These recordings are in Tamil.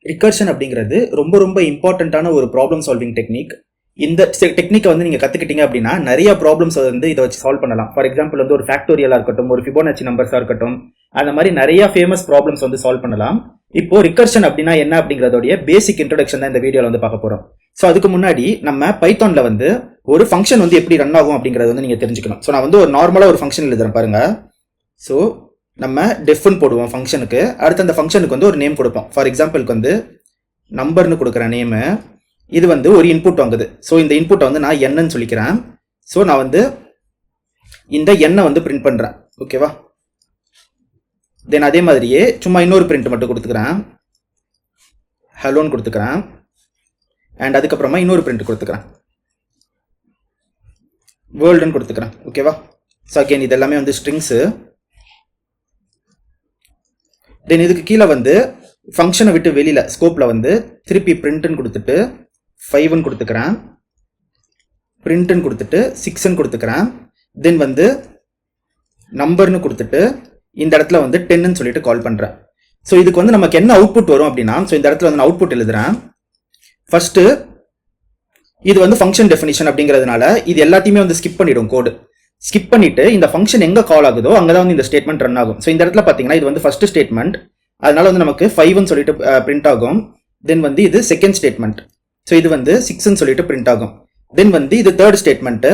ரிகர்ஷன் அப்படிங்கிறது ரொம்ப ரொம்ப இம்பார்ட்டண்ட்டான ஒரு ப்ராப்ளம் சால்விங் டெக்னிக். இந்த டெக்னிக்கை வந்து நீங்கள் கற்றுக்கிட்டீங்க அப்படின்னா நிறைய ப்ராப்ளம்ஸ் வந்து இதை வச்சு சால்வ் பண்ணலாம். ஃபார் எக்ஸாம்பிள் வந்து ஒரு ஃபேக்டோரியலாக இருக்கட்டும், ஒரு ஃபிபோனாச்சி நம்பர்ஸாக இருக்கட்டும், அந்த மாதிரி நிறைய ஃபேமஸ் ப்ராப்ளம்ஸ் வந்து சால்வ் பண்ணலாம். இப்போ ரிகர்ஷன் அப்படின்னா என்ன அப்படிங்கிறதோடைய பேசிக் இன்ட்ரோடக்ஷன் தான் இந்த வீடியோவில் வந்து பார்க்க போகிறோம். ஸோ அதுக்கு முன்னாடி நம்ம பைத்தானில் வந்து ஒரு ஃபங்க்ஷன் வந்து எப்படி ரன் ஆகும் அப்படிங்கிறது வந்து நீங்கள் தெரிஞ்சுக்கணும். ஸோ நான் வந்து ஒரு நார்மலாக ஒரு ஃபங்க்ஷன் எழுதுறேன் பாருங்க. ஸோ நம்ம டெஃப்னு போடுவோம் ஃபங்க்ஷனுக்கு. அடுத்து அந்த ஃபங்க்ஷனுக்கு வந்து ஒரு நேம் கொடுப்போம். ஃபார் எக்ஸாம்பிளுக்கு வந்து நம்பர்னு கொடுக்குற நேமு, இது வந்து ஒரு இன்புட் வாங்குது. ஸோ இந்த இன்புட்டை வந்து நான் என்னன்னு சொல்லிக்கிறேன். ஸோ நான் வந்து இந்த எண்ணை வந்து பிரிண்ட் பண்ணுறேன். ஓகேவா? தென் அதே மாதிரியே சும்மா இன்னொரு பிரிண்ட் மட்டும் கொடுத்துக்கிறேன், ஹலோன்னு கொடுத்துக்கிறேன். அண்ட் அதுக்கப்புறமா இன்னொரு பிரிண்ட் கொடுத்துக்கிறேன், வேர்ல்டுன்னு கொடுத்துக்கிறேன். ஓகேவா? ஸோ அகெயின் இது எல்லாமே வந்து ஸ்ட்ரிங்ஸு. தென் இதுக்கு கீழே வந்து ஃபங்க்ஷனை விட்டு வெளியில் ஸ்கோப்பில் வந்து திருப்பி பிரிண்ட்டுன்னு கொடுத்துட்டு 5ன்னு கொடுத்துக்கிறேன், பிரிண்ட்டுன்னு கொடுத்துட்டு 6ன்னு கொடுத்துக்கிறேன். தென் வந்து நம்பர்னு கொடுத்துட்டு இந்த இடத்துல வந்து 10ன்னு சொல்லிட்டு கால் பண்ணுறேன். ஸோ இதுக்கு வந்து நமக்கு என்ன அவுட்புட் வரும் அப்படின்னா, ஸோ இந்த இடத்துல வந்து நான் அவுட்புட் எழுதுறேன். ஃபர்ஸ்ட்டு இது வந்து ஃபங்க்ஷன் டெஃபினிஷன் அப்படிங்கிறதுனால இது எல்லாத்தையுமே வந்து ஸ்கிப் பண்ணிடும். கோடு ஸ்கிப் பண்ணிட்டு இந்த ஃபங்க்ஷன் எங்கே கால் ஆகுதோ அங்கே தான் வந்து இந்த ஸ்டேட்மெண்ட் ரன் ஆகும். ஸோ இந்த இடத்துல பார்த்தீங்கன்னா இது வந்து ஃபர்ஸ்ட் ஸ்டேட்மெண்ட், அதனால வந்து நமக்கு 5ன்னு சொல்லிட்டு பிரிண்ட் ஆகும். தென் வந்து இது செகண்ட் ஸ்டேட்மெண்ட், ஸோ இது வந்து 6ன்னு சொல்லிட்டு பிரிண்ட் ஆகும். தென் வந்து இது தேர்ட் ஸ்டேட்மெண்ட்டு,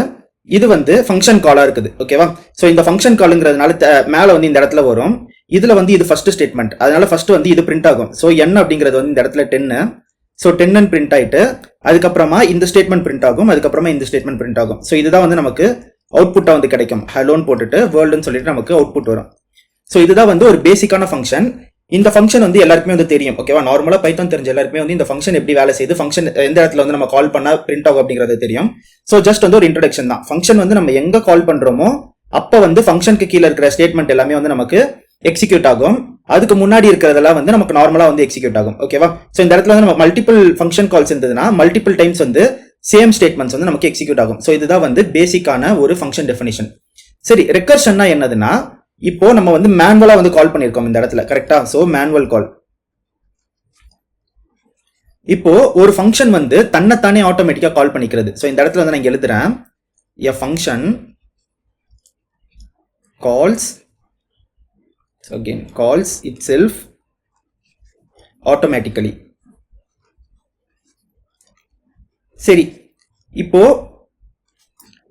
இது வந்து ஃபங்க்ஷன் காலாக இருக்குது. ஓகேவா? ஸோ இந்த ஃபங்க்ஷன் காலுங்கிறதுனால மேலே வந்து இந்த இடத்துல வரும். இதில் வந்து இது ஃபர்ஸ்ட் ஸ்டேட்மெண்ட், அதனால ஃபர்ஸ்ட் வந்து இது பிரிண்ட் ஆகும். ஸோ n அப்படிங்கிறது வந்து இந்த இடத்துல 10. ஸோ 10ன்னு பிரிண்ட் ஆகிட்டு அதுக்கப்புறமா இந்த ஸ்டேட்மெண்ட் பிரிண்ட் ஆகும், அதுக்கப்புறமா இந்த ஸ்டேட்மெண்ட் பிரிண்ட் ஆகும். ஸோ இதுதான் வந்து நமக்கு அவுட்புட்டாக வந்து கிடைக்கும். ஹலோன்னு போட்டுட்டு வேர்ல்டுன்னு சொல்லிட்டு நமக்கு அவுட்புட் வரும். ஸோ இதுதான் வந்து ஒரு பேசிக்கான ஃபங்க்ஷன். இந்த ஃபங்க்ஷன் வந்து எல்லாருக்குமே வந்து தெரியும். ஓகேவா? நார்மலாக பைத்தான் தெரிஞ்ச எல்லாருக்குமே வந்து இந்த ஃபங்க்ஷன் எப்படி வேலை செய்யுது, ஃபங்க்ஷன் எந்த இடத்துல வந்து நம்ம கால் பண்ணால் பிரிண்ட் ஆகும் அப்படிங்கிறது தெரியும். ஸோ ஜஸ்ட் வந்து ஒரு இன்ட்ரோடக்ஷன் தான். ஃபங்க்ஷன் வந்து நம்ம எங்கே கால் பண்ணுறோமோ அப்போ வந்து ஃபங்க்ஷனுக்கு கீழே இருக்கிற ஸ்டேட்மெண்ட் எல்லாமே வந்து நமக்கு எக்ஸிக்யூட் ஆகும். அதுக்கு முன்னாடி இருக்கிறதெல்லாம் வந்து நமக்கு நார்மலாக வந்து எக்ஸிக்யூட் ஆகும். ஓகேவா? ஸோ இந்த இடத்துல வந்து நம்ம மல்டிபிள் ஃபங்க்ஷன் கால்ஸ் இருந்ததுன்னா மல்டிபிள் டைம்ஸ் வந்து சேம் ஸ்டேட்மெண்ட்ஸ் வந்து நமக்கு எக்ஸிக்யூட் ஆகும். ஸோ இதுதான் வந்து பேசிக்கான ஒரு ஃபங்க்ஷன் டெஃபினிஷன். சரி, ரெக்கர்ஷன்னா என்னதுன்னா, இப்போ நம்ம வந்து மேனுவலா வந்து கால் பண்ணியிருக்கோம் இந்த இடத்துல. கரெக்டா? ஸோ மேனுவல் கால். இப்போ ஒரு ஃபங்க்ஷன் வந்து தன்னைத்தானே ஆட்டோமேட்டிக்கா கால் பண்ணிக்கிறது. ஸோ இந்த இடத்துல வந்து நான் எழுதுறேன், a function calls itself automatically. சரி, இப்போ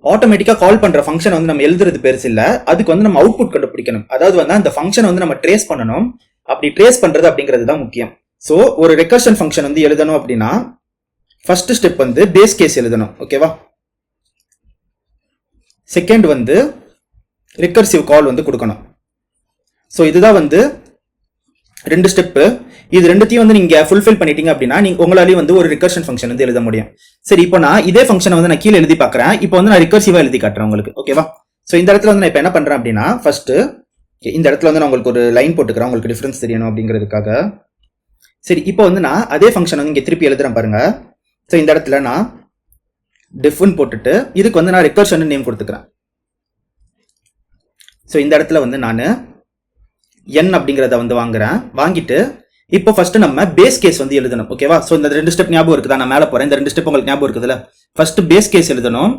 ஆட்டோமேட்டிக்கா கால் பண்ற ஃபங்க்ஷன் வந்து நம்ம எழுதுறது பெருசு இல்ல, அதுக்கு வந்து நம்ம அவுட்புட் கண்டுபிடிக்கணும். அதாவது வந்து அந்த ஃபங்க்ஷன் வந்து நம்ம ட்ரேஸ் பண்ணணும். அப்படி ட்ரேஸ் பண்றது அப்படிங்கிறது தான் முக்கியம். ஸோ ஒரு ரெக்கர்ஷன் ஃபங்க்ஷன் வந்து எழுதணும் அப்படின்னா ஃபர்ஸ்ட் ஸ்டெப் வந்து பேஸ் கேஸ் எழுதணும். ஓகேவா? செகண்ட் வந்து ரிகர்சிவ் கால் வந்து கொடுக்கணும். ஸோ இதுதான் வந்து ரெண்டு ஸ்டெப்பு. இது ரெண்டுத்தையும் வந்து நீங்க ஃபுல்ஃபில் பண்ணிட்டீங்க அப்படின்னா நீங்க உங்களாலேயும் வந்து ஒரு ரிகர்ஷன் ஃபங்க்ஷன் வந்து எழுத முடியும். சரி, இப்போ நான் இதே ஃபங்க்ஷனை வந்து நான் கீழே எழுதி பார்க்குறேன். இப்போ வந்து நான் ரிகர்சிவா எழுதி காட்டுறேன் உங்களுக்கு. ஓகேவா? ஸோ இந்த இடத்துல வந்து நான் இப்போ என்ன பண்றேன் அப்படின்னா, ஃபர்ஸ்ட் இந்த இடத்துல வந்து நான் உங்களுக்கு ஒரு லைன் போட்டுக்கிறேன், உங்களுக்கு டிஃபரன்ஸ் தெரியணும் அப்படிங்கிறதுக்காக. சரி, இப்போ வந்து நான் அதே ஃபங்க்ஷன் வந்து இங்கே திருப்பி எழுதுறேன் பாருங்க. ஸோ இந்த இடத்துல நான் டெஃப்னு போட்டுட்டு இதுக்கு வந்து நான் ரிகர்ஷன் நேம் கொடுத்துக்கிறேன். ஸோ இந்த இடத்துல வந்து நான் n அப்படிங்கிறத வந்து வாங்கிட்டு இப்போ ஃபர்ஸ்ட் நம்ம பேஸ் கேஸ் வந்து எழுதணும். ஓகேவா? ஸோ இந்த ரெண்டு ஸ்டெப் ஞாபகம் இருக்குதா? நான் மேலே போறேன், இந்த ரெண்டு ஸ்டெப் உங்களுக்கு ஞாபகம் இருக்குதுல்ல? ஃபர்ஸ்ட் பேஸ் கேஸ் எழுதணும்.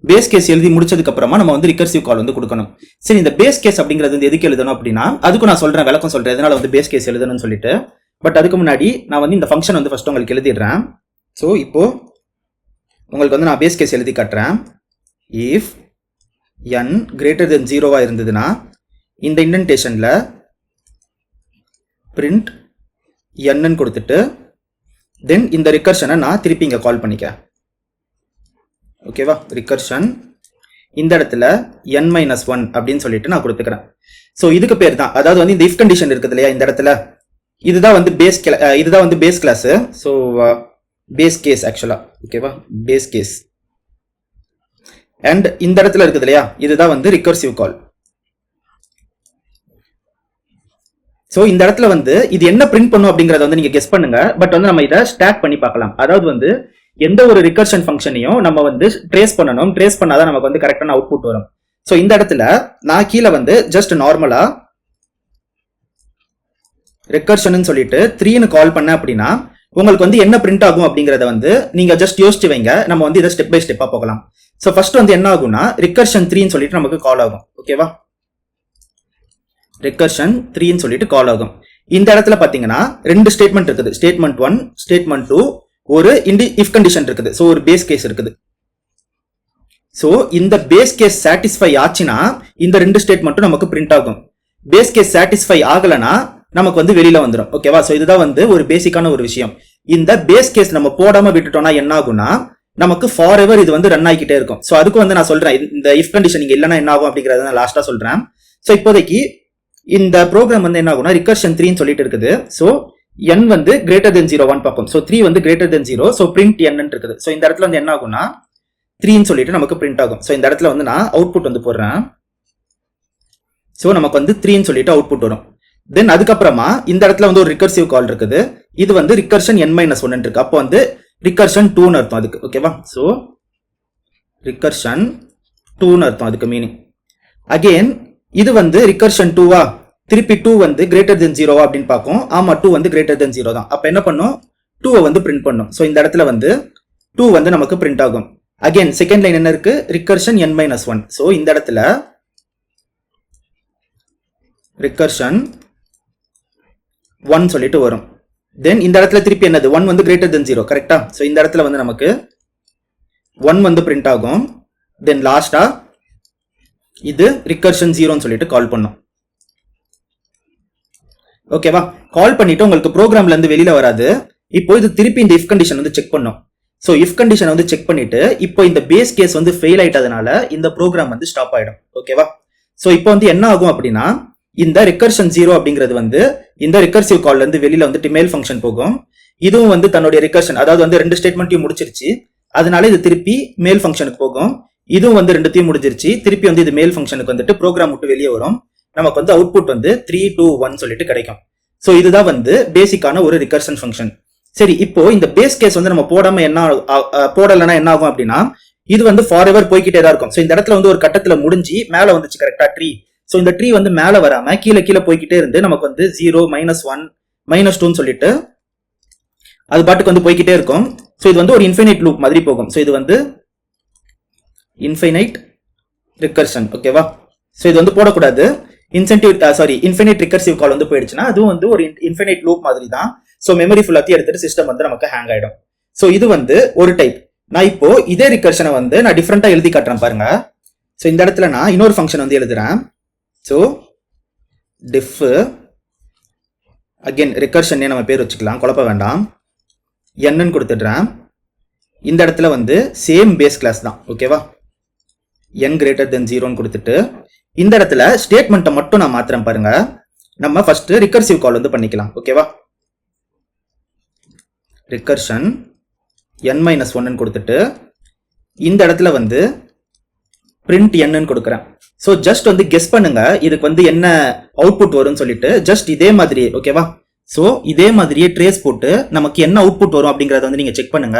பேஸ் கேஸ் எழுதி முடிச்சதுக்கு அப்புறமா நம்ம வந்து ரிகர்சிவ் கால் வந்து கொடுக்கணும். சரி, இந்த பேஸ் கேஸ் அப்படிங்கிறது வந்து எதுக்கு எழுதணும் அப்படின்னா, அதுக்கு நான் சொல்றேன், விளக்கம் சொல்றேன் எதனால வந்து பேஸ் கேஸ் எழுதணும்னு சொல்லிட்டு. பட் அதுக்கு முன்னாடி நான் வந்து இந்த ஃபங்க்ஷன் வந்து ஃபர்ஸ்ட் உங்களுக்கு எழுதிடுறேன். ஸோ இப்போ உங்களுக்கு வந்து நான் பேஸ் கேஸ் எழுதி காட்டுறேன். இஃப் n greater than 0 இருந்ததுன்னா இந்த இண்டென்டேஷன்ல பிரிண்ட் n கொடுத்துட்டு தென் இந்த ரிகர்ஷனை நான் திருப்பி இங்க கால் பண்ணிக்கிறேன். ஓகேவா? ரிகர்ஷன் இந்த இடத்துல n-1 அப்படின்னு சொல்லிட்டு நான் கொடுத்துக்கிறேன். ஸோ இதுக்கு பேர் தான், அதாவது வந்து இந்த இஃப் கண்டிஷன் இருக்குது இல்லையா இந்த இடத்துல, இதுதான் வந்து base class. So base case ஆக்சுவலா. ஓகேவா? Base case. அண்ட் இந்த இடத்துல இருக்குது இல்லையா, இதுதான் வந்து ரிகர்சிவ் கால். ஸோ இந்த இடத்துல வந்து இது என்ன பிரிண்ட் பண்ணும் அப்படிங்கறத வந்து நீங்க கெஸ் பண்ணுங்க. பட் வந்து நம்ம இதை ஸ்டாக் பண்ணி பார்க்கலாம். அதாவது வந்து எந்த ஒரு ரிகர்ஷன் ஃபங்க்ஷனையும் நம்ம வந்து ட்ரேஸ் பண்ணணும். ட்ரேஸ் பண்ணாதான் நமக்கு வந்து கரெக்டான அவுட்புட் வரும். ஸோ இந்த இடத்துல நான் கீழே வந்து ஜஸ்ட் நார்மலா ரெக்கர்ஷன் சொல்லிட்டு 3ன்னு கால் பண்ண அப்படின்னா உங்களுக்கு வந்து என்ன பிரிண்ட் ஆகும் அப்படிங்கறத வந்து நீங்க ஜஸ்ட் யோசிச்சு வைங்க. நம்ம வந்து இதை ஸ்டெப் பை ஸ்டெப்பா போகலாம். சோ ஃபர்ஸ்ட் வந்து என்ன ஆகும்னா ரெக்கர்ஷன் 3ன்னு சொல்லிட்டு நமக்கு கால் ஆகும். ஓகேவா, ரெக்கர்ஷன் 3ன்னு சொல்லிட்டு கால் ஆகும். இந்த இடத்துல பாத்தீங்கன்னா ரெண்டு ஸ்டேட்மெண்ட் இருக்குது. ஸ்டேட்மெண்ட் 1, ஸ்டேட்மெண்ட் 2, ஒரு இஃப் கண்டிஷன் இருக்குது. சோ ஒரு பேஸ் கேஸ் இருக்குது. சோ இந்த பேஸ் கேஸ் சாட்டிஸ்ஃபை ஆச்சுன்னா இந்த ரெண்டு ஸ்டேட்மெண்ட்டும் நமக்கு பிரிண்ட் ஆகும். பேஸ் கேஸ் சாட்டிஸ்ஃபை ஆகலனா நமக்கு வந்து வெளியில வந்துடும். ஓகேவா, சோ இதுதான் வந்து ஒரு பேசிக்கான ஒரு விஷயம். இந்த பேஸ் கேஸ் நம்ம போடாம விட்டுட்டோம்னா என்ன ஆகும்னா நமக்கு ஃபார் எவர் இது வந்து ரன் ஆகிக்கிட்டே இருக்கும். சோ அதுக்கு வந்து நான் சொல்றேன் இந்த இஃப் கண்டிஷன் இங்க இல்லைன்னா என்ன ஆகும் அப்படிங்கறத நான் லாஸ்டா சொல்றேன். சோ இப்போதைக்கு இந்த ப்ரோக்ராம் வந்து என்ன ஆகும்னா ரிகர்ஷன் 3ன்னு சொல்லிட்டு இருக்குது. சோ n வந்து கிரேட்டர் தென் 0 1 பார்க்கும். சோ 3 வந்து greater than 0. So print n ன்னு இருக்குது. சோ இந்த இடத்துல வந்து என்ன ஆகும்னா 3ன்னு சொல்லிட்டு நமக்கு பிரிண்ட் ஆகும். சோ இந்த இடத்துல வந்து நான் அவுட்புட் வந்து போடுறேன். சோ நமக்கு வந்து 3ன்னு சொல்லிட்டு அவுட்புட் வரும். தென் அதுக்கப்புறமா இந்த இடத்துல வந்து ஒரு ரிகர்சிவ் கால் இருக்குது. இது வந்து ரிகர்ஷன் n-1 இருக்கு. அப்போ வந்து ரிகர்ஷன் 2ன்னு அர்த்தம் அதுக்கு. ஓகேவா, சோ ரிகர்ஷன் 2ன்னு அர்த்தம் அதுக்கு மீனிங். அகைன் இது வந்து ரிகர்ஷன் 2வா, திருப்பி 2 வந்து கிரேட்டர் தென் 0வா அப்படின்னு பார்க்கும். ஆமா, 2 வந்து கிரேட்டர் தென் 0 தான். அப்ப என்ன பண்ணும், 2 வந்து பிரிண்ட் பண்ணும். சோ இந்த இடத்துல வந்து 2 வந்து நமக்கு பிரிண்ட் ஆகும். அகைன் செகண்ட் லைன் என்ன இருக்கு, ரிகர்ஷன் n-1. சோ இந்த இடத்துல ரிகர்ஷன் 1 சொல்லிட்டு வரும். தென் இந்த இடத்துல திருப்பி என்னது, 1 வந்து கிரேட்டர் தென் 0. கரெக்டா, சோ இந்த இடத்துல வந்து நமக்கு 1 வந்து பிரிண்ட் ஆகும். தென் லாஸ்டா இது ரிகர்ஷன் 0ன்னு சொல்லிட்டு கால் பண்ணும். ஓகேவா, கால் பண்ணிட்டு உங்களுக்கு ப்ரோக்ராம்ல இருந்து வெளியில வராது. இப்போ இது திருப்பி இந்த இஃப் கண்டிஷன் வந்து செக் பண்ணும். சோ இஃப் கண்டிஷன் வந்து செக் பண்ணிட்டு இப்போ இந்த பேஸ் கேஸ் வந்து ஃபெயில் ஆயிட்டதுனால இந்த ப்ரோக்ராம் வந்து ஸ்டாப் ஆயிடும். ஓகேவா, சோ இப்போ வந்து என்ன ஆகும் அப்படின்னா இந்த ரிகர்ஷன் 0 அப்படிங்கிறது வந்து இந்த ரிகர்சிவ் கால்ல இருந்து வெளியில வந்துட்டு மேல் ஃபங்க்ஷன் போகும். இதுவும் வந்து தன்னுடைய ரிகர்ஷன், அதாவது வந்து ரெண்டு ஸ்டேட்மெண்ட்டையும் முடிச்சிருச்சு. அதனால இது திருப்பி மேல் ஃபங்க்ஷனுக்கு போகும். இதுவும் வந்து ரெண்டுத்தையும் முடிஞ்சிருச்சு. திருப்பி வந்து இது மேல் ஃபங்க்ஷனுக்கு வந்துட்டு ப்ரோக்ராம் விட்டு வெளியே வரும். நமக்கு வந்து அவுட்புட் வந்து 3 2 1 சொல்லிட்டு கிடைக்கும். சோ இதுதான் வந்து பேசிக்கான ஒரு ரிகர்ஷன் ஃபங்க்ஷன். சரி, இப்போ இந்த பேஸ் கேஸ் வந்து நம்ம போடாம என்ன போடலன்னா என்ன ஆகும் அப்படின்னா இது வந்து ஃபார் எவர் போய்கிட்டே தான் இருக்கும். சோ இந்த இடத்துல வந்து ஒரு கட்டத்துல முடிஞ்சு மேல வந்துச்சு கரெக்டா ட்ரீ. சோ இந்த ட்ரீ வந்து மேல வராம கீழே கீழே போய்கிட்டே இருந்து நமக்கு வந்து 0 -1 -2ன்னு சொல்லிட்டு அது பாட்டுக்கு வந்து போய்கிட்டே இருக்கும். சோ இது வந்து ஒரு இன்ஃபைனைட் லூப் மாதிரி போகும். சோ இது வந்து இன்ஃபைனைட் ரிகர்ஷன். ஓகேவா, சோ இது வந்து போடக்கூடாது. இன்ஃபைனைட் ரிகர்சிவ் கால் வந்து போயிடுச்சுன்னா அதுவும் வந்து ஒரு இன்ஃபைனைட் லூப் மாதிரி தான். சோ மெமரி ஃபுல்லாத்தையும் எடுத்துட்டு சிஸ்டம் வந்து நமக்கு ஹேங் ஆயிடும். சோ இது வந்து ஒரு டைப். நான் இப்போ இதே ரிகர்ஷனை வந்து நான் டிஃப்ரெண்டா எழுதி காட்டுறேன் பாருங்க. சோ இந்த இடத்துல நான் இன்னொரு ஃபங்க்ஷன் வந்து எழுதுறேன். சோ diff அகைன் ரிகர்ஷன் நம்ம பேர் வச்சுக்கலாம், குழப்ப வேண்டாம். n கொடுத்துடுறேன். இந்த இடத்துல வந்து சேம் பேஸ் கிளாஸ் தான். ஓகேவா, n கிரேட்டர் தென் 0ன்னு கொடுத்துட்டு இந்த இடத்துல ஸ்டேட்மெண்ட்டை மட்டும் நான் மாத்திரம் பாருங்க. நம்ம ஃபர்ஸ்ட் ரிகர்சிவ் கால் வந்து பண்ணிக்கலாம். ஓகேவா, ரிகர்ஷன் n-1 கொடுத்துட்டு இந்த இடத்துல வந்து பிரிண்ட் n கொடுக்குறேன். சோ ஜஸ்ட் வந்து கெஸ் பண்ணுங்க இதுக்கு வந்து என்ன அவுட்புட் வரும்னு சொல்லிட்டு. ஜஸ்ட் இதே மாதிரி. ஓகேவா, சோ இதே மாதிரியே ட்ரேஸ் போட்டு நமக்கு என்ன அவுட்புட் வரும் அப்படிங்கறத வந்து நீங்க செக் பண்ணுங்க.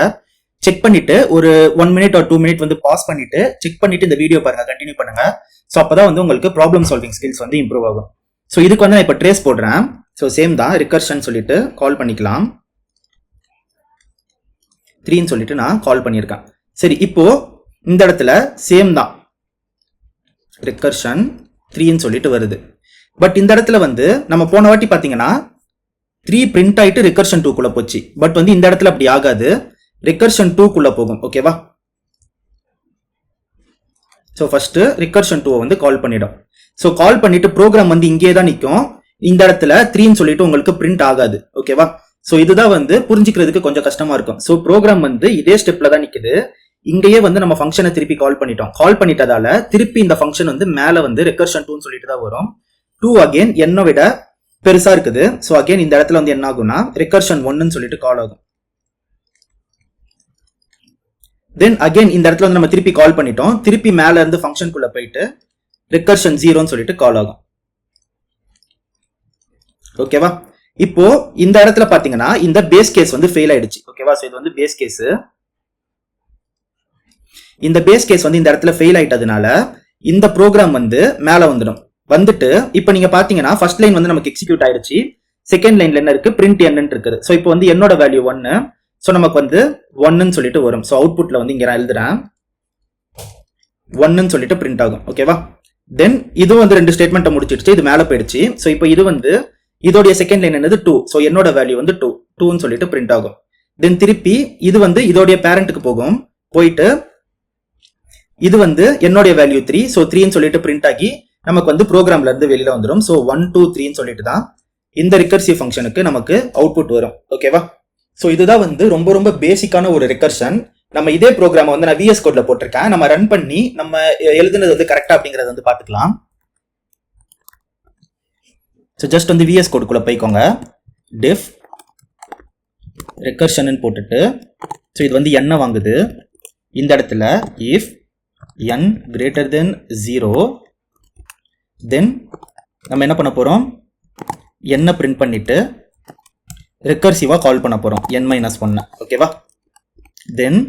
செக் பண்ணிட்டு ஒரு 1 minute or 2 minute வந்து பாஸ் பண்ணிட்டு செக் பண்ணிட்டு இந்த வீடியோ பாருங்க, கண்டினியூ பண்ணுங்க. சோ அப்பதான் வந்து உங்களுக்கு ப்ராப்ளம் சால்விங் ஸ்கில்ஸ் வந்து இம்ப்ரூவ் ஆகும். சோ இதுக்கு வந்து நான் இப்ப ட்ரேஸ் போடுறேன். சோ சேம் தான், ரிகர்ஷன் சொல்லிட்டு கால் பண்ணிக்கலாம். 3ன்னு சொல்லிட்டு நான் கால் பண்ணியிருக்கேன். சரி, இப்போ இந்த இடத்துல சேம் தான், ரிகர்ஷன் 3ன்னு சொல்லிட்டு வருது. பட் இந்த இடத்துல வந்து நம்ம போன வாட்டி பாத்தீங்கன்னா 3 பிரிண்ட் ஆயிட்டு ரிகர்ஷன் 2 குள்ள போச்சு. பட் வந்து இந்த இடத்துல அப்படி ஆகாது, ரிகர்ஷன் 2 குள்ள போகும். ஓகேவா, சோ ஃபர்ஸ்ட் ரிகர்ஷன் 2 வந்து கால் பண்ணிடும். சோ கால் பண்ணிட்டு ப்ரோக்ராம் வந்து இங்கே தான் நிற்கும். இந்த இடத்துல 3ன்னு சொல்லிட்டு உங்களுக்கு பிரிண்ட் ஆகாது. ஓகேவா, சோ இதுதான் வந்து புரிஞ்சுக்கிறதுக்கு கொஞ்சம் கஷ்டமா இருக்கும். சோ ப்ரோக்ராம் வந்து இதே ஸ்டெப்ல தான் நிக்குது. இங்கேயே வந்து நம்ம ஃபங்க்ஷனை திருப்பி கால் பண்ணிட்டோம். கால் பண்ணிட்டதால திருப்பி இந்த ஃபங்க்ஷன் வந்து மேல வந்து ரிகர்ஷன் 2ன்னு சொல்லிட்டு தான் வரும். 2 அகைன் n விட பெருசா இருக்குது. சோ அகைன் இந்த இடத்துல வந்து என்ன ஆகும்னா ரிகர்ஷன் 1ன்னு சொல்லிட்டு கால் ஆகும். தென் அகைன் இந்த இடத்துல வந்து நம்ம திருப்பி கால் பண்ணிட்டோம். திருப்பி மேல இருந்து ஃபங்க்ஷனுக்குள்ள போயிட்டு ரிகர்ஷன் 0ன்னு சொல்லிட்டு கால் ஆகும். ஓகேவா, இப்போ இந்த இடத்துல பாத்தீங்கன்னா இந்த பேஸ் கேஸ் வந்து ஃபெயில் ஆயிடுச்சு. ஓகேவா, சோ இது வந்து பேஸ் கேஸ். இந்த பேஸ் கேஸ் வந்து இந்த இடத்துல ஃபெயில் ஆயிட்டதுனால இந்த ப்ரோக்ராம் வந்து மேல வந்துடும். வந்துட்டு இப்போ நீங்க பாத்தீங்கன்னா ஃபர்ஸ்ட் லைன் வந்து நமக்கு எக்ஸிக்யூட் ஆயிடுச்சு. செகண்ட் லைன்ல என்ன இருக்கு, பிரிண்ட் n இருக்குது. ஸோ இப்போ வந்து என்னோட வேல்யூ 1, ஸோ நமக்கு வந்து 1ன்னு சொல்லிட்டு வரும். ஸோ அவுட்புட்ல வந்து இங்க நான் எழுதுறேன் 1ன்னு சொல்லிட்டு பிரிண்ட் ஆகும். ஓகேவா? தென் இது வந்து ரெண்டு ஸ்டேட்மெண்ட்டை முடிச்சிடுச்சு, இது மேல போயிடுச்சு. ஸோ இப்போ இது வந்து இதோடைய செகண்ட் லைன் என்னது 2, ஸோ என்னோட வேல்யூ வந்து 2ன்னு சொல்லிட்டு பிரிண்ட் ஆகும். தென் திருப்பி இது வந்து இதோடைய பேரண்ட்டுக்கு போகும், போயிட்டு இது வந்து என்னுடைய வேல்யூ 3, ஸோ 3ன்னு சொல்லிட்டு பிரிண்ட் ஆகி நமக்கு வந்து ப்ரோக்ராம்ல இருந்து வெளியில வந்துடும். ஸோ 1 2 3ன்னு சொல்லிட்டு தான் இந்த ரிகர்சிவ் ஃபங்க்ஷனுக்கு நமக்கு அவுட்புட் வரும். ஓகேவா? ஸோ இதுதான் வந்து ரொம்ப ரொம்ப பேசிக்கான ஒரு ரெக்கர்ஷன். நம்ம இதே ப்ரோக்ராம் வந்து நான் VS கோட்ல போட்டிருக்கேன். நம்ம ரன் பண்ணி நம்ம எழுதுனது வந்து கரெக்டா அப்படிங்கறத வந்து பாத்துக்கலாம். ஸோ ஜஸ்ட் வந்து VS கோடுக்குள்ள போய்க்கோங்க, diff recursion போட்டுட்டு, ஸோ இது வந்து n வாங்குது. இந்த இடத்துல if n greater than 0, தென் நம்ம என்ன பண்ண போறோம், n பிரிண்ட் பண்ணிட்டு ரெக்கர்சிவா கால் பண்ண போறோம் n-1. ஓகேவா? தென்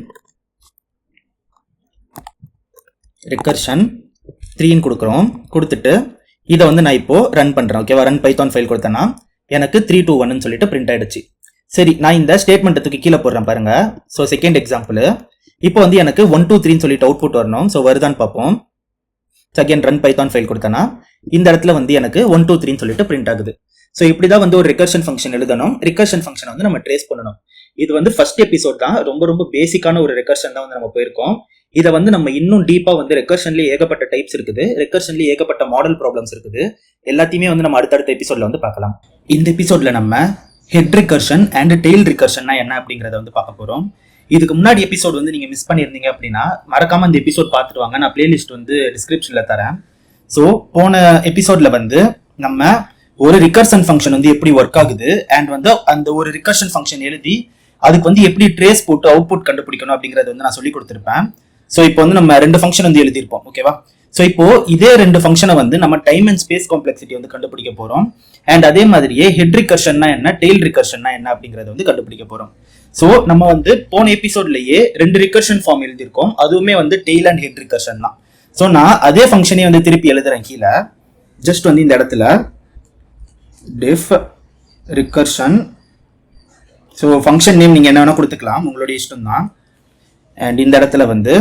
ரெக்கர்ஷன் 3ன்னு கொடுக்குறோம். கொடுத்துட்டு இதை வந்து நான் இப்போ ரன் பண்றேன். ஓகேவா? ரன் பைத்தான் ஃபைல் கொடுத்தேன்னா எனக்கு 3 2 1ன்னு சொல்லிட்டு பிரிண்ட் ஆயிடுச்சு. சரி, நான் இந்த ஸ்டேட்மெண்ட்டுக்கு கீழே போடுறேன் பாருங்க. ஸோ செகண்ட் எக்ஸாம்பிள், இப்போ வந்து எனக்கு 1 2 3ன்னு சொல்லிட்டு அவுட்புட் வரணும். ஸோ வருதான்னு பார்ப்போம். செகண்ட் ரன் பைத்தான் ஃபைல் கொடுத்தேன்னா இந்த இடத்துல வந்து எனக்கு 1 2 3ன்னு சொல்லிட்டு பிரிண்ட் ஆகுது. ஸோ இப்படிதான் வந்து ஒரு ரிகர்ஷன் ஃபங்க்ஷன் எழுதணும். ரிகர்ஷன் ஃபங்க்ஷன் வந்து நம்ம ட்ரேஸ் பண்ணணும். இது வந்து ஃபர்ஸ்ட் எபிசோட் தான், ரொம்ப ரொம்ப பேசிக்கான ஒரு ரெக்கர்ஷன் தான் வந்து நம்ம போயிருக்கோம். இதை வந்து நம்ம இன்னும் டீப்பா வந்து ரெக்கர்ஷன்லயே ஏகப்பட்ட டைப்ஸ் இருக்குது, ரெக்கர்ஷன்லயே ஏகப்பட்ட மாடல் ப்ராப்ளம்ஸ் இருக்குது, எல்லாத்தையுமே வந்து நம்ம அடுத்தடுத்த எபிசோட்ல வந்து பார்க்கலாம். இந்த எபிசோட்ல நம்ம ஹெட் ரிகர்ஷன் அண்ட் டெய்ல் ரிகர்ஷன்னா என்ன அப்படிங்கறத வந்து பார்க்க போறோம். இதுக்கு முன்னாடி எபிசோட் வந்து நீங்க மிஸ் பண்ணியிருந்தீங்க அப்படின்னா மறக்காம இந்த எபிசோட் பார்த்துட்டு வாங்க, நான் பிளேலிஸ்ட் வந்து டிஸ்கிரிப்ஷன்ல தரேன். ஸோ போன எபிசோட்ல வந்து நம்ம ஒரு ரிகர்ஷன் ஃபங்க்ஷன் வந்து எப்படி ஒர்க் ஆகுது அண்ட் வந்து அந்த ஒரு ரிகர்ஷன் ஃபங்க்ஷன் எழுதி அதுக்கு வந்து எப்படி ட்ரேஸ் போட்டு அவுட்புட் கண்டுபிடிக்கணும் அப்படிங்கறது வந்து நான் சொல்லி கொடுத்துருப்பேன். ஸோ இப்போ வந்து நம்ம ரெண்டு ஃபங்க்ஷன் வந்து எழுதியிருப்போம். ஓகேவா? ஸோ இப்போ இதே ரெண்டு ஃபங்க்ஷனை வந்து நம்ம டைம் அண்ட் ஸ்பேஸ் காம்ப்ளெக்சிட்டி வந்து கண்டுபிடிக்க போறோம். அண்ட் அதே மாதிரியே ஹெட் ரிகர்ஷன்னா என்ன, டெய்ல் ரிகர்ஷன்னா என்ன அப்படிங்கறத வந்து கண்டுபிடிக்க போறோம். ஸோ நம்ம வந்து போன எபிசோட்லயே ரெண்டு ரிகர்ஷன் ஃபார்ம் எழுதியிருக்கோம், அதுவுமே வந்து டெய்ல் அண்ட் ஹெட் ரிகர்ஷன் தான். ஸோ நான் அதே ஃபங்க்ஷனே வந்து திருப்பி எழுதுறேன் கீழே. ஜஸ்ட் வந்து இந்த இடத்துல diff recursion, so function name நீங்க என்ன வேணா கொடுத்துக்கலாம், உங்களுடைய இஷ்டம் தான். அண்ட் இந்த இடத்துல வந்து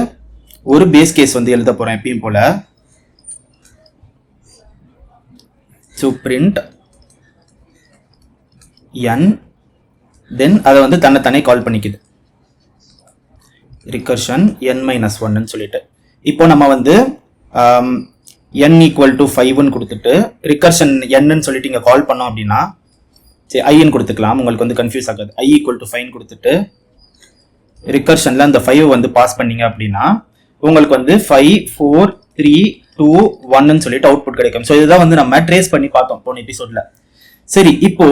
ஒரு பேஸ் கேஸ் வந்து எழுத போறேன் எப்பயும் போல. ஸோ பிரிண்ட் n, தென் அதை வந்து தன்னை கால் பண்ணிக்குது ரிகர்ஷன் n-1ன்னு சொல்லிட்டு. இப்போ நம்ம வந்து n ஈக்குவல் டு 5ன்னு கொடுத்துட்டு ரிகர்ஷன் n சொல்லிட்டு இங்க கால் பண்ணோம் அப்படின்னா சரி ஐன்னு கொடுத்துக்கலாம், உங்களுக்கு வந்து கன்ஃபியூஸ் ஆகாது. i ஈக்குவல் டு 5 கொடுத்துட்டு ரிகர்ஷன்ல அந்த 5 வந்து பாஸ் பண்ணீங்க அப்படின்னா உங்களுக்கு வந்து 5 4 3 2 1ன்னு சொல்லிட்டு அவுட்புட் கிடைக்கும். ஸோ இதுதான் வந்து நம்ம ட்ரேஸ் பண்ணி பார்த்தோம் போன எபிசோட்ல. சரி, இப்போ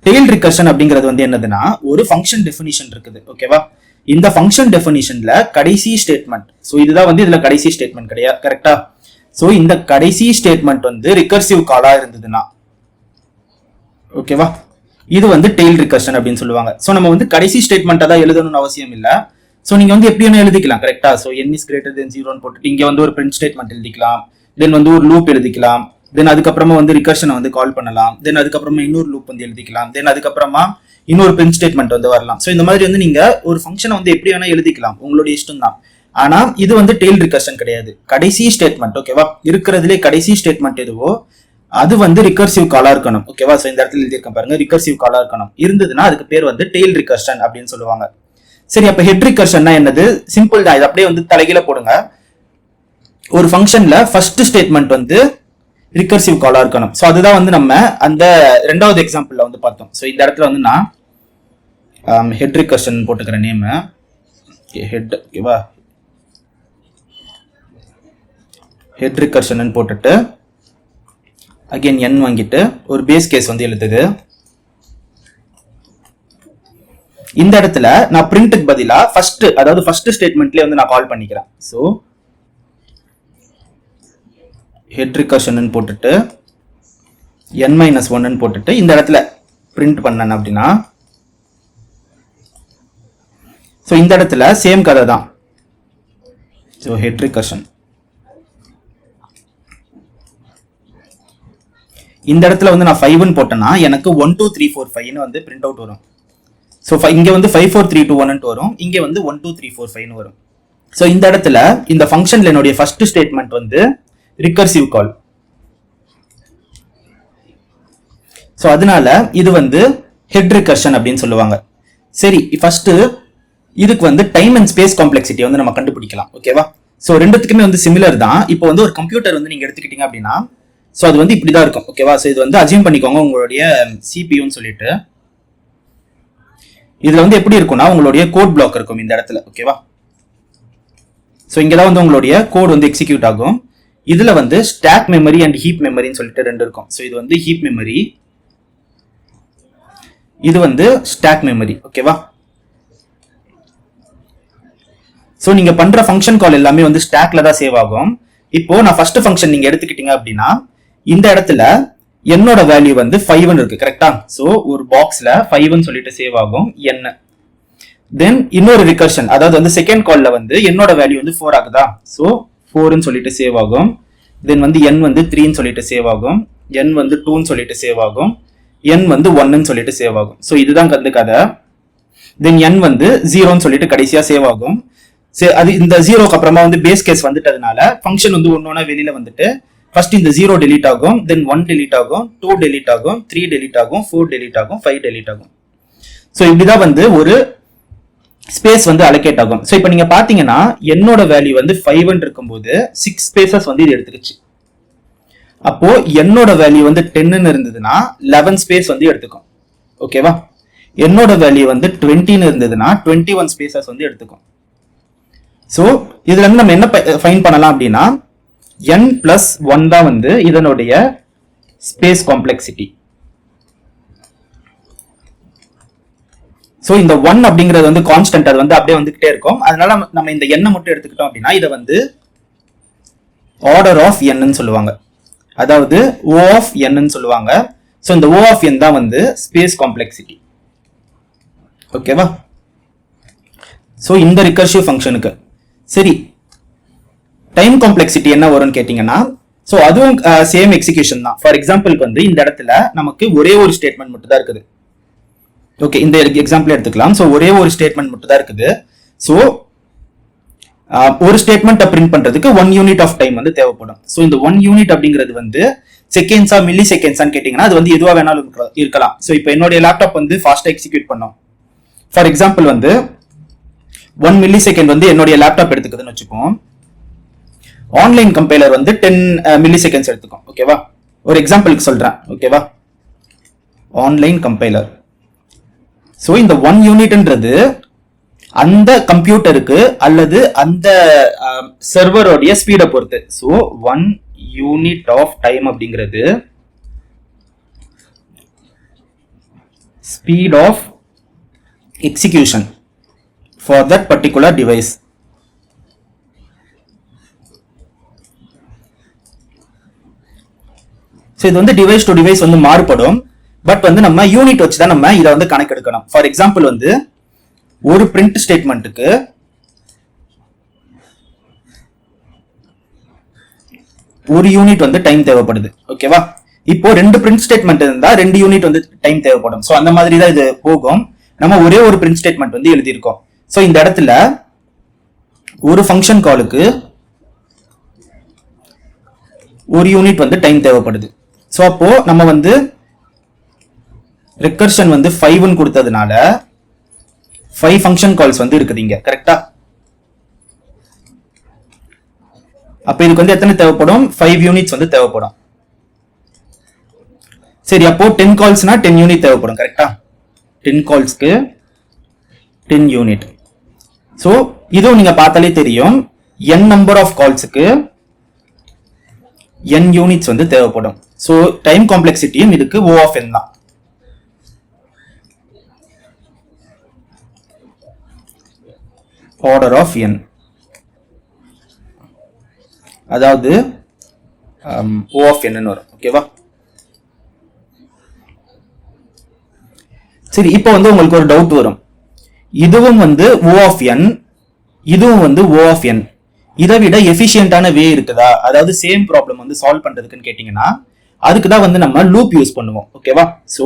டெய்ல் ரிகர்ஷன் அப்படிங்கிறது வந்து என்னதுன்னா ஒரு ஃபங்க்ஷன் டெஃபினிஷன் இருக்குது. ஓகேவா? இந்த ஃபங்க்ஷன் டெஃபினிஷன்ல கடைசி ஸ்டேட்மெண்ட், ஸோ இதுதான் வந்து இதுல கடைசி ஸ்டேட்மெண்ட் கிடையாது, கரெக்டா? ஸோ இந்த கடைசி ஸ்டேட்மெண்ட் வந்து ரிகர்சிவ் காலா இருந்ததுன்னா ஓகேவா, இது வந்து டெய்ல் ரிகர்ஷன் அப்படின்னு சொல்லுவாங்க. ஸோ நம்ம வந்து கடைசி ஸ்டேட்மெண்ட்டை தான் எழுதணும்னு அவசியம் இல்லை. ஸோ நீங்க வந்து எப்படி வேணும் எழுதிக்கலாம், கரெக்டா? So n is greater than 0ன்னு போட்டுட்டு இங்க வந்து ஒரு பிரிண்ட் ஸ்டேட்மெண்ட் எழுதிக்கலாம், தென் வந்து ஒரு லூப் எழுதிக்கலாம், தென் அதுக்கப்புறமா வந்து ரிகர்ஷனை வந்து கால் பண்ணலாம், தென் அதுக்கப்புறமா இன்னொரு லூப் வந்து எழுதிக்கலாம், தென் அதுக்கப்புறமா இன்னொரு பிரிண்ட் ஸ்டேட்மெண்ட் வந்து வரலாம். ஸோ இந்த மாதிரி வந்து நீங்க ஒரு ஃபங்க்ஷனை வந்து எப்படி வேணா எழுதிக்கலாம், உங்களுடைய இஷ்டம் தான். ஆனா இது வந்து டெய்ல் ரிகர்ஷன் கிடையாது, கடைசி ஸ்டேட்மெண்ட். ஓகேவா? இருக்கிறதுலே கடைசி ஸ்டேட்மெண்ட் எதுவோ அது வந்து ரிகர்சிவ் காலா இருக்கணும். ஓகேவா? ஸோ இந்த இடத்துல எழுதியிருக்கேன் பாருங்க, ரிகர்சிவ் காலா இருக்கணும். இருந்ததுன்னா அதுக்கு பேர் வந்து டெய்ல் ரிகர்ஷன் அப்படின்னு சொல்லுவாங்க. சரி, அப்ப ஹெட் ரிகர்ஷன்னா என்னது? சிம்பிள் தான், இது அப்படியே வந்து தலைகீழ போடுங்க. ஒரு ஃபங்க்ஷன்ல ஃபர்ஸ்ட் ஸ்டேட்மெண்ட் வந்து ரிகர்சிவ் காலா இருக்கணும். ஸோ அதுதான் வந்து நம்ம அந்த ரெண்டாவது எக்ஸாம்பிள்ல வந்து பார்த்தோம். ஸோ இந்த இடத்துல வந்து நான் ஹெட் ரிகர்ஷன் போட்டுக்கிற நேம் ஹெட். ஓகேவா? ஹெட் ரிகர்ஷன் போட்டுட்டு அகைன் n வாங்கிட்டு ஒரு பேஸ் கேஸ் வந்து எழுதுது. இந்த இடத்துல நான் பிரிண்ட்க்கு பதிலா ஃபர்ஸ்ட், அதாவது ஃபர்ஸ்ட் ஸ்டேட்மெண்ட்லயே வந்து நான் கால் பண்ணிக்கிறேன். ஸோ ஹெட் ரிகர்ஷன் போட்டுட்டு n-1ன்னு போட்டுட்டு இந்த இடத்துல பிரிண்ட் பண்ணேன் அப்படின்னா ஸோ இந்த இடத்துல சேம் கதை தான். ஸோ ஹெட் ரிகர்ஷன் இந்த இடத்துல வந்து நான் 5ன்னு போட்டேன்னா எனக்கு 1 2 3 4 5ன்னு வந்து பிரிண்ட் அவுட் வரும். ஸோ இங்க வந்து 5 4 3 2 1 வரும், இங்க வந்து 1 2 3 4 5 வரும். ஸோ இந்த இடத்துல இந்த ஃபங்க்ஷன்ல என்னுடைய ஃபர்ஸ்ட் ஸ்டேட்மெண்ட் வந்து ரிகர்சிவ் கால். ஸோ அதனால இது வந்து ஹெட் ரிகர்ஷன் அப்படின்னு சொல்லுவாங்க. சரி, ஃபர்ஸ்ட் இதுக்கு வந்து டைம் அண்ட் ஸ்பேஸ் காம்ப்ளெக்சிட்டி வந்து நம்ம கண்டுபிடிக்கலாம். ஓகேவா? ஸோ ரெண்டுத்துக்குமே வந்து சிமிலர் தான். இப்போ வந்து ஒரு கம்ப்யூட்டர் வந்து நீங்க எடுத்துக்கிட்டீங்க அப்படின்னா ஸோ அது வந்து இப்படிதான் இருக்கும். ஓகேவா? ஸோ இது வந்து அசியூம் பண்ணிக்கோங்க உங்களுடைய சிபியூன்னு சொல்லிட்டு. இதுல வந்து எப்படி இருக்கும்னா உங்களுடைய கோட் பிளாக் இருக்கும் இந்த இடத்துல. ஓகேவா? ஸோ இங்கதான் வந்து உங்களுடைய கோட் வந்து எக்ஸிக்யூட் ஆகும். இதுல வந்து ஸ்டாக் மெமரி அண்ட் ஹீப் மெமரின்னு சொல்லிட்டு ரெண்டு இருக்கும். ஸோ இது வந்து ஹீப் மெமரி, இது வந்து ஸ்டாக் மெமரி. ஓகேவா? ஸோ நீங்க பண்ற ஃபங்க்ஷன் கால் எல்லாமே வந்து ஸ்டாக்ல தான் சேவ் ஆகும். இப்போ நான் ஃபர்ஸ்ட் ஃபங்க்ஷன் நீங்க எடுத்துக்கிட்டீங்க அப்படின்னா இந்த இடத்துல என்னோட வேல்யூ வந்து 5 இருக்கு. கரெக்டா? ஸோ ஒரு பாக்ஸ்ல 5ன்னு சொல்லிட்டு சேவ் ஆகும் n. தென் இன்னொரு ரிகர்ஷன், அதாவது வந்து செகண்ட் கால்ல வந்து என்னோட வேல்யூ வந்து 4 ஆகுதா? ஸோ 4ன்னு சொல்லிட்டு சேவ் ஆகும். தென் வந்து n வந்து 3ன்னு சொல்லிட்டு சேவ் ஆகும், n வந்து 2ன்னு சொல்லிட்டு சேவ் ஆகும், n வந்து 1ன்னு சொல்லிட்டு சேவ் ஆகும். ஸோ இதுதான் வந்து கதை. தென் n வந்து 0ன்னு சொல்லிட்டு கடைசியா சேவ் ஆகும். அது இந்த 0க்கு அப்புறமா வந்து பேஸ் கேஸ் வந்துட்டதுனால ஃபங்க்ஷன் வந்து ஒன்னொன்னா வெளியில வந்துட்டு ஃபர்ஸ்ட் இந்த 0 டெலீட் ஆகும், தென் 1 டெலீட் ஆகும், 2 டெலீட் ஆகும், 3 டெலீட் ஆகும், 4 டெலீட் ஆகும், 5 டெலீட் ஆகும். ஸோ இப்படிதான் வந்து ஒரு ஸ்பேஸ் வந்து அலோகேட் ஆகும். ஸோ இப்போ நீங்க பாத்தீங்கன்னா என்னோட வேல்யூ வந்து 5 இருக்கும்போது 6 ஸ்பேசஸ் வந்து இது எடுத்துக்கிச்சு. அப்போ என்னோட வேல்யூ வந்து 10ன்னு இருந்ததுன்னா 11 ஸ்பேஸ் வந்து எடுத்துக்கும். ஓகேவா? என்னோட வேல்யூ வந்து 20ன்னு இருந்ததுன்னா 21 ஸ்பேசஸ் வந்து எடுத்துக்கும். ஸோ இதுல இருந்து நம்ம என்ன ஃபைண்ட் பண்ணலாம் அப்படின்னா n+1 தான் வந்து இதனுடைய ஸ்பேஸ் காம்ப்ளெக்சிட்டி. ஸோ இந்த 1 அப்படிங்கிறது வந்து கான்ஸ்டன்ட், அது வந்து அப்படியே வந்துகிட்டே இருக்கும். அதனால நம்ம இந்த n மட்டும் எடுத்துக்கிட்டோம் அப்படின்னா இதை வந்து ஆர்டர் ஆஃப் n சொல்லுவாங்க, அதாவது O ஆஃப் n சொல்லுவாங்க. ஸோ இந்த O ஆஃப் n தான் வந்து ஸ்பேஸ் காம்ப்ளெக்சிட்டி. ஓகேவா? ஸோ இந்த ரிகர்சிவ் ஃபங்க்ஷனுக்கு சரி டைம் காம்ப்ளெக்சிட்டி என்ன வரும்னு கேட்டீங்கன்னா ஸோ அதுவும் சேம் எக்ஸிகியூஷன் தான். ஃபார் எக்ஸாம்பிளுக்கு வந்து இந்த இடத்துல நமக்கு ஒரே ஒரு ஸ்டேட்மெண்ட் மட்டும் தான் இருக்குது. ஓகே, இந்த எக்ஸாம்பிள் எடுத்துக்கலாம். ஸோ ஒரே ஒரு ஸ்டேட்மெண்ட் மட்டும் தான் இருக்குது. ஸோ ஒரு ஸ்டேட்மெண்ட்டை பிரிண்ட் பண்றதுக்கு 1 யூனிட் ஆஃப் டைம் வந்து தேவைப்படும். ஸோ இந்த 1 யூனிட் அப்படிங்கிறது வந்து செகண்ட்ஸா மில்லி செகண்ட்ஸான்னு கேட்டீங்கன்னா அது வந்து எதுவா வேணாலும் இருக்கலாம். ஸோ இப்போ என்னுடைய லேப்டாப் வந்து ஃபாஸ்டா எக்ஸிக்யூட் பண்ணும். ஃபார் எக்ஸாம்பிள் வந்து 1 மில்லி செகண்ட் வந்து என்னுடைய லேப்டாப் எடுத்துக்குதுன்னு வச்சுப்போம். ஆன்லைன் கம்பைலர் வந்து 10 மில்லி செகண்ட்ஸ் எடுத்துக்கும். ஓகேவா? ஒரு எக்ஸாம்பிளுக்கு சொல்றேன். ஓகேவா? Online compiler. ஸோ இந்த 1 யூனிட்ன்றது அந்த கம்ப்யூட்டருக்கு அல்லது அந்த சர்வரோடைய ஸ்பீடை பொறுத்து. ஸோ 1 யூனிட் ஆஃப் டைம் அப்படிங்கிறது speed of execution for that particular device. So இது வந்து டிவைஸ் டு டிவைஸ் வந்து மாறுபடும். பட் வந்து நம்ம யூனிட் வச்சு தான் நம்ம இதை வந்து கணக்கெடுக்கணும். ஃபார் எக்ஸாம்பிள் வந்து ஒரு பிரிண்ட் ஸ்டேட்மெண்ட்டுக்கு ஒரு யூனிட் வந்து டைம் தேவைப்படுது. ஓகேவா? இப்போ 2 பிரிண்ட் ஸ்டேட்மெண்ட் இருந்தா 2 யூனிட் வந்து டைம் தேவைப்படும். ஸோ அந்த மாதிரி தான் இது போகும். நம்ம ஒரே ஒரு பிரிண்ட் ஸ்டேட்மெண்ட் வந்து எழுதியிருக்கோம். ஸோ இந்த இடத்துல ஒரு ஃபங்க்ஷன் காலுக்கு ஒரு யூனிட் வந்து டைம் தேவைப்படுது. ஸோ அப்போ நம்ம வந்து ரெக்கர்ஷன் வந்து 5ன்னு கொடுத்ததுனால 5 ஃபங்க்ஷன் கால்ஸ் வந்து இருக்குதுங்க. கரெக்டா? அப்ப இதுக்கு வந்து எத்தனை தேவைப்படும்? 5 யூனிட்ஸ் வந்து தேவைப்படும். சரி, அப்போ 10 கால்ஸ்னா 10 யூனிட் தேவைப்படும். கரெக்டா? 10 கால்ஸ்க்கு 10 யூனிட். ஸோ இதுவும் நீங்க பார்த்தாலே தெரியும், n நம்பர் ஆஃப் கால்ஸுக்கு n யூனிட்ஸ் வந்து தேவைப்படும். ஸோ டைம் காம்ப்ளெக்சிட்டியும் இதுக்கு O ஆஃப் n தான். ஆர்டர் ஆஃப் n, அதாவது O ஆஃப் n வரும். ஓகேவா? சரி, இப்போ வந்து உங்களுக்கு ஒரு டவுட் வரும். இதுவும் வந்து O ஆஃப் n, இதுவும் வந்து O ஆஃப் n. இதை விட எஃபிஷியன்டான வே இருக்குதா, அதாவது சேம் ப்ராப்ளம் வந்து சால்வ் பண்றதுக்குன்னு கேட்டீங்கன்னா அதுக்கு தான் வந்து நம்ம லூப் யூஸ் பண்ணுவோம். ஓகேவா? ஸோ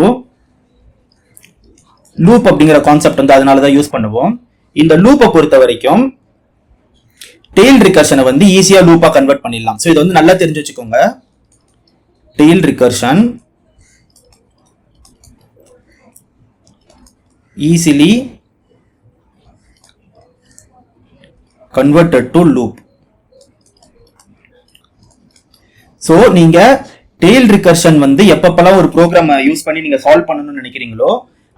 லூப் அப்படிங்கிற கான்செப்ட் வந்து அதனால தான் யூஸ் பண்ணுவோம். இந்த லூப்பை பொறுத்த வரைக்கும் டெய்ல் ரிகர்ஷனை வந்து ஈஸியா லூப்பா கன்வெர்ட் பண்ணிடலாம். ஸோ இதை வந்து நல்லா தெரிஞ்சு வச்சுக்கோங்க. Tail recursion easily converted to loop. So நீங்க டெய்ல் ரிகர்ஷன் வந்து எப்பப்பெல்லாம் ஒரு ப்ரோக்ராம் யூஸ் பண்ணி நீங்க சால்வ் பண்ணணும்னு நினைக்கிறீங்களோ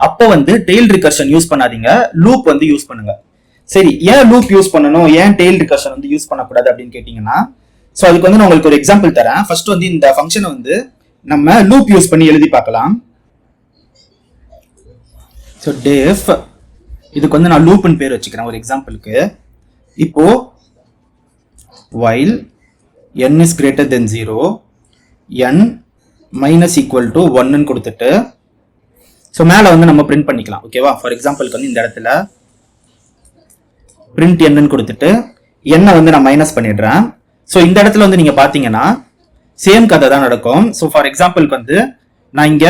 அப்போ வந்து டெய்ல் ரிகர்ஷன் யூஸ் பண்ணாதீங்க, லூப் வந்து யூஸ் பண்ணுங்க. சரி, ஏன் லூப் யூஸ் பண்ணணும், ஏன் டெய்ல் ரிகர்ஷன் வந்து யூஸ் பண்ணக்கூடாது அப்படின்னு கேட்டீங்கன்னா, ஸோ அதுக்கு வந்து நான் உங்களுக்கு ஒரு எக்ஸாம்பிள் தரேன். ஃபர்ஸ்ட் வந்து இந்த ஃபங்க்ஷனை வந்து நம்ம லூப் யூஸ் பண்ணி எழுதி பார்க்கலாம். ஸோ டெஃப், இதுக்கு வந்து நான் லூப்னு பேர் வச்சுக்கிறேன் ஒரு எக்ஸாம்பிளுக்கு. இப்போ while n is greater than 0 n minus equal to 1 ன்னு கொடுத்துட்டு ஸோ மேலே வந்து நம்ம பிரிண்ட் பண்ணிக்கலாம். ஓகேவா? ஃபார் எக்ஸாம்பிளுக்கு வந்து இந்த இடத்துல பிரிண்ட் என்னன்னு கொடுத்துட்டு என்ன வந்து நான் மைனஸ் பண்ணிடுறேன். ஸோ இந்த இடத்துல வந்து நீங்க பாத்தீங்கன்னா சேம் கதை தான் நடக்கும். ஸோ ஃபார் எக்ஸாம்பிளுக்கு வந்து நான் இங்க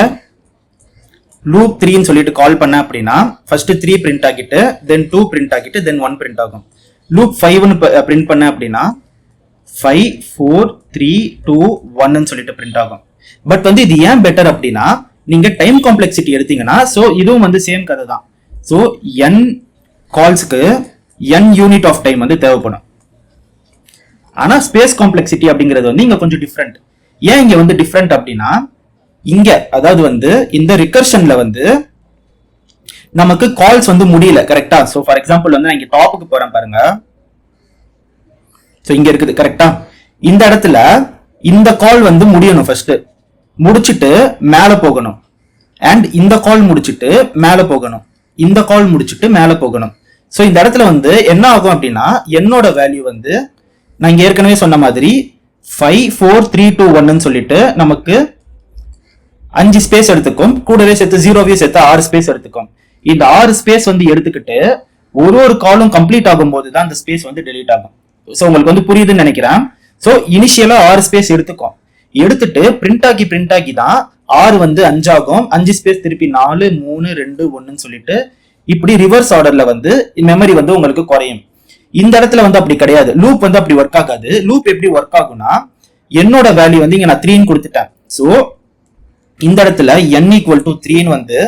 லூப் 3ன்னு சொல்லிட்டு கால் பண்ணேன் அப்படின்னா ஃபர்ஸ்ட் 3 பிரிண்ட் ஆகிட்டு தென் 2 பிரிண்ட் ஆகிட்டு தென் 1 பிரிண்ட் ஆகும். லூப் 5ன்னு பிரிண்ட் பண்ண அப்படின்னா 5 4 3 2 1ன்னு சொல்லிட்டு பிரிண்ட் ஆகும். பட் வந்து இது ஏன் பெட்டர் அப்படின்னா நீங்க டைம் காம்ப்ளெக்சிட்டி எடுத்தீங்கன்னா ஸோ இதுவும் வந்து சேம் கதை தான். ஸோ n கால்ஸ்க்கு n யூனிட் ஆஃப் டைம் வந்து தேவைப்படும். ஆனா ஸ்பேஸ் காம்ப்ளெக்சிட்டி அப்படிங்கிறது வந்து இங்க கொஞ்சம் டிஃப்ரெண்ட். ஏன் இங்க வந்து டிஃப்ரெண்ட் அப்படின்னா இங்க அதாவது வந்து இந்த ரிகர்ஷன்ல வந்து நமக்கு கால்ஸ் வந்து முடியல. கரெக்டா? சோ ஃபார் எக்ஸாம்பிள் வந்து நான் இங்க டாப்புக்கு போறேன் பாருங்க. சோ இங்க இருக்குது. கரெக்டா? இந்த இடத்துல இந்த கால் வந்து முடியணும். ஃபர்ஸ்ட் முடிச்சிட்டு மேல போகணும். அண்ட் இந்த கால் முடிச்சிட்டு மேல போகணும். இந்த கால் முடிச்சிட்டு மேல போகணும். சோ இந்த இடத்துல வந்து என்ன ஆகும் அப்படின்னா என்னோட வேல்யூ வந்து நான் இங்க ஏற்கனவே சொன்ன மாதிரி 5 4 3 2 1ன்னு சொல்லிட்டு நமக்கு 5 ஸ்பேஸ் எடுத்துக்கும். கூடவே சேர்த்து 0வே சேர்த்து 6 ஸ்பேஸ் எடுத்துக்கும். இந்த 6 ஸ்பேஸ் வந்து எடுத்துக்கிட்டு ஒரு காலும் கம்ப்ளீட் ஆகும்போது தான் அந்த ஸ்பேஸ் வந்து டெலீட் ஆகும். ஸோ உங்களுக்கு வந்து புரியுதுன்னு நினைக்கிறேன். ஸோ இனிஷியலா 6 ஸ்பேஸ் எடுத்துக்கும். எடுத்துட்டு பிரிண்ட் ஆகி தான் 6 வந்து 5 ஆகும். 5 ஸ்பேஸ் திருப்பி 4 3 2 1ன்னு சொல்லிட்டு இப்படி ரிவர்ஸ் ஆர்டர்ல வந்து மெமரி வந்து உங்களுக்கு குறையும். இந்த இடத்துல வந்து அப்படி கிடையாது. லூப் வந்து அப்படி ஒர்க் ஆகாது. லூப் எப்படி ஒர்க் ஆகும்னா என்னோட வேல்யூ வந்து இங்க நான் 3ன்னு கொடுத்துட்டேன். ஸோ இந்த இடத்துல n = 3ன்னு வந்து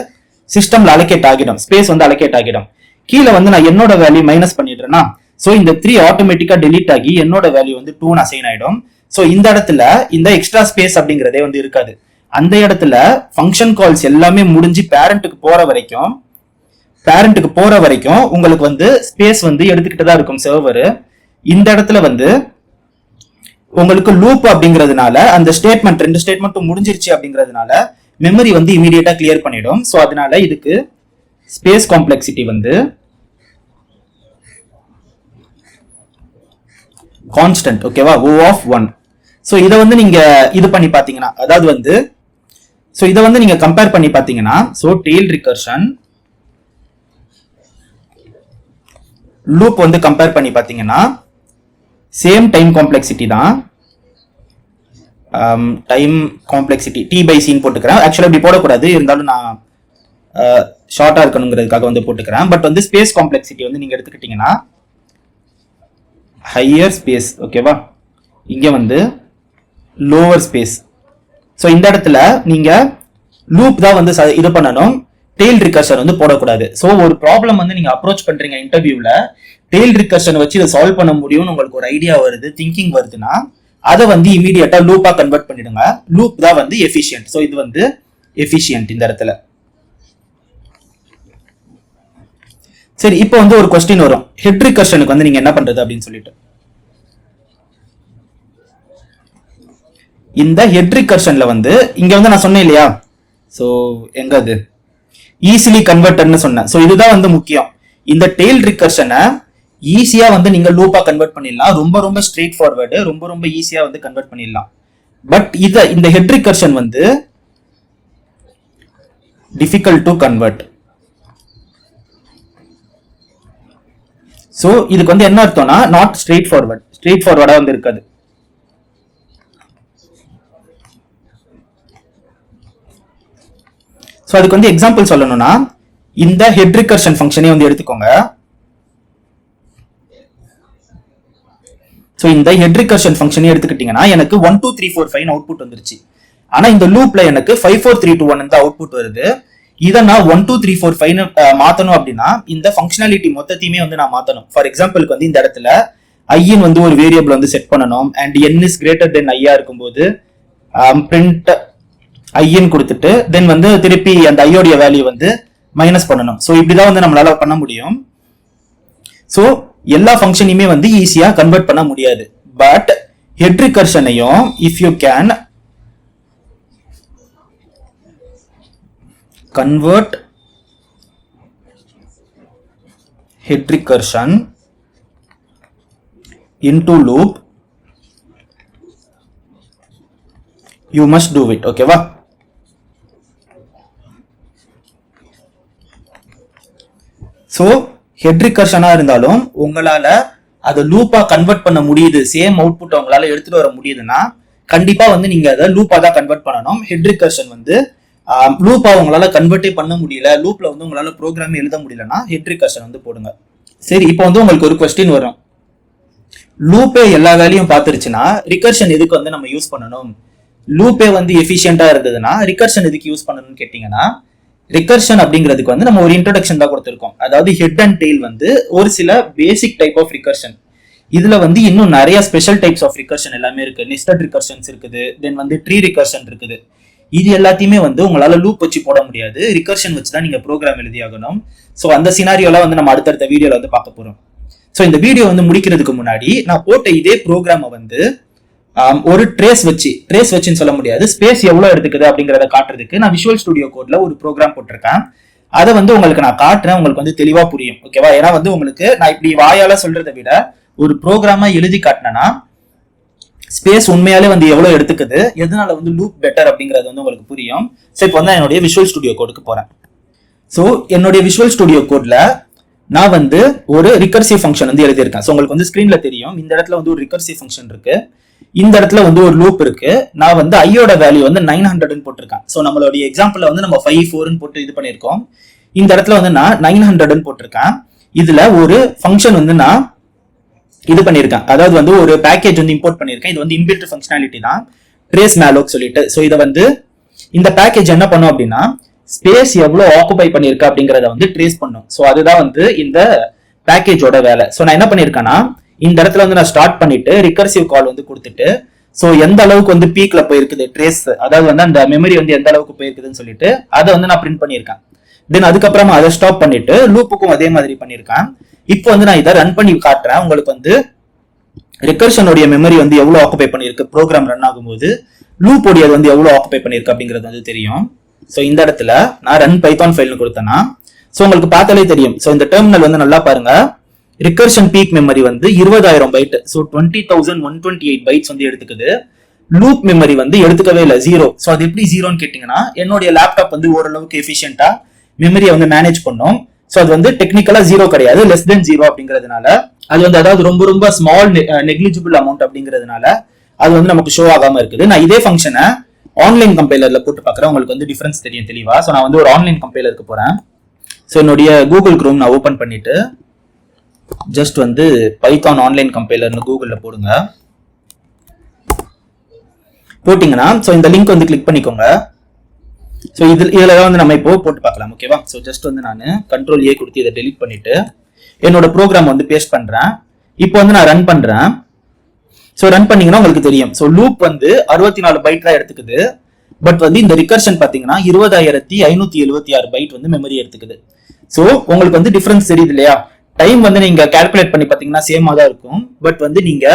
சிஸ்டம்ல அலோகேட் ஆகிடும். ஸ்பேஸ் வந்து அலோகேட் ஆகிடும். கீழே வந்து நான் என்னோட வேல்யூ மைனஸ் பண்ணிடுறேன்னா சோ இந்த 3 ஆட்டோமேட்டிக்கா டெலீட் ஆகி என்னோட வேல்யூ வந்து 2 அசைன் ஆயிடும். சோ இந்த இடத்துல இந்த எக்ஸ்ட்ரா ஸ்பேஸ் அப்படிங்கறதே வந்து இருக்காது. அந்த இடத்துல ஃபங்க்ஷன் கால்ஸ் எல்லாமே முடிஞ்சு பேரண்ட்டுக்கு போற வரைக்கும் உங்களுக்கு வந்து ஸ்பேஸ் வந்து எடுத்துக்கிட்டு தான் இருக்கும் சர்வர். இந்த இடத்துல வந்து உங்களுக்கு லூப் அப்படிங்கிறதுனால அந்த ஸ்டேட்மெண்ட் 2 ஸ்டேட்மெண்ட்டும் முடிஞ்சிருச்சு அப்படிங்கிறதுனால மெமரி வந்து இமீடியட்டா கிளியர் பண்ணிடும். ஸோ அதனால இதுக்கு ஸ்பேஸ் காம்ப்ளெக்சிட்டி வந்து கான்ஸ்டன்ட். ஓகேவா? O of 1. ஸோ இதை வந்து நீங்க இது பண்ணி பாத்தீங்கன்னா அதாவது வந்து ஸோ இதை வந்து நீங்க கம்பேர் பண்ணி பாத்தீங்கன்னா ஸோ டெய்ல் ரிகர்ஷன் லூப் வந்து கம்பேர் பண்ணி பாத்தீங்கன்னா சேம் டைம் காம்ப்ளெக்சிட்டி தான். டைம் காம்ப்ளெக்சிட்டி t/c போட்டுக்கிறேன். ஆக்சுவலா இப்படி போடக்கூடாது, இருந்தாலும் நான் ஷார்ட்டா இருக்கணுங்கிறதுக்காக வந்து போட்டுக்கிறேன். பட் வந்து ஸ்பேஸ் காம்ப்ளெக்சிட்டி வந்து நீங்க எடுத்துக்கிட்டீங்கன்னா ஹையர் ஸ்பேஸ். ஓகேவா? இங்க வந்து லோவர் ஸ்பேஸ். ஸோ இந்த இடத்துல நீங்க லூப் தான் வந்து இது பண்ணணும், டெய்ல் ரிகர்ஷன் வந்து போடக்கூடாது. ஸோ ஒரு ப்ராப்ளம் வந்து நீங்க அப்ரோச் பண்றீங்க இன்டர்வியூல, டெய்ல் ரிகர்ஷன் வச்சு இதை சால்வ் பண்ண முடியும்னு உங்களுக்கு ஒரு ஐடியா வருது, திங்கிங் வருதுன்னா அதை வந்து இமீடியட்டா லூப்பா கன்வெர்ட் பண்ணிடுங்க. லூப் தான் வந்து எஃபிஷியன்ட். ஸோ இது வந்து எஃபிஷியன்ட் இந்த இடத்துல. சரி, இப்போ வந்து ஒரு கொஸ்டின் வரும், ஹெட் ரிகர்ஷனுக்கு வந்து நீங்க என்ன பண்றது அப்படின்னு சொல்லிட்டு. இந்த ஹெட் ரிகர்ஷன்ல வந்து இங்க வந்து நான் சொன்னேன் இல்லையா, சோ எங்க அது ஈஸிலி கன்வெர்ட்டர்னு சொன்னேன். சோ இதுதான் வந்து முக்கியம். இந்த டெய்ல் ரிகர்ஷனை ஈஸியா வந்து நீங்க லூப்பா கன்வெர்ட் பண்ணிடலாம். ரொம்ப ரொம்ப ஸ்ட்ரெயிட் ஃபார்வர்டு, ரொம்ப ரொம்ப ஈஸியா வந்து கன்வெர்ட் பண்ணிடலாம். பட் இந்த ஹெட் ரிகர்ஷன் வந்து டிஃபிகல்ட் டு கன்வெர்ட். சோ இதுக்கு வந்து என்ன அர்த்தம்னா நாட் ஸ்ட்ரெயிட் ஃபார்வர்டா வந்து இருக்காது. அதுக்கு வந்து எக்ஸாம்பிள் சொல்லணும்னா இந்த ஹெட் ரிகர்ஷன் ஃபங்க்ஷனே வந்து எடுத்துக்கோங்க. ஸோ இந்த ஹெட் ரிகர்ஷன் ஃபங்க்ஷனே எடுத்துக்கிட்டீங்கன்னா எனக்கு 1 2 3 4 5 அவுட்புட் வந்துருச்சு. ஆனா இந்த லூப்ல எனக்கு 5 4 3 2 1 இந்த அவுட்புட் வருது. இதை நான் 1 2 3 4 5 மாத்தணும் அப்படின்னா இந்த ஃபங்க்ஷனாலிட்டி மொத்தத்தையுமே வந்து நான் மாத்தணும். ஃபார் எக்ஸாம்பிளுக்கு வந்து இந்த இடத்துல ஐன் வந்து ஒரு வேரியபிள் வந்து செட் பண்ணணும். And n is greater than ஐயா இருக்கும்போது பிரிண்ட் ஐன் கொடுத்துட்டு தென் வந்து திருப்பி அந்த ஐயோடைய வேல்யூ வந்து மைனஸ் பண்ணணும். ஸோ இப்படிதான் வந்து நம்மளால பண்ண முடியும். ஸோ எல்லா ஃபங்க்ஷனையுமே வந்து ஈஸியா கன்வெர்ட் பண்ண முடியாது. பட் ஹெட் ரிகர்ஷனையும் if you can convert head recursion into loop, you must do it. Okay va? So head recursion இருந்தாலும் உங்களால அதை லூப்பா கன்வெர்ட் பண்ண முடியுது, சேம் அவுட்புட் உங்களால எடுத்துட்டு வர முடியுதுன்னா கண்டிப்பா வந்து நீங்க அதை லூப்பா தான் கன்வெர்ட் பண்ணணும். ஹெட் ரிகர்ஷன் வந்து லூப்பா உங்களால கன்வெர்ட்டே பண்ண முடியல, லூப்ல வந்து உங்களால ப்ரோக்ராம் எழுத முடியலன்னா ஹெட் ரிகர்ஷன் வந்து போடுங்க. சரி, இப்போ வந்து உங்களுக்கு ஒரு கொஸ்டின் வரும், லூப்பே எல்லா வேலையும் பார்த்துருச்சுன்னா ரிகர்ஷன் எதுக்கு வந்து நம்ம யூஸ் பண்ணணும்? லூப்பே வந்து எஃபிஷியன்டா இருந்ததுன்னா ரிகர்ஷன் எதுக்கு யூஸ் பண்ணணும்னு கேட்டீங்கன்னா, ரிகர்ஷன் அப்படிங்கிறதுக்கு வந்து நம்ம ஒரு இன்ட்ரோடக்ஷன் தான் கொடுத்துருக்கோம். அதாவது ஹெட் அண்ட் டெய்ல் வந்து ஒரு சில பேசிக் டைப் ஆஃப் ரிகர்ஷன். இதுல வந்து இன்னும் நிறைய ஸ்பெஷல் டைப்ஸ் ஆஃப் ரிகர்ஷன் எல்லாமே இருக்கு. நெஸ்டட் ரிகர்ஷன்ஸ் இருக்குது, தென் வந்து ட்ரீ ரிகர்ஷன் இருக்குது. இது எல்லாத்தையுமே வந்து உங்களால லூப் வச்சு போட முடியாது, ரிகர்ஷன் வச்சு தான் நீங்க ப்ரோக்ராம் எழுதி ஆகணும். ஸோ அந்த சினாரியோலாம் வந்து நம்ம அடுத்தடுத்த வீடியோல வந்து பார்க்க போறோம். ஸோ இந்த வீடியோ வந்து முடிக்கிறதுக்கு முன்னாடி நான் போட்ட இதே ப்ரோக்ராமை வந்து ஒரு ட்ரேஸ் வச்சுன்னு சொல்ல முடியாது, ஸ்பேஸ் எவ்வளவு எடுத்துக்குது அப்படிங்கறத காட்டுறதுக்கு நான் விஷுவல் ஸ்டுடியோ கோட்ல ஒரு ப்ரோக்ராம் போட்டிருக்கேன். அதை வந்து உங்களுக்கு நான் காட்டுறேன், உங்களுக்கு வந்து தெளிவா புரியும். ஓகேவா? ஏன்னா வந்து உங்களுக்கு நான் இப்படி வாயால சொல்றதை விட ஒரு ப்ரோக்ராமா எழுதி காட்டினேன்னா ஸ்பேஸ் உண்மையாலே வந்து எவ்வளவு எடுத்துக்குது, எதனால வந்து லூப் பெட்டர் அப்படிங்கிறது வந்து உங்களுக்கு புரியும். ஸோ இப்போ வந்து என்னுடைய விஷுவல் ஸ்டுடியோ கோடுக்கு போறேன். ஸோ என்னுடைய விஷுவல் ஸ்டுடியோ கோட்ல நான் வந்து ஒரு ரிகர்சிவ் ஃபங்க்ஷன் வந்து எழுதியிருக்கேன். ஸோ உங்களுக்கு வந்து ஸ்கிரீன்ல தெரியும், இந்த இடத்துல வந்து ஒரு ரிகர்சிவ் ஃபங்க்ஷன் இருக்கு, இந்த இடத்துல வந்து ஒரு லூப் இருக்கு. நான் வந்து ஐயோட வேல்யூ வந்து 900 போட்டிருக்கேன். ஸோ நம்மளுடைய எக்ஸாம்பிள்ல வந்து நம்ம 5 4 போட்டு இது பண்ணியிருக்கோம். இந்த இடத்துல வந்து நான் 900 போட்டிருக்கேன். இதுல ஒரு ஃபங்க்ஷன் வந்து நான் இது பண்ணியிருக்கேன், அதாவது வந்து ஒரு பேக்கேஜ் வந்து இம்போர்ட் பண்ணியிருக்கேன். இது வந்து இன்பில்ட் ஃபங்க்ஷனாலிட்டி தான், ட்ரேஸ் மேலோக் சொல்லிட்டு. ஸோ இதை வந்து இந்த பேக்கேஜ் என்ன பண்ணும் அப்படின்னா ஸ்பேஸ் எவ்வளவு ஆக்குபை பண்ணியிருக்கா அப்படிங்கிறத வந்து ட்ரேஸ் பண்ணும். ஸோ அதுதான் வந்து இந்த பேக்கேஜோட வேலை. ஸோ நான் என்ன பண்ணியிருக்கேன்னா இந்த இடத்துல வந்து நான் ஸ்டார்ட் பண்ணிட்டு ரிகர்சிவ் கால் வந்து கொடுத்துட்டு, ஸோ எந்த அளவுக்கு வந்து பீக்ல போயிருக்குது ட்ரேஸ், அதாவது வந்து அந்த மெமரி வந்து எந்த அளவுக்கு போயிருக்குதுன்னு சொல்லிட்டு அதை வந்து நான் பிரிண்ட் பண்ணியிருக்கேன். தென் அதுக்கப்புறமா அதை ஸ்டாப் பண்ணிட்டு லூப்புக்கும் அதே மாதிரி பண்ணியிருக்கேன். இப்போ வந்து நான் இதை ரன் பண்ணி காட்டுறேன். உங்களுக்கு வந்து ரிகர்ஷனுடைய மெமரி வந்து எவ்வளவு ஆக்குபை பண்ணிருக்கு ப்ரோக்ராம் ரன் ஆகும்போது, லூப் உடையது வந்து எவ்வளவு ஆக்குபை பண்ணிருக்கு அப்படிங்கிறது வந்து தெரியும். ஸோ இந்த இடத்துல நான் ரன் பைத்தான் ஃபைல்னு கொடுத்தேன்னா ஸோ உங்களுக்கு பார்த்தாலே தெரியும். ஸோ இந்த டெர்மினல் வந்து நல்லா பாருங்க, ரிகர்ஷன் பீக் மெமரி வந்து 20,000 பைட், ஸோ 20,128 பைட்ஸ் வந்து எடுத்துக்குது. லூப் மெமரி வந்து எடுத்துக்கவே இல்லை, 0. ஸோ அது எப்படி 0ன்னு கேட்டீங்கன்னா, என்னுடைய லேப்டாப் வந்து ஓரளவுக்கு எஃபிஷியன்டா மெமரியை வந்து மேனேஜ் பண்ணும். ஸோ அது வந்து டெக்னிக்கலா 0 கிடையாது, லெஸ் தென் 0 அப்படிங்கிறதுனால அது வந்து அதாவது ரொம்ப ரொம்ப ஸ்மால் நெக்லிஜிபிள் அமௌண்ட் அப்படிங்கிறதுனால அது வந்து நமக்கு ஷோ ஆகாம இருக்குது. நான் இதே ஃபங்க்ஷனை ஆன்லைன் கம்பைலர்ல போட்டு பார்க்குறேன், உங்களுக்கு வந்து டிஃபரன்ஸ் தெரியும் தெளிவா. ஸோ நான் வந்து ஒரு ஆன்லைன் கம்பைலருக்கு போறேன். ஸோ என்னுடைய கூகுள் குரோம் நான் ஓபன் பண்ணிட்டு ஜஸ்ட் வந்து பைத்தான் ஆன்லைன் கம்பைலர்னு கூகுள்ல போடுங்க. போட்டீங்கன்னா ஸோ இந்த லிங்க் வந்து கிளிக் பண்ணிக்கோங்க. ஸோ இதுல வந்து நம்ம இப்போ போட்டு பார்க்கலாம். ஓகேவா? ஸோ ஜஸ்ட் வந்து நான் Ctrl+A கொடுத்து இதை டெலிட் பண்ணிட்டு என்னோட ப்ரோக்ராம் வந்து பேஸ்ட் பண்றேன். இப்போ வந்து நான் ரன் பண்றேன். ஸோ ரன் பண்ணீங்கன்னா உங்களுக்கு தெரியும். ஸோ லூப் வந்து 64 பைட் தான் எடுத்துக்குது. பட் வந்து இந்த ரிகர்ஷன் பாத்தீங்கன்னா 20,576 பைட் வந்து மெமரி எடுத்துக்குது. ஸோ உங்களுக்கு வந்து டிஃபரன்ஸ் தெரியுது இல்லையா? டைம் வந்து நீங்க கால்குலேட் பண்ணி பாத்தீங்கன்னா சேமா தான் இருக்கும். பட் வந்து நீங்க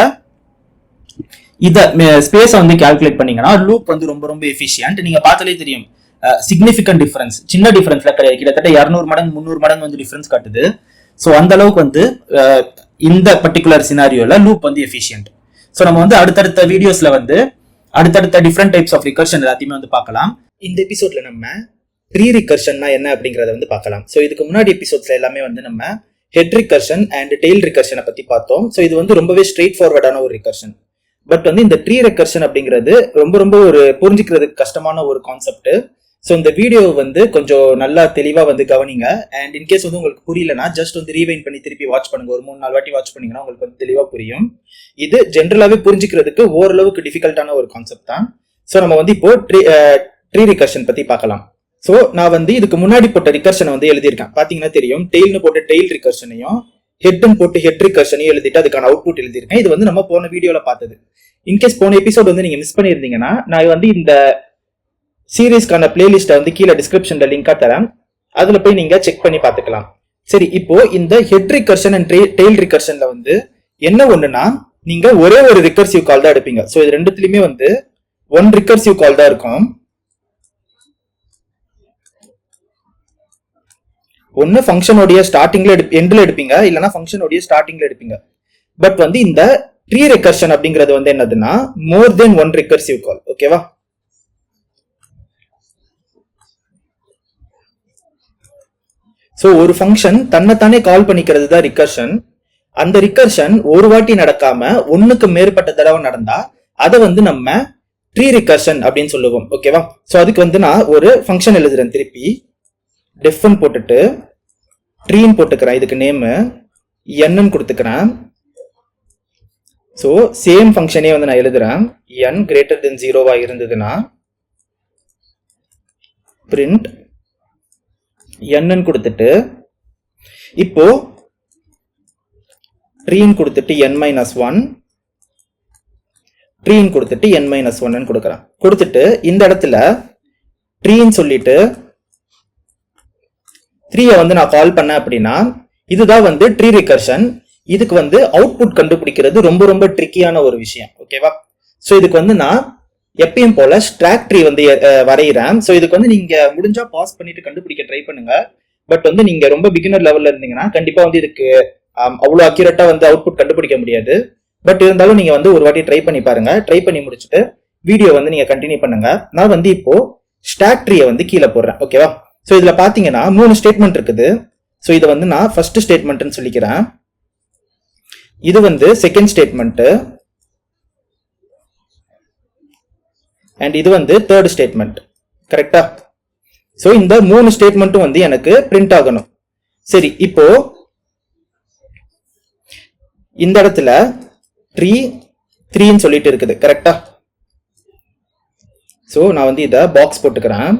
இத ஸ்பேஸை வந்து கால்குலேட் பண்ணீங்கன்னா லூப் வந்து ரொம்ப ரொம்ப எஃபிஷியன்ட். நீங்க பார்த்தாலே தெரியும் சிக்னிபிகன்ட் டிஃபரன்ஸ், சின்ன டிஃபரன்ஸ்ல கிடையாது, கிட்டத்தட்ட 200 மடங்கு 300 மடங்கு வந்து டிஃபரன்ஸ் காட்டுது. ஸோ அந்த அளவுக்கு வந்து இந்த பர்டிகுலர் சினாரியோல லூப் வந்து எஃபிஷியன்ட். ஸோ நம்ம வந்து அடுத்தடுத்த வீடியோஸ்ல வந்து அடுத்தடுத்த டிஃப்ரெண்ட் டைப்ஸ் ஆஃப் ரிகர்ஷன் எல்லாத்தையுமே வந்து பார்க்கலாம். இந்த எபிசோட்ல நம்ம ப்ரீ ரிகர்ஷன்னா என்ன அப்படிங்கறத வந்து பார்க்கலாம். ஸோ இதுக்கு முன்னாடி எபிசோட்ஸ்ல எல்லாமே வந்து நம்ம ஹெட் ரிகர்ஷன் அண்ட் டெய்ல் ரிகர்ஷனை பத்தி பார்த்தோம். ஸோ இது வந்து ரொம்பவே ஸ்ட்ரெயிட் ஃபார்வர்டான ஒரு ரிகர்ஷன். பட் வந்து இந்த ப்ரீ ரிகர்ஷன் அப்படிங்கிறது ரொம்ப ரொம்ப ஒரு புரிஞ்சுக்கிறதுக்கு கஷ்டமான ஒரு கான்செப்ட். ஸோ இந்த வீடியோ வந்து கொஞ்சம் நல்லா தெளிவாக வந்து கவனிங்க. அண்ட் இன்கேஸ் வந்து உங்களுக்கு புரியலனா ஜஸ்ட் வந்து ரீவைண்ட் பண்ணி திருப்பி வாட்ச் பண்ணுங்க. ஒரு 3-4 வாட்டி வாட்ச் பண்ணீங்கன்னா உங்களுக்கு வந்து தெளிவாக புரியும். இது ஜென்ரலாகவே புரிஞ்சுக்கிறதுக்கு ஓரளவுக்கு டிஃபிகல்ட்டான ஒரு கான்செப்ட் தான். ஸோ நம்ம வந்து இப்போ ட்ரீ ரிகர்ஷன் பற்றி பார்க்கலாம். ஸோ நான் வந்து இதுக்கு முன்னாடி போட்ட ரிகர்ஷனை வந்து எழுதியிருக்கேன். பார்த்தீங்கன்னா தெரியும், டெய்ல்னு போட்டு டெய்ல் ரிகர்ஷனையும் ஹெட்னு போட்டு ஹெட் ரிகர்ஷனையும் எழுதிட்டு அதுக்கான அவுட்புட் எழுதியிருக்கேன். இது வந்து நம்ம போன வீடியோவில் பார்த்தது. இன்கேஸ் போன எபிசோட் வந்து நீங்கள் மிஸ் பண்ணியிருந்தீங்கன்னா நான் வந்து இந்த சீரீஸ்க்கான பிளேலிஸ்ட்டை வந்து கீழே டிஸ்கிரிப்ஷன்ல லிங்கா தரேன். அதுல போய் நீங்க செக் பண்ணி பார்த்துக்கலாம். சரி, இப்போ இந்த ஹெட் ரிகர்ஷன் அண்ட் டெய்ல் ரிகர்ஷன்ல வந்து என்ன ஒண்ணுன்னா, நீங்க ஒரே ஒரு ரிகர்சிவ் கால் தான் எடுப்பீங்க. ஸோ இது ரெண்டுத்துலயுமே வந்து ஒன் ரிகர்சிவ் கால் தான் இருக்கும். ஒன்னு ஃபங்க்ஷனோடைய ஸ்டார்டிங்ல எண்ட்ல எடுப்பீங்க, இல்லைன்னா ஃபங்க்ஷனோடைய ஸ்டார்டிங்ல எடுப்பீங்க. பட் வந்து இந்த ட்ரீ ரிகர்ஷன் அப்படிங்கிறது வந்து என்னதுன்னா மோர் தென் ஒன் ரிகர்சிவ் கால். ஓகேவா? ஸோ ஒரு ஃபங்க்ஷன் தன்னைத்தானே கால் பண்ணிக்கிறது தான் ரிகர்ஷன். அந்த ரிகர்ஷன் ஒரு வாட்டி நடக்காம ஒன்னுக்கு மேற்பட்ட தடவை நடந்தா அதை வந்து நம்ம ட்ரீ ரிகர்ஷன் அப்படின்னு சொல்லுவோம். ஓகேவா? ஸோ அதுக்கு வந்து நான் ஒரு ஃபங்க்ஷன் எழுதுறேன். திருப்பி டெஃப்னு போட்டுட்டு ட்ரீன்னு போட்டுக்கிறேன். இதுக்கு நேம் n கொடுத்துக்கிறேன். ஸோ சேம் ஃபங்க்ஷனே வந்து நான் எழுதுறேன். n கிரேட்டர் தென் 0 இருந்ததுன்னா பிரிண்ட் n கொடுத்துட்டு இப்போ ட்ரீன் கொடுத்துட்டு n-1 ட்ரீன் கொடுத்துட்டு n-1 கொடுக்குறேன். கொடுத்துட்டு இந்த இடத்துல ட்ரீன் சொல்லிட்டு 3 வந்து நான் கால் பண்ணேன் அப்படின்னா இதுதான் வந்து ட்ரீ ரிகர்ஷன். இதுக்கு வந்து அவுட்புட் கண்டுபிடிக்கிறது ரொம்ப ரொம்ப ட்ரிக்கியான ஒரு விஷயம். ஓகேவா? ஸோ இதுக்கு வந்து நான் எப்பயும் போல ஸ்ட்ராக் ட்ரீ வந்து வரைகிறேன். ஸோ இதுக்கு வந்து நீங்க முடிஞ்சா பாஸ் பண்ணிட்டு கண்டுபிடிக்க ட்ரை பண்ணுங்க. பட் வந்து நீங்க ரொம்ப பிகினர் லெவல்ல இருந்தீங்கன்னா கண்டிப்பா வந்து இதுக்கு அவ்வளோ அக்யூரேட்டா வந்து அவுட்புட் கண்டுபிடிக்க முடியாது. பட் இருந்தாலும் நீங்க வந்து ஒரு வாட்டி ட்ரை பண்ணி பாருங்க. ட்ரை பண்ணி முடிச்சுட்டு வீடியோ வந்து நீங்க கண்டினியூ பண்ணுங்க. நான் வந்து இப்போ ஸ்டாக் ட்ரீயை வந்து கீழே போடுறேன். ஓகேவா? ஸோ இதுல பாத்தீங்கன்னா 3 ஸ்டேட்மெண்ட் இருக்குது. ஸோ இதை வந்து நான் ஃபர்ஸ்ட் ஸ்டேட்மெண்ட்னு சொல்லிக்கிறேன். இது வந்து செகண்ட் ஸ்டேட்மெண்ட் அண்ட் இது வந்து தேர்ட் ஸ்டேட்மெண்ட். கரெக்டா? சோ இந்த 3 ஸ்டேட்மெண்ட்டும் வந்து எனக்கு பிரிண்ட் ஆகணும். சரி, இப்போ இந்த இடத்துல 3 சொல்லிட்டு இருக்குது. கரெக்டா? சோ நான் வந்து இத பாக்ஸ் போட்டுக்கிறேன்.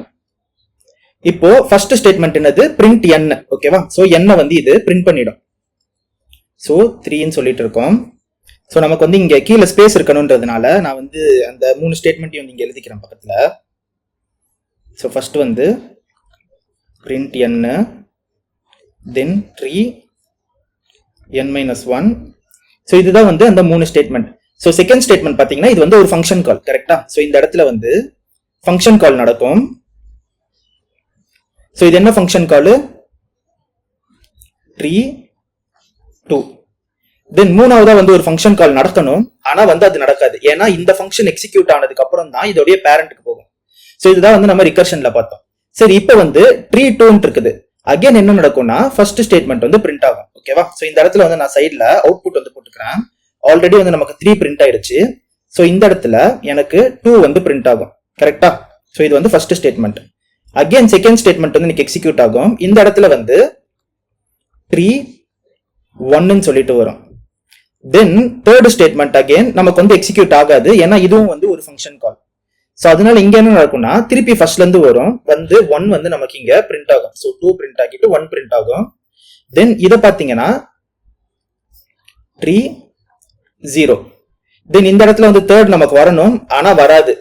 இப்போ ஃபர்ஸ்ட் ஸ்டேட்மெண்ட் என்னது? Print n. ஓகேவா? சோ n வந்து இது பிரிண்ட் பண்ணிடும். சோ 3 சொல்லிட்டு இருக்கோம். ஸோ நமக்கு வந்து இங்க கீழே ஸ்பேஸ் இருக்கணும்ன்றதுனால நான் வந்து அந்த 3 ஸ்டேட்மெண்ட்டையும் இங்க எழுதிக்கிறேன் பக்கத்துல. ஸோ ஃபர்ஸ்ட் வந்து பிரிண்ட் n தென் 3 n-1. ஸோ இதுதான் வந்து அந்த 3 ஸ்டேட்மெண்ட். ஸோ செகண்ட் ஸ்டேட்மெண்ட் பாத்தீங்கன்னா இது வந்து ஒரு ஃபங்க்ஷன் கால். கரெக்டா? ஸோ இந்த இடத்துல வந்து ஃபங்க்ஷன் கால் நடக்கும். ஸோ இது என்ன ஃபங்க்ஷன் கால்? tree2. தென் மூணாவதா வந்து ஒரு ஃபங்க்ஷன் கால் நடக்கணும். ஆனா வந்து அது நடக்காது. ஏன்னா இந்த ஃபங்க்ஷன் எக்ஸிக்யூட் ஆனதுக்கு அப்புறம் தான் இதோடைய பேரண்ட்க்கு போகும். சோ இதுதான் வந்து நம்ம ரிகர்ஷன்ல பார்த்தோம். சரி, இப்போ வந்து tree2 இருக்குது. அகைன் என்ன நடக்கும்னா ஃபர்ஸ்ட் ஸ்டேட்மெண்ட் வந்து பிரிண்ட் ஆகும். ஓகேவா? சோ இந்த இடத்துல வந்து நான் சைட்ல அவுட்புட் வந்து போட்டுக்கிறேன். ஆல்ரெடி வந்து நமக்கு 3 பிரிண்ட் ஆயிடுச்சு. சோ இந்த இடத்துல எனக்கு 2 வந்து பிரிண்ட் ஆகும். கரெக்டா? சோ இது வந்து first statement. Again second statement வந்து எனக்கு எக்ஸிக்யூட் ஆகும். இந்த இடத்துல வந்து 3-1 சொல்லிட்டு வரும். தென் தேர்ட் ஸ்டேட்மெண்ட் அகைன் நமக்கு வந்து எக்ஸிக்யூட் ஆகாது. ஏன்னா இதுவும் வந்து ஒரு ஃபங்க்ஷன் கால். சோ அதனால இங்க என்ன நடக்கும்னா திருப்பி ஃபர்ஸ்ட்ல இருந்து வரும். வந்து 1 வந்து நமக்கு இங்க பிரிண்ட் ஆகும். சோ 2 பிரிண்ட் ஆகிட்டு 1 பிரிண்ட் ஆகும். தென் இத பாத்தீங்கன்னா 3-0. தென் இந்த இடத்துல வந்து தேர்ட் நமக்கு வரணும். ஆனா வராது.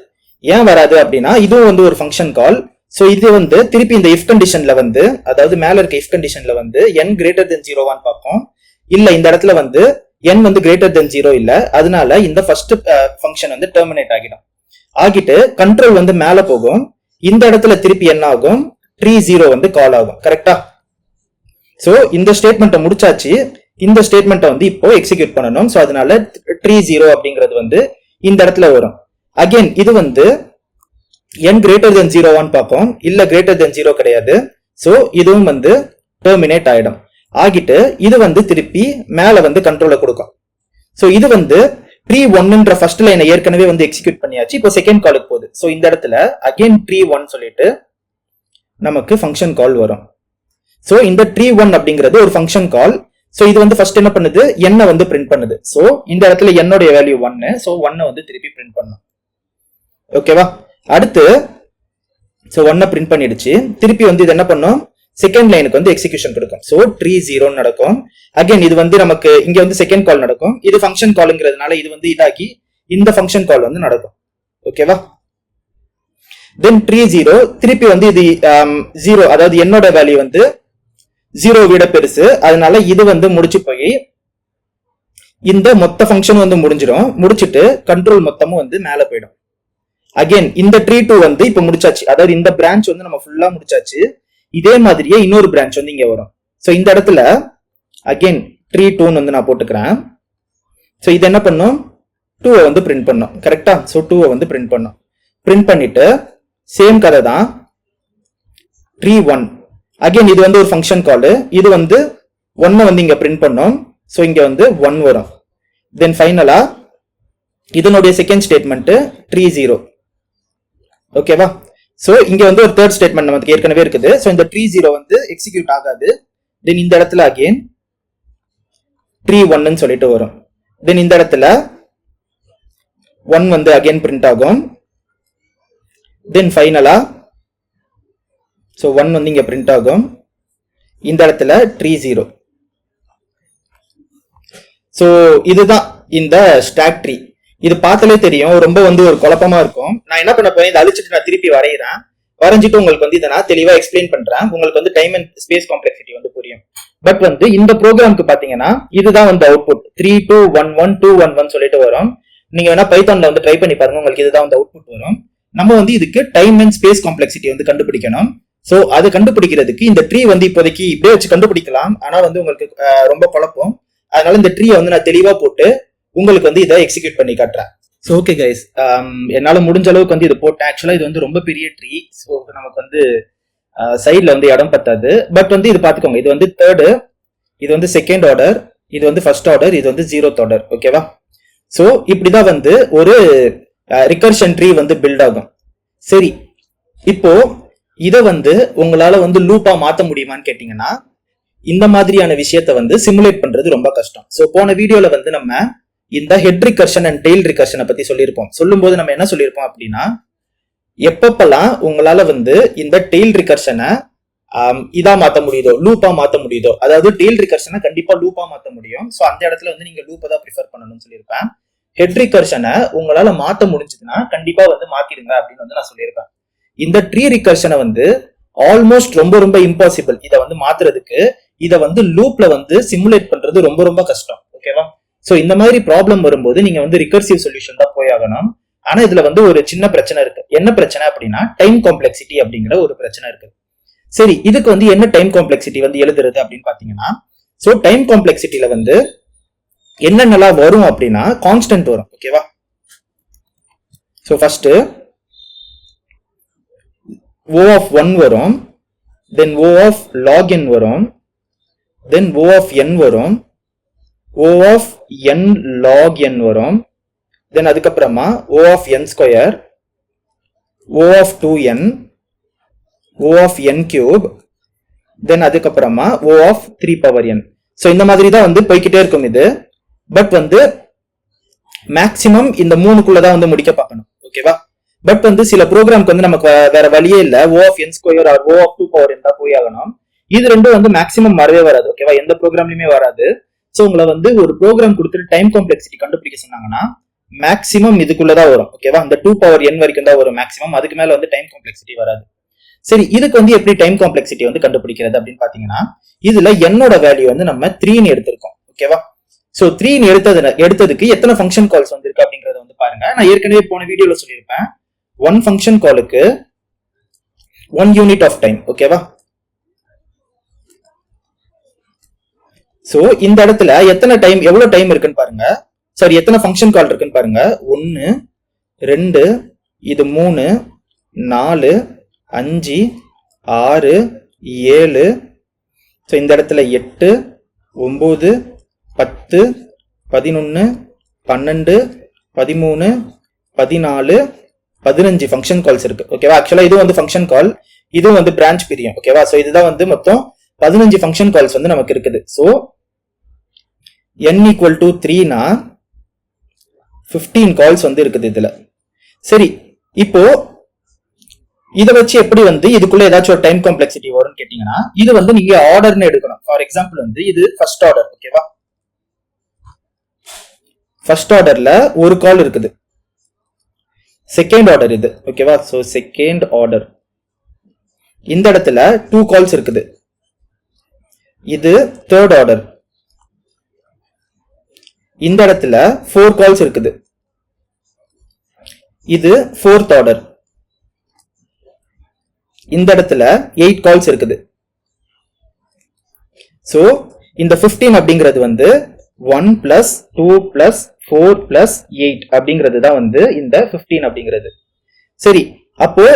ஏன் வராது அப்படின்னா இதுவும் வந்து ஒரு ஃபங்க்ஷன் கால். சோ இது வந்து திருப்பி இந்த இஃப் கண்டிஷன்ல வந்து, அதாவது மேல இருக்க இஃப் கண்டிஷன்ல வந்து n greater than 0 பார்ப்போம். இல்ல இந்த இடத்துல வந்து n வந்து கிரேட்டர் தென் 0 இல்ல. அதனால இந்த ஃபர்ஸ்ட் ஃபங்க்ஷன் வந்து டெர்மினேட் ஆகிட்டு கண்ட்ரோல் வந்து மேல போகும். இந்த இடத்துல திருப்பி என்ன ஆகும்? 3-0 வந்து கால் ஆகும். கரெக்டா? சோ இந்த ஸ்டேட்மெண்ட்டை முடிச்சாச்சு. இந்த ஸ்டேட்மெண்ட்டை வந்து இப்போ எக்ஸிக்யூட் பண்ணணும். சோ அதனால 3-0 அப்படிங்கிறது வந்து இந்த இடத்துல வரும். அகைன் இது வந்து n கிரேட்டர் தென் 0 பார்ப்போம். இல்ல கிரேட்டர் தென் 0 கிடையாது. சோ இதுவும் வந்து டெர்மினேட் ஆயிடும். ஆகிட்டு இது வந்து திருப்பி மேல வந்து கண்ட்ரோலை கொடுக்கும். சோ இது வந்து 3-1 ஃபர்ஸ்ட் லைனை ஏற்கனவே வந்து எக்ஸிக்யூட் பண்ணியாச்சு. இப்போ செகண்ட் காலுக்கு போகுது. சோ இந்த இடத்துல அகைன் 3-1 சொல்லிட்டு நமக்கு ஃபங்க்ஷன் கால் வரும். ஸோ இந்த ட்ரீ ஒன் அப்படிங்கிறது ஒரு ஃபங்க்ஷன் கால். ஸோ இது வந்து ஃபர்ஸ்ட் என்ன பண்ணுது, எண்ணை வந்து பிரிண்ட் பண்ணுது. ஸோ இந்த இடத்துல என்னோட வேல்யூ 1, ஸோ 1 வந்து திருப்பி பிரிண்ட் பண்ணும். ஓகேவா? அடுத்து ஸோ 1 பிரிண்ட் பண்ணிடுச்சு. திருப்பி வந்து இது என்ன பண்ணும், செகண்ட் லைனுக்கு வந்து எக்ஸிகியூஷன் கொடுக்கும். ஸோ ட்ரீ 0 நடக்கும். அகைன் இது வந்து நமக்கு இங்க வந்து செகண்ட் கால் நடக்கும். இது ஃபங்க்ஷன் கால்ங்கிறதுனால இது வந்து இதாகி இந்த ஃபங்க்ஷன் கால் வந்து நடக்கும். ஓகேவா? தென் ட்ரீ 0 திருப்பி வந்து இது 0, அதாவது என்னோட வேல்யூ வந்து 0 விட பெருசு. அதனால இது வந்து முடிச்சு போய் இந்த மொத்த ஃபங்க்ஷன் வந்து முடிஞ்சிடும். முடிச்சுட்டு கண்ட்ரோல் மொத்தமும் வந்து மேல போயிடும். அகைன் இந்த ட்ரீ 2 வந்து இப்ப முடிச்சாச்சு. அதாவது இந்த பிரான்ச் வந்து நம்ம ஃபுல்லா முடிச்சாச்சு. இதே மாதிரியே இன்னொரு பிரான்ச் வந்து இங்க வரும். ஸோ இந்த இடத்துல அகைன் ட்ரீ 2 வந்து நான் போட்டுக்கிறேன். ஸோ இது என்ன பண்ணும், 2 வந்து பிரிண்ட் பண்ணும். கரெக்டா? ஸோ 2 வந்து பிரிண்ட் பண்ணும். பிரிண்ட் பண்ணிட்டு சேம் கதை தான் ட்ரீ 1. அகைன் இது வந்து ஒரு ஃபங்க்ஷன் கால். இது வந்து 1 வந்து இங்க பிரிண்ட் பண்ணும். ஸோ இங்க வந்து 1 வரும். தென் ஃபைனலா இதனுடைய செகண்ட் ஸ்டேட்மெண்ட் ட்ரீ 0. ஓகேவா? ஸோ இங்க வந்து ஒரு தேர்ட் ஸ்டேட்மெண்ட் நமக்கு ஏற்கனவே இருக்குது. ஸோ இந்த ட்ரீ 0 வந்து எக்ஸிக்யூட் ஆகாது. தென் இந்த இடத்துல அகைன் ட்ரீ 1 சொல்லிட்டு வரும். தென் இந்த இடத்துல 1 வந்து அகைன் பிரிண்ட் ஆகும். தென் ஃபைனலா ஸோ 1 வந்து இங்க பிரிண்ட் ஆகும். இந்த இடத்துல ட்ரீ 0. ஸோ இதுதான் இந்த ஸ்டாக் ட்ரீ. இது பார்த்தாலே தெரியும், ரொம்ப வந்து ஒரு குழப்பமா இருக்கும். நான் என்ன பண்ண போறேன், இதை அழிச்சிட்டு நான் திருப்பி வரைகிறேன். வரைஞ்சிட்டு உங்களுக்கு வந்து இதை நான் தெளிவா எக்ஸ்பிளைன் பண்றேன். உங்களுக்கு வந்து டைம் அண்ட் ஸ்பேஸ் காம்ப்ளெக்சிட்டி வந்து புரியும். பட் வந்து இந்த ப்ரோக்ராம்க்கு பாத்தீங்கன்னா இதுதான் வந்து அவுட்புட் 3211 சொல்லிட்டு வரும். நீங்க வேணா பைத்தான்ல வந்து ட்ரை பண்ணி பாருங்க, உங்களுக்கு இதுதான் வந்து அவுட்புட் வரும். நம்ம வந்து இதுக்கு டைம் அண்ட் ஸ்பேஸ் காம்ப்ளெக்சிட்டி வந்து கண்டுபிடிக்கணும். சோ அது கண்டுபிடிக்கிறதுக்கு இந்த ட்ரீ வந்து இப்போதைக்கு இப்படியே வச்சு கண்டுபிடிக்கலாம். ஆனா வந்து உங்களுக்கு ரொம்ப குழப்பம். அதனால இந்த ட்ரீயை வந்து நான் தெளிவா போட்டு உங்களுக்கு வந்து இதை எக்ஸிக்யூட் பண்ணி காட்டுறேன். ஸோ ஓகே கைஸ், என்னால முடிஞ்ச அளவுக்கு வந்து இது போட்டேன். ஆக்சுவலா இது வந்து ரொம்ப பெரிய ட்ரீ. ஸோ நமக்கு வந்து சைட்ல வந்து இடம் பத்தாது. பட் வந்து இது பாத்துக்கோங்க, இது வந்து தேர்டு, இது வந்து செகண்ட் ஆர்டர், இது வந்து ஃபர்ஸ்ட் ஆர்டர், இது வந்து 0th ஆர்டர். ஓகேவா? ஸோ இப்படிதான் வந்து ஒரு ரிகர்ஷன் ட்ரீ வந்து பில்ட் ஆகும். சரி, இப்போ இதை வந்து உங்களால வந்து லூப்பா மாத்த முடியுமான்னு கேட்டீங்கன்னா இந்த மாதிரியான விஷயத்த வந்து சிமுலேட் பண்றது ரொம்ப கஷ்டம். ஸோ போன வீடியோல வந்து நம்ம இந்த ஹெட் ரிகர்ஷன் அண்ட் டெய்ல் ரிகர்ஷனை பத்தி சொல்லியிருப்போம். சொல்லும்போது நம்ம என்ன சொல்லியிருப்போம் அப்படின்னா, எப்பப்பெல்லாம் உங்களால வந்து இந்த டெய்ல் ரிகர்ஷனை இதா மாத்த முடியுதோ, லூப்பா மாத்த முடியுதோ, அதாவது டெய்ல் ரிகர்ஷனை கண்டிப்பா லூப்பா மாத்த முடியும். ஸோ அந்த இடத்துல வந்து நீங்க லூப்பை தான் ப்ரிஃபர் பண்ணணும்னு சொல்லியிருப்பேன். ஹெட் ரிகர்ஷனை உங்களால மாத்த முடிஞ்சதுன்னா கண்டிப்பா வந்து மாத்திடுங்க அப்படின்னு வந்து நான் சொல்லியிருப்பேன். இந்த ட்ரீ ரிகர்ஷனை வந்து ஆல்மோஸ்ட் ரொம்ப ரொம்ப இம்பாசிபிள் இதை வந்து மாத்துறதுக்கு. இதை வந்து லூப்ல வந்து சிமுலேட் பண்றது ரொம்ப ரொம்ப கஷ்டம். ஓகேவா? சோ இந்த மாதிரி ப்ராப்ளம் வரும்போது நீங்க வந்து ரிகர்சிவ் சொல்யூஷன் தான் போய் ஆகணும். ஆனா இதுல வந்து ஒரு சின்ன பிரச்சனை இருக்கு. என்ன பிரச்சனை அப்படின்னா டைம் காம்ப்ளெக்சிட்டி அப்படிங்கிற ஒரு பிரச்சனை இருக்கு. சரி, இதுக்கு வந்து என்ன டைம் காம்ப்ளெக்சிட்டி வந்து எழுதுறது அப்படின்னு பாத்தீங்கன்னா, சோ டைம் காம்ப்ளெக்சிட்டில வந்து என்னென்னலாம் வரும் அப்படின்னா கான்ஸ்டன்ட் வரும். ஓகேவா? சோ ஃபர்ஸ்ட் O of 1 வரும், தென் O of log n வரும், தென் O of n வரும், O of n log n வரும், தென் அதுக்கப்புறமா O of n square, O of 2n, O of n cube, then அதுக்கப்புறமா O of 3 power n. So இந்த மாதிரி தான் வந்து போய்கிட்டே இருக்கும் இது. பட் வந்து மேக்சிமம் இந்த 3க்குள்ளதான் வந்து முடிக்க பார்க்கணும். ஓகேவா? பட் வந்து சில ப்ரோக்ராம்க்கு வந்து நமக்கு வேற வழியே இல்ல, O of n square or O of 2 power n தான் போய் ஆகணும். இது ரெண்டும் வந்து மேக்சிமம் வரவே வராது. ஓகேவா? எந்த ப்ரோக்ராம்லயுமே வராது. சோ உங்களை வந்து ஒரு ப்ரோக்ராம் கொடுத்துட்டு டைம் காம்ப்ளெக்சிட்டி கண்டுபிடிக்க சொன்னாங்கன்னா மேக்சிமம் இதுக்குள்ளதான் வரும். ஓகேவா? இந்த 2 power n வரைக்கும் தான் வரும் மேக்சிமம். அதுக்கு மேல வந்து டைம் காம்ப்ளெக்சிட்டி வராது. சரி, இதுக்கு வந்து எப்படி டைம் காம்ப்ளெக்சிட்டி வந்து கண்டுபிடிக்கிறது அப்படின்னு பாத்தீங்கன்னா, இதுல என்னோட வேல்யூ வந்து நம்ம 3ன்னு எடுத்திருக்கோம். ஓகேவா? சோ 3ன்னு எடுத்ததுக்கு எத்தனை ஃபங்க்ஷன் கால்ஸ் வந்திருக்கு அப்படிங்கறத வந்து பாருங்க. நான் ஏற்கனவே போன வீடியோல சொல்லியிருப்பேன், 1 ஃபங்க்ஷன் காலுக்கு 1 யூனிட் ஆஃப் டைம். ஓகேவா? சோ இந்த இடத்துல எத்தனை டைம், எவ்வளவு டைம் இருக்குன்னு பாருங்க. சாரி, எத்தனை ஃபங்க்ஷன் கால் இருக்குன்னு பாருங்க. 1 2 இது 3 4 5 6 7. சோ இந்த இடத்துல 8 9 10 11 12 13 14 15 ஃபங்க்ஷன் கால்ஸ் இருக்கு. ஓகேவா? ஆக்சுவலா இது வந்து ஃபங்க்ஷன் கால், இதுவும் வந்து பிரான்ச் பிரியும். ஓகேவா? சோ இதுதான் வந்து மொத்தம் 15 ஃபங்க்ஷன் கால்ஸ் வந்து நமக்கு இருக்குது. சோ n equal to 3 னா 15 கால்ஸ் வந்து இருக்குது இதுல. சரி, இப்போ இத வச்சு எப்படி வந்து இதுக்குள்ள ஏதாச்சும் ஒரு டைம் காம்ப்ளெக்சிட்டி வரும்னு கேட்டீங்கன்னா, இது வந்து நீங்க ஆர்டர்னு எடுக்கணும். ஃபார் எக்ஸாம்பிள் வந்து இது ஃபர்ஸ்ட் ஆர்டர். ஓகேவா? ஃபர்ஸ்ட் ஆர்டர்ல ஒரு கால் இருக்குது. செகண்ட் ஆர்டர் இது. ஓகேவா? சோ செகண்ட் ஆர்டர் இந்த இடத்துல 2 கால்ஸ் இருக்குது. இது தேர்ட் ஆர்டர். இந்த இடத்துல 4 கால்ஸ் இருக்குது. இது ஃபோர்த் ஆர்டர். இந்த இடத்துல 8 கால்ஸ் இருக்குது. சோ இந்த 15 அப்படிங்கிறது வந்து 1 plus 2 plus 4 plus 8 அப்படிங்கிறது தான் வந்து இந்த 15 அப்படிங்கிறது. சரி, அப்போ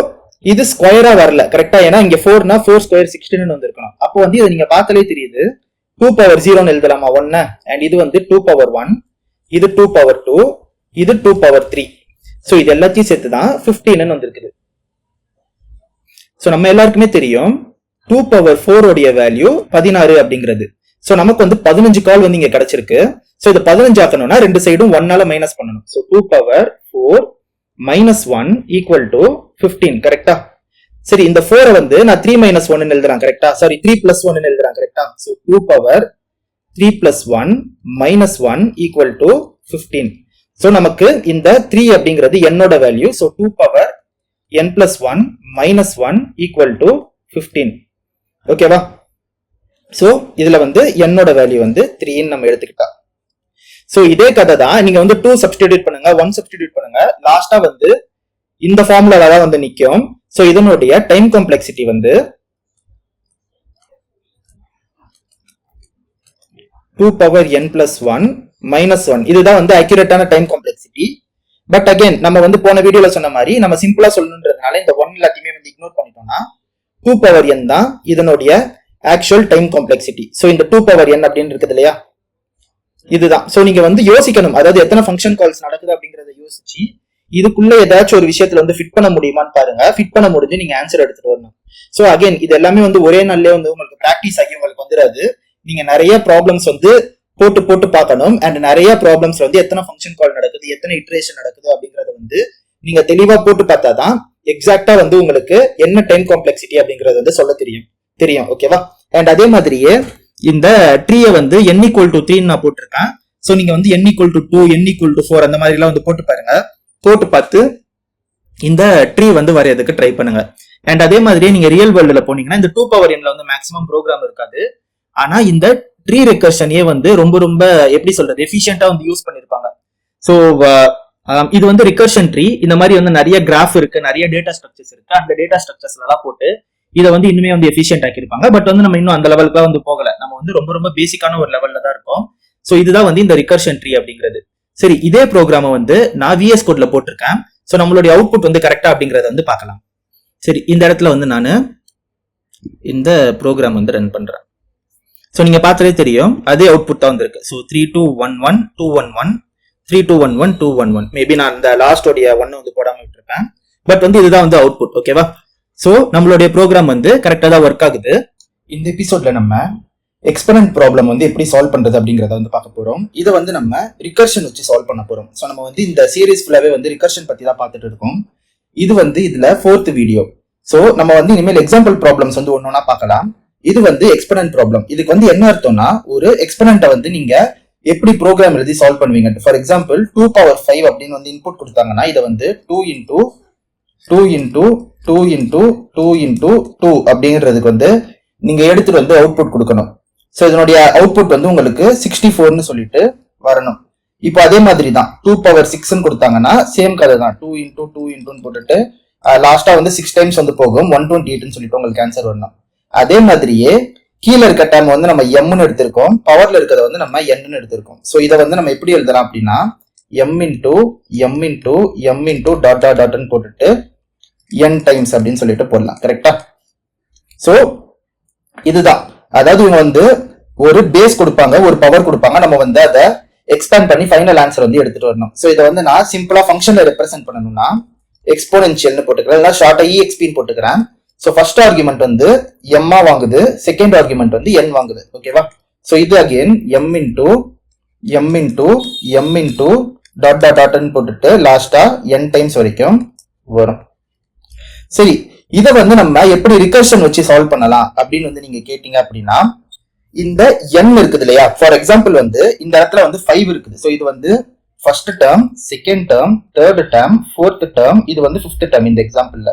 இது ஸ்கொயரா வரல. கரெக்டா? ஏன்னா இங்க 4 னா 4 ஸ்கொயர் 16 வந்து இருக்கணும். அப்போ வந்து இதை நீங்க பார்த்தாலே தெரியுது 2 power 0 எழுதலாமா 1, அண்ட் இது வந்து 2 power 1, இது 2 power 2, இது 2 power 3. சோ இது எல்லாத்தையும் சேர்த்து தான் 15 வந்திருக்குது. சோ நம்ம எல்லாருக்குமே தெரியும் 2 power 4 உடைய வேல்யூ 16 அப்படிங்கிறது. சோ நமக்கு வந்து 15 கால் வந்து இங்க கிடைச்சிருக்கு. சோ இது 15 ஆக்கணும்னா ரெண்டு சைடும் 1 ஆல மைனஸ் பண்ணணும். So 2 power 4 minus 1 equal to 15. கரெக்டா? சரி, இந்த 4 வந்து நான் 3 minus 1 எழுதுறேன். கரெக்டா? சாரி, 3 plus 1 எழுதுறேன். கரெக்டா? So 2 power 3 plus 1 minus 1 equal to 15. So நமக்கு இந்த 3 அப்படிங்கிறது என்னோட value. So 2 power n plus 1 minus 1 equal to 15. ஓகேவா? சோ இதுல வந்து என்னோட வேல்யூ வந்து 3 நம்ம எடுத்துக்கிட்டா. சோ இதே கதை தான் நீங்க வந்து 2 சப்ஸ்டிடியூட் பண்ணுங்க, 1 சப்ஸ்டிடியூட் பண்ணுங்க, லாஸ்டா வந்து இந்த ஃபார்முலால தான் வந்து நிக்கும். சோ இதனுடைய டைம் காம்ப்ளெக்சிட்டி வந்து 2 power n plus 1 minus 1. இதுதான் வந்து அக்யூரேட்டான டைம் காம்ப்ளெக்சிட்டி. பட் அகைன் நம்ம வந்து போன வீடியோல சொன்ன மாதிரி நம்ம சிம்பிளா சொல்லணுன்றதுனால இந்த 1 எல்லாத்தையுமே வந்து இக்னோர் பண்ணிட்டோம்னா 2 power n தான் இதனுடைய ஆக்சுவல் டைம் காம்ப்ளெக்சிட்டி. சோ இந்த 2 power n அப்படின்னு இருக்குது இல்லையா, இதுதான். சோ நீங்க வந்து யோசிக்கணும், அதாவது எத்தனை ஃபங்க்ஷன் கால்ஸ் நடக்குது அப்படிங்கறத யோசிச்சு இதுக்குள்ள ஏதாச்சும் ஒரு விஷயத்துல வந்து ஃபிட் பண்ண முடியுமான்னு பாருங்க. ஃபிட் பண்ண முடிஞ்சு நீங்க ஆன்சர் எடுத்துட்டு வரணும். சோ அகைன் இது எல்லாமே வந்து ஒரே நாள்லயே வந்து உங்களுக்கு பிராக்டிஸ் ஆகி உங்களுக்கு வந்துடாது. நீங்க நிறைய ப்ராப்ளம்ஸ் வந்து போட்டு போட்டு பார்க்கணும். அண்ட் நிறைய ப்ராப்ளம்ஸ் வந்து எத்தனை ஃபங்க்ஷன் கால் நடக்குது, எத்தனை இட்ரேஷன் நடக்குது அப்படிங்கறது வந்து நீங்க தெளிவா போட்டு பார்த்தாதான் எக்ஸாக்டா வந்து உங்களுக்கு என்ன டைம் காம்ப்ளெக்சிட்டி அப்படிங்கறது வந்து சொல்ல தெரியும். ஓகேவா? அண்ட் அதே மாதிரியே இந்த ட்ரீயை வந்து n equal to 3 நான் போட்டிருக்கேன். சோ நீங்க வந்து n equal to 2, n equal to 4 அந்த மாதிரி எல்லாம் வந்து போட்டு பாருங்க. போட்டு பார்த்து இந்த ட்ரீ வந்து வரையறதுக்கு ட்ரை பண்ணுங்க. அண்ட் அதே மாதிரியே நீங்க ரியல் வேர்ல்டுல போனீங்கன்னா இந்த 2 power n ல வந்து மேக்ஸிமம் ப்ரோக்ராம் இருக்காது. ஆனா இந்த ட்ரீ ரெக்கர்ஷனே வந்து ரொம்ப எப்படி சொல்றது எஃபிஷியன்ட்டா வந்து யூஸ் பண்ணிருப்பாங்க. சோ இது வந்து ரிகர்ஷன் ட்ரீ. இந்த மாதிரி வந்து நிறைய கிராஃப் இருக்கு, நிறைய டேட்டா ஸ்ட்ரக்சர்ஸ் இருக்கு. அந்த டேட்டா ஸ்ட்ரக்சர்ஸ் எல்லாம் போட்டு இதை வந்து இன்னுமே வந்து எஃபிஷியன்ட் ஆக்கிருப்பாங்க. பட் வந்து நம்ம இன்னும் அந்த லெவலுக்கு வந்து போகல. நம்ம வந்து ரொம்ப பேசிக்கான ஒரு லெவல்ல தான் இருக்கோம். சோ இதுதான் வந்து இந்த ரிகர்ஷன் ட்ரீ அப்படிங்கிறது. சரி, இதே ப்ரோக்ராமை வந்து நான் VS கோட்ல போட்டிருக்கேன். சோ நம்மளுடைய அவுட்புட் வந்து கரெக்டா அப்படிங்கறத வந்து பார்க்கலாம். சரி, இந்த இடத்துல வந்து நான் இந்த ப்ரோக்ராம் வந்து ரன் பண்றேன். சோ நீங்க பார்த்தாலே தெரியும் அதே அவுட்புட் தான் வந்திருக்கு. சோ 3211 211 3211 211. மேபி நான் இந்த லாஸ்ட் உடைய 1 வந்து போடாம விட்டுருப்பேன். பட் வந்து இதுதான் வந்து அவுட்புட். ஓகேவா? சோ நம்மளுடைய ப்ரோக்ராம் வந்து கரெக்டா தான் ஒர்க் ஆகுது. இந்த எபிசோட்ல நம்ம எக்ஸ்பெரிமெண்ட் ப்ராப்ளம் வந்து எப்படி சால்வ் பண்றது அப்படிங்கறத வந்து பார்க்க போறோம். இதை வந்து நம்ம ரிகர்ஷன் வச்சு சால்வ் பண்ண போறோம். சோ நம்ம வந்து இந்த சீரீஸ் ஃபுல்லாவே வந்து ரிகர்ஷன் பத்தி தான் பார்த்துட்டு இருக்கோம். இது வந்து இதுல 4th வீடியோ. சோ நம்ம வந்து இனிமேல் எக்ஸாம்பிள் ப்ராப்ளம்ஸ் வந்து ஒன்னொன்னா பார்க்கலாம். இது வந்து எக்ஸ்பெரிமெண்ட் ப்ராப்ளம். இதுக்கு வந்து என்ன அர்த்தம்னா ஒரு எக்ஸ்பெரிமெண்ட்டை வந்து நீங்க எப்படி ப்ரோக்ராம் எழுதி சால்வ் பண்ணுவீங்க. ஃபார் எக்ஸாம்பிள் 2 power 5 அப்படின்னு வந்து இன்புட் கொடுத்தாங்கன்னா இதை வந்து 2 into 2 into 2 into 2 into 2 அப்படிங்கிறதுக்கு வந்து நீங்க எடுத்துட்டு வந்து அவுட்புட் கொடுக்கணும். ஸோ இதனுடைய அவுட்புட் வந்து உங்களுக்கு 64ன்னு சொல்லிட்டு வரணும். இப்போ அதே மாதிரி தான் 2 power 6ன்னு கொடுத்தாங்கன்னா சேம் கதை தான் 2 into 2 into போட்டுட்டு லாஸ்டா வந்து 6 டைம்ஸ் வந்து போகும் 128ன்னு சொல்லிட்டு உங்களுக்கு ஆன்சர் வரணும். அதே மாதிரியே கீழே இருக்க டேர்ம் வந்து நம்ம எம்னு எடுத்திருக்கோம், பவர்ல இருக்கிறத வந்து நம்ம என்னு எடுத்திருக்கோம். ஸோ இதை வந்து நம்ம எப்படி எழுதலாம் அப்படின்னா m into m into m into dot dot டாட்னு போட்டுட்டு n டைம்ஸ் அப்படின்னு சொல்லிட்டு போடலாம். கரெக்டா? ஸோ இதுதான், அதாவது இவங்க வந்து ஒரு பேஸ் கொடுப்பாங்க, ஒரு பவர் கொடுப்பாங்க, நம்ம வந்து அதை எக்ஸ்பேண்ட் பண்ணி ஃபைனல் ஆன்சர் வந்து எடுத்துட்டு வரணும். ஸோ இதை வந்து நான் சிம்பிளா ஃபங்க்ஷன்ல ரெப்ரசென்ட் பண்ணணும்னா எக்ஸ்போனென்ஷியல்னு போட்டுக்கிறேன், இல்லைன்னா ஷார்ட்டா இஎக்ஸ்பின்னு போட்டுக்கிறேன். ஸோ ஃபர்ஸ்ட் ஆர்குமெண்ட் வந்து எம்மா வாங்குது, செகண்ட் ஆர்குமெண்ட் வந்து என் வாங்குது. ஓகேவா? ஸோ இது again m into dot dot டாட்னு போட்டுட்டு லாஸ்டா என் டைம்ஸ் வரைக்கும் வரும். சரி, இதை வந்து நம்ம எப்படி ரிகர்ஷன் வச்சு சால்வ் பண்ணலாம் அப்படின்னு வந்து நீங்க கேட்டீங்க அப்படின்னா, இந்த n இருக்குது இல்லையா, ஃபார் எக்ஸாம்பிள் வந்து இந்த இடத்துல வந்து 5 இருக்குது. ஸோ இது வந்து first term, second term, third term, fourth term, இது வந்து ஃபிஃப்த் டேர்ம் இந்த எக்ஸாம்பிள்ல.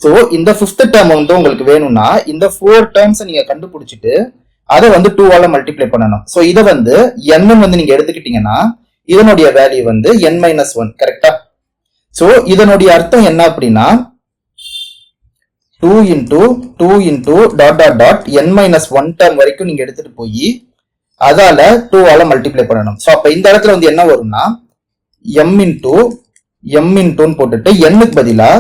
ஸோ இந்த ஃபிஃப்த் டேர்ம் வந்து உங்களுக்கு வேணும்னா இந்த 4 டேர்ம்ஸ் நீங்க கண்டுபிடிச்சிட்டு அதை வந்து 2ஆல மல்டிப்ளை பண்ணணும். ஸோ இதை வந்து n வந்து நீங்க எடுத்துக்கிட்டீங்கன்னா இதனுடைய வேல்யூ வந்து n-1. கரெக்டா? ஸோ இதனுடைய அர்த்தம் என்ன அப்படின்னா 2 into dot dot dot n-1 term வரைக்கும் நீங்க எடுத்துட்டு போய் அதால 2ஆல மல்டிப்ளை பண்ணணும். ஸோ அப்ப இந்த இடத்துல வந்து என்ன வரும்னா m இன்டூன்னு போட்டுட்டு n-க்கு பதிலா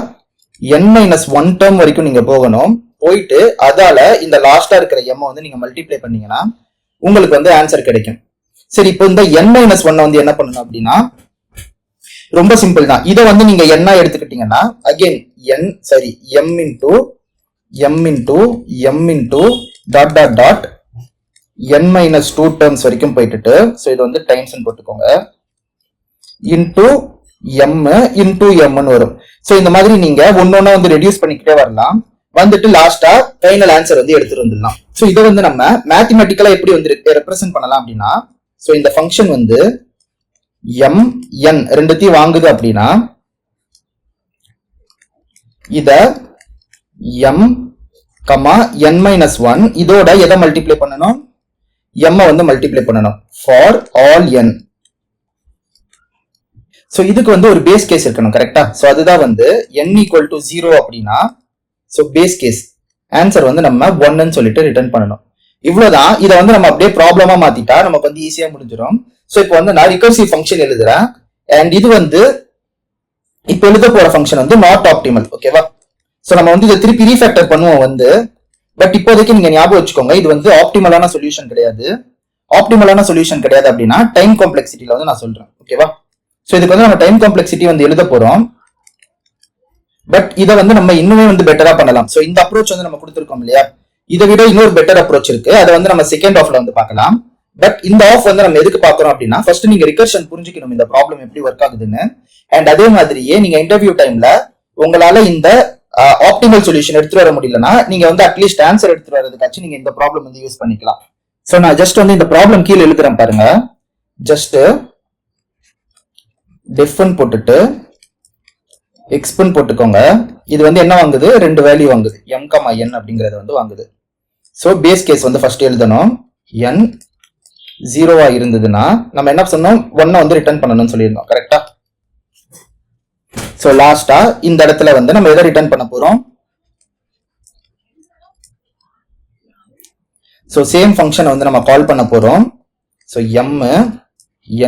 n-1 டேர்ம் வரைக்கும் நீங்க போகணும். போயிட்டு அதால இந்த லாஸ்டா இருக்கிற m வந்து நீங்க மல்டிப்ளை பண்ணீங்கன்னா உங்களுக்கு வந்து ஆன்சர் கிடைக்கும். சரி, இப்போ இந்த n-1 வந்து என்ன பண்ணணும் அப்படின்னா ரொம்ப சிம்பிள் தான். இதை வந்து நீங்க என்ன எடுத்துக்கிட்டீங்கன்னா again m into dot dot dot n-2 terms வரைக்கும் போயிட்டு, ஸோ இது வந்து டைம்ஸ் போட்டுக்கோங்க, இன்டூ எம்னு வரும். ஸோ இந்த மாதிரி நீங்க ஒன்னொன்னா வந்து ரெடியூஸ் பண்ணிக்கிட்டே வரலாம். வந்துட்டு லாஸ்டா ஃபைனல் ஆன்சர் வந்து எடுத்துட்டு வந்துடலாம். ஸோ இதை வந்து நம்ம மேத்தமெட்டிக்கலா எப்படி வந்து ரெப்ரசென்ட் பண்ணலாம் அப்படின்னா, ஸோ இந்த ஃபங்க்ஷன் வந்து m n ரெண்டுத்தையும் வாங்குது அப்படின்னா இத m n-1 இதோட எதை மல்டிப்ளை பண்ணணும், m வந்து மல்டிப்ளை பண்ணணும் ஃபார் ஆல் n. சோ இதுக்கு வந்து ஒரு பேஸ் கேஸ் இருக்கணும். கரெக்டா? சோ அதுதான் வந்து n = 0 அப்படின்னா சோ பேஸ் கேஸ் ஆன்சர் வந்து நம்ம 1ன்னு சொல்லிட்டு ரிட்டர்ன் பண்ணணும். இவ்வளவுதான். இதை வந்து நம்ம அப்படியே ப்ராப்ளமா மாத்திட்டா நமக்கு வந்து ஈஸியா முடிஞ்சிடும். சோ இப்போ வந்து நான் ரிகர்சிவ் ஃபங்க்ஷன் எழுதுறேன். அண்ட் இது வந்து இப்போ எழுத போற ஃபங்க்ஷன் வந்து நாட் ஆப்டிமல். ஓகேவா? சோ நம்ம வந்து இதை திருப்பி ரீஃபேக்டர் பண்ணுவோம் வந்து. பட் இப்போதைக்கு நீங்க ஞாபகம் வச்சுக்கோங்க, இது வந்து ஆப்டிமலான சொல்யூஷன் கிடையாது. ஆப்டிமலான சொல்யூஷன் கிடையாது அப்படின்னா டைம் காம்ப்ளெக்சிட்டில வந்து நான் சொல்றேன். ஓகேவா? சோ இதுக்கு வந்து நம்ம டைம் காம்ப்ளெக்சிட்டி வந்து எழுத போறோம். பட் இதை வந்து நம்ம இன்னுமே வந்து பெட்டரா பண்ணலாம். சோ இந்த அப்ரோச் வந்து நம்ம கொடுத்துருக்கோம் இல்லையா, இதை விட இன்னொரு பெட்டர் அப்ரோச் இருக்கு. அதை வந்து நம்ம செகண்ட் ஆஃப்ல வந்து பார்க்கலாம். பட் இந்த ஆஃப் வந்து நம்ம எதுக்கு பாக்குறோம் அப்படின்னா, ஃபர்ஸ்ட் நீங்க ரிகர்ஷன் புரிஞ்சுக்கணும் இந்த ப்ராப்ளம் எப்படி ஒர்க் ஆகுதுன்னு. அண்ட் அதே மாதிரியே நீங்க இன்டர்வியூ டைம்ல உங்களால இந்த ஆப்டிமல் சொல்யூஷன் எடுத்துட்டு வர முடியலன்னா நீங்க வந்து அட்லீஸ்ட் ஆன்சர் எடுத்துட்டு வரதுக்காச்சும் நீங்க இந்த ப்ராப்ளம் வந்து யூஸ் பண்ணிக்கலாம். சோ நான் ஜஸ்ட் வந்து இந்த ப்ராப்ளம் கீழே எழுதுறேன் பாருங்க. ஜஸ்ட் டெஃப்னு போட்டுட்டு எக்ஸ்பன் போட்டுக்கோங்க. இது வந்து என்ன வாங்குது, 2 வேல்யூ வாங்குது, m, n அப்படிங்கறத வந்து வாங்குது. சோ பேஸ் கேஸ் வந்து ஃபர்ஸ்ட் எழுதணும். n 0வா இருந்ததுன்னா நம்ம என்ன சொன்னோம், 1 வந்து ரிட்டர்ன் பண்ணணும்னு சொல்லியிருந்தோம். கரெக்டா? சோ லாஸ்டா இந்த இடத்துல வந்து நம்ம எதை ரிட்டர்ன் பண்ண போறோம், சோ சேம் ஃபங்க்ஷன் வந்து நம்ம கால் பண்ண போறோம். சோ m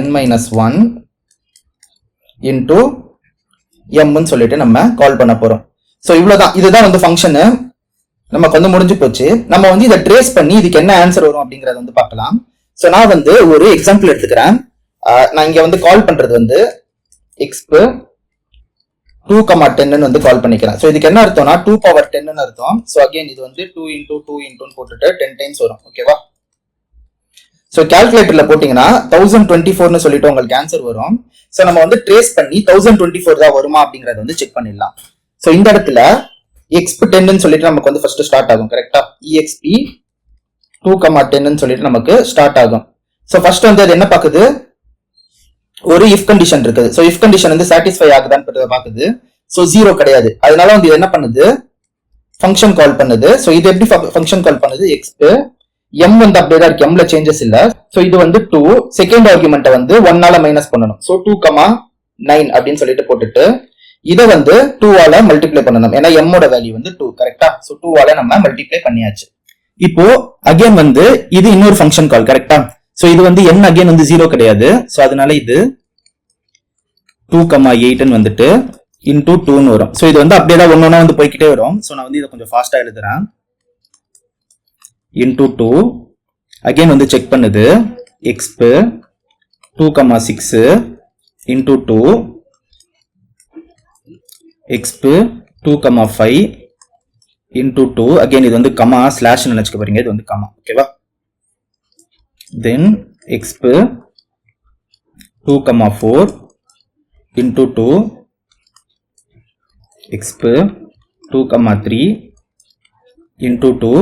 n-1 இன்டூ எம்னு சொல்லிட்டு நம்ம கால் பண்ண போறோம். சோ இவ்வளவுதான். இதுதான் வந்து ஃபங்க்ஷனு நமக்கு வந்து முடிஞ்சு போச்சு. நம்ம வந்து இதை ட்ரேஸ் பண்ணி இதுக்கு என்ன ஆன்சர் வரும் அப்படிங்கறத வந்து பார்க்கலாம். சோ நான் வந்து ஒரு எக்ஸாம்பிள் எடுத்துக்கிறேன். நான் இங்க வந்து கால் பண்றது வந்து exp 2,10 வந்து கால் பண்ணிக்கிறேன். சோ இதுக்கு என்ன அர்த்தம்னா 2 பவர் 10 அர்த்தம். சோ அகைன் இது வந்து 2 into 2 into போட்டுட்டு 10 டைம்ஸ் வரும். ஓகேவா? சோ கால்குலேட்டர்ல போட்டீங்கன்னா 1024னு சொல்லிட்டு உங்களுக்கு ஆன்சர் வரும். சோ நம்ம வந்து ட்ரேஸ் பண்ணி 1024 தான் வருமா அப்படிங்கறத வந்து செக் பண்ணிடலாம். சோ இந்த இடத்துல exp 10ன்னு சொல்லிட்டு நமக்கு வந்து ஃபர்ஸ்ட் ஸ்டார்ட் ஆகும். கரெக்டா? exp 2,10ன்னு சொல்லிட்டு நமக்கு ஸ்டார்ட் ஆகும். சோ ஃபர்ஸ்ட் வந்து அது என்ன பாக்குது, ஒரு இஃப் கண்டிஷன் இருக்குது. சோ இஃப் கண்டிஷன் வந்து சாட்டிஸ்ஃபை ஆகுதான்னு பாக்குது. சோ 0 கிடையாது. அதனால வந்து என்ன பண்ணுது, ஃபங்க்ஷன் கால் பண்ணுது. சோ இது எப்படி ஃபங்க்ஷன் கால் பண்ணுது, exp m வந்து அப்படியே தான் இருக்கு, mல சேஞ்சஸ் இல்ல. சோ இது வந்து 2, செகண்ட் ஆர்குமெண்ட்டை வந்து 1ஆல மைனஸ் பண்ணணும். சோ 2,9 அப்படின்னு சொல்லிட்டு போட்டுட்டு இதை வந்து 2ஆல மல்டிப்ளை பண்ணணும். ஏன்னா m ஓட வேல்யூ வந்து 2. கரெக்டா? சோ 2ஆல நம்ம மல்டிப்ளை பண்ணியாச்சு. இப்போ அகைன் வந்து இது இன்னொரு ஃபங்க்ஷன் கால். கரெக்டா? சோ இது வந்து n அகைன் வந்து 0 கிடையாது. சோ அதனால இது 2,8 வந்துட்டு இன்டூ 2ன்னு வரும். சோ இது வந்து அப்படியே தான் ஒன்னொன்னா வந்து போய்கிட்டே வரும். சோ நான் வந்து இதை கொஞ்சம் ஃபாஸ்டா எழுதுறேன். இன்டூ 2 அகைன் வந்து செக் பண்ணுது, exp 2,6 into 2 exp 2,5 into 2 again இது வந்து comma slash நினைச்சுக்க போறீங்க, இது வந்து comma, ஓகேவா? then exp 2,4 into 2 exp 2,3 into 2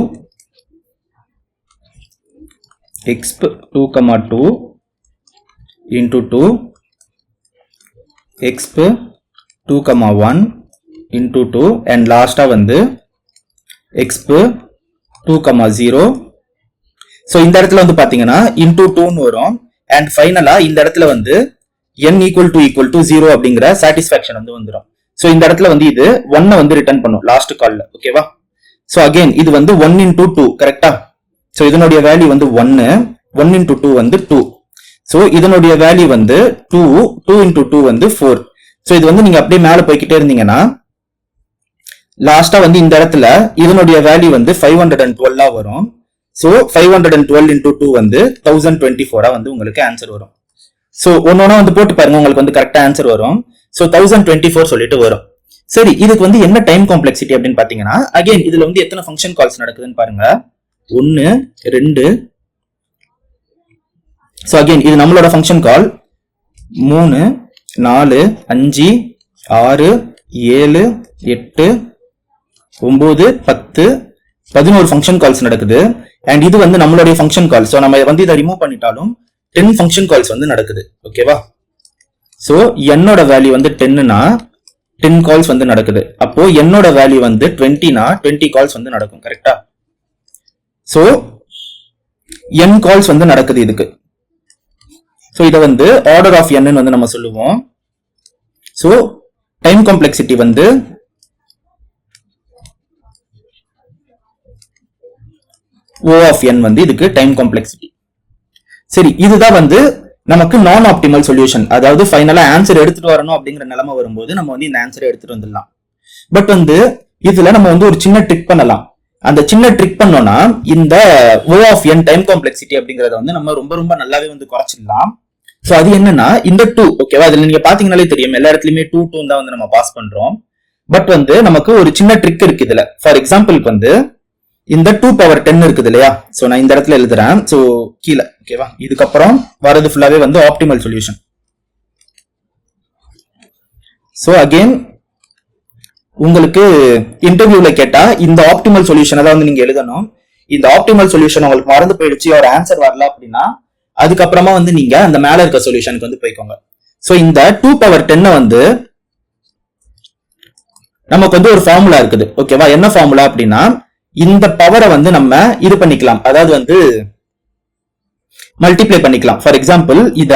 exp 2,2 into 2 exp 2,1 into 2 and last வந்து exp 2,0. so இந்த இடத்துல வந்து பாத்தீங்கன்னா into 2 ன்னு வரும் and finally இந்த இடத்துல வந்து n equal to 0 அப்படிங்கிற satisfaction வந்து வந்துரும். so இந்த இடத்துல வந்து இது 1 வந்து ரிட்டர்ன் பண்ணும் லாஸ்ட் கால்ல, ஓகேவா? so again இது வந்து 1 into 2 கரெக்டா? so இதனுடைய வேல்யூ வந்து 1 into 2 வந்து 2. so இதனுடைய வேல்யூ வந்து 2 into 2 வந்து 4. so இது வந்து நீங்க அப்படியே மேல போய்கிட்டே இருந்தீங்கன்னா லாஸ்டா வந்து இந்த இடத்துல இதனுடைய வேல்யூ வந்து 512 வரும். so 512 into 2 வந்து 1024 வந்து உங்களுக்கு ஆன்சர் வரும். so ஒன்னொன்னா வந்து போட்டு பாருங்க, உங்களுக்கு வந்து கரெக்டா ஆன்சர் வரும். so 1024 சொல்லிட்டு வரும். சரி, இதுக்கு வந்து என்ன டைம் காம்ப்ளெக்சிட்டி அப்படின்னு பாத்தீங்கன்னா அகைன் இதுல வந்து எத்தனை ஃபங்க்ஷன் கால்ஸ் நடக்குதுன்னு பாருங்க. 1 2 so again இது நம்மளோட ஃபங்க்ஷன் கால் 3 4 5 6 7 8 9 10 11 ஃபங்க்ஷன் கால்ஸ் நடக்குது. அண்ட் இது வந்து நம்மளுடைய ஃபங்க்ஷன் கால். சோ நம்ம வந்து இதை ரிமூவ் பண்ணிட்டாலும் 10 ஃபங்க்ஷன் கால்ஸ் வந்து நடக்குது, ஓகேவா? சோ என்னோட வேல்யூ வந்து 10னா 10 கால்ஸ் வந்து நடக்குது. அப்போ என்னோட வேல்யூ வந்து 20னா 20 கால்ஸ் வந்து நடக்கும், கரெக்டா? சோ n கால்ஸ் வந்து நடக்குது இதுக்கு. சோ இத வந்து ஆர்டர் ஆஃப் n வந்து நம்ம சொல்லுவோம். சோ டைம் காம்ப்ளெக்சிட்டி வந்து O of n வந்து இதுக்கு டைம் காம்ப்ளெக்சிட்டி. சரி, இதுதான் வந்து நமக்கு நான் ஆப்டிமல் சொல்யூஷன். அதாவது ஃபைனலா ஆன்சர் எடுத்துட்டு வரணும் அப்படிங்கிற நிலைமை வரும்போது நம்ம வந்து இந்த ஆன்சரை எடுத்துட்டு வந்துடலாம். பட் வந்து இதுல நம்ம வந்து ஒரு சின்ன ட்ரிக் பண்ணலாம். அந்த சின்ன ட்ரிக் பண்ணோம்னா இந்த O of n time complexity அப்படிங்கறத வந்து நம்ம ரொம்ப ரொம்ப நல்லாவே வந்து குறைச்சிடலாம். சோ அது என்னன்னா இந்த 2, ஓகேவா? இதுல நீங்க பாத்தீங்கன்னாலே தெரியும், எல்லா இடத்துலயுமே 2 தான் வந்து நம்ம பாஸ் பண்றோம். பட் வந்து நமக்கு ஒரு சின்ன ட்ரிக் இருக்கு இதுல. ஃபார் எக்ஸாம்பிளுக்கு வந்து இந்த 2 power 10 இருக்குது இல்லையா? சோ நான் இந்த இடத்துல எழுதுறேன். சோ கீழே, ஓகேவா? இதுக்கப்புறம் வரது ஃபுல்லாவே வந்து ஆப்டிமல் சொல்யூஷன். சோ அகைன் உங்களுக்கு இன்டர்வியூல கேட்டா இந்த ஆப்டிமல் சொல்யூஷனை தான் வந்து நீங்க எழுதணும். இந்த ஆப்டிமல் சொல்யூஷன் உங்களுக்கு மறந்து போயிடுச்சு, ஒரு ஆன்சர் வரல அப்படின்னா அதுக்கப்புறமா வந்து நீங்க அந்த மேல இருக்க சொல்யூஷனுக்கு வந்து போய்க்கோங்க. சோ இந்த 2 power 10 வந்து நமக்கு வந்து ஒரு ஃபார்முலா இருக்குது, ஓகேவா? என்ன ஃபார்முலா அப்படின்னா இந்த பவரை வந்து நம்ம இது பண்ணிக்கலாம், அதாவது வந்து மல்டிப்ளை பண்ணிக்கலாம். ஃபார் எக்ஸாம்பிள் இத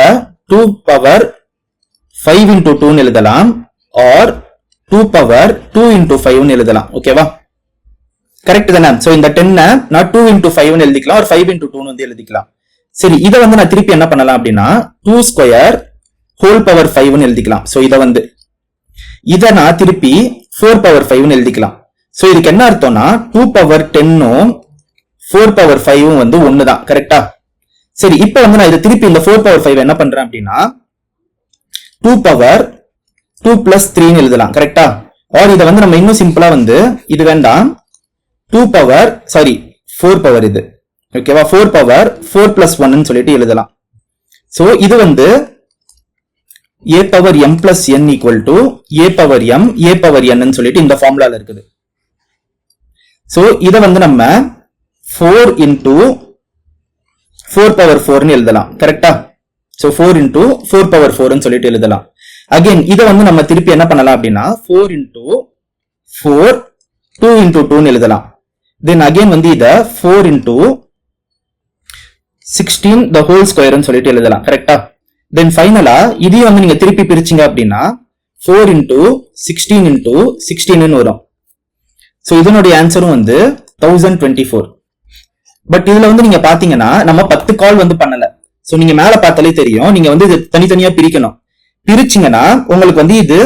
2 power 5 into 2 எழுதலாம், ஆர் 2 power 2 into 5 எழுதலாம், ஓகேவா? கரெக்ட் தானே? சோ இந்த 10 நான் 2 into 5 எழுதிக்கலாம், ஒரு 5 into 2 வந்து எழுதிக்கலாம். சரி, இதை வந்து நான் திருப்பி என்ன பண்ணலாம் அப்படின்னா 2 square whole power 5 எழுதிக்கலாம். சோ இத நான் திருப்பி 4 power 5 எழுதிக்கலாம். சோ இதுக்கு என்ன அர்த்தம்னா 2 power 10 4 power 5 வந்து ஒண்ணுதான், கரெக்டா? சரி, இப்ப வந்து நான் இதை திருப்பி இந்த 4 power 5 என்ன பண்றேன் அப்படின்னா 2 power 2 plus 3 எழுதலாம், கரெக்டா? ஆர் இதை வந்து நம்ம இன்னும் சிம்பிளா வந்து இது வேண்டாம் 2 power 4 power இது, ஓகேவா? 4 power 4 plus 1 சொல்லிட்டு எழுதலாம். சோ இது வந்து a power m plus n equal to a power m a power n சொல்லிட்டு இந்த ஃபார்முலால இருக்குது. சோ இத வந்து நம்ம 4 into 4 power 4 எழுதலாம், கரெக்டா? சோ 4 into 4 power 4 சொல்லிட்டு எழுதலாம். அகைன் இத வந்து நம்ம திருப்பி என்ன பண்ணலாம் அப்படின்னா 4 into 4 2 into 2 எழுதலாம். தென் அகைன் வந்து இத 4 into 16 the whole square சொல்லிட்டு எழுதலாம், கரெக்டா? தென் ஃபைனலா இதையும் வந்து நீங்க திருப்பி பிரிச்சீங்க அப்படின்னா 4 into 16 into 16 வரும். சோ இதனுடைய ஆன்சரும் வந்து 1024. பட் இதுல வந்து நீங்க பாத்தீங்கன்னா நம்ம 10 கால் வந்து பண்ணல. சோ நீங்க மேல பார்த்தாலே தெரியும், நீங்க வந்து இது தனித்தனியா பிரிக்கணும். பிரிச்சிங்கன்னா உங்களுக்கு வந்து இது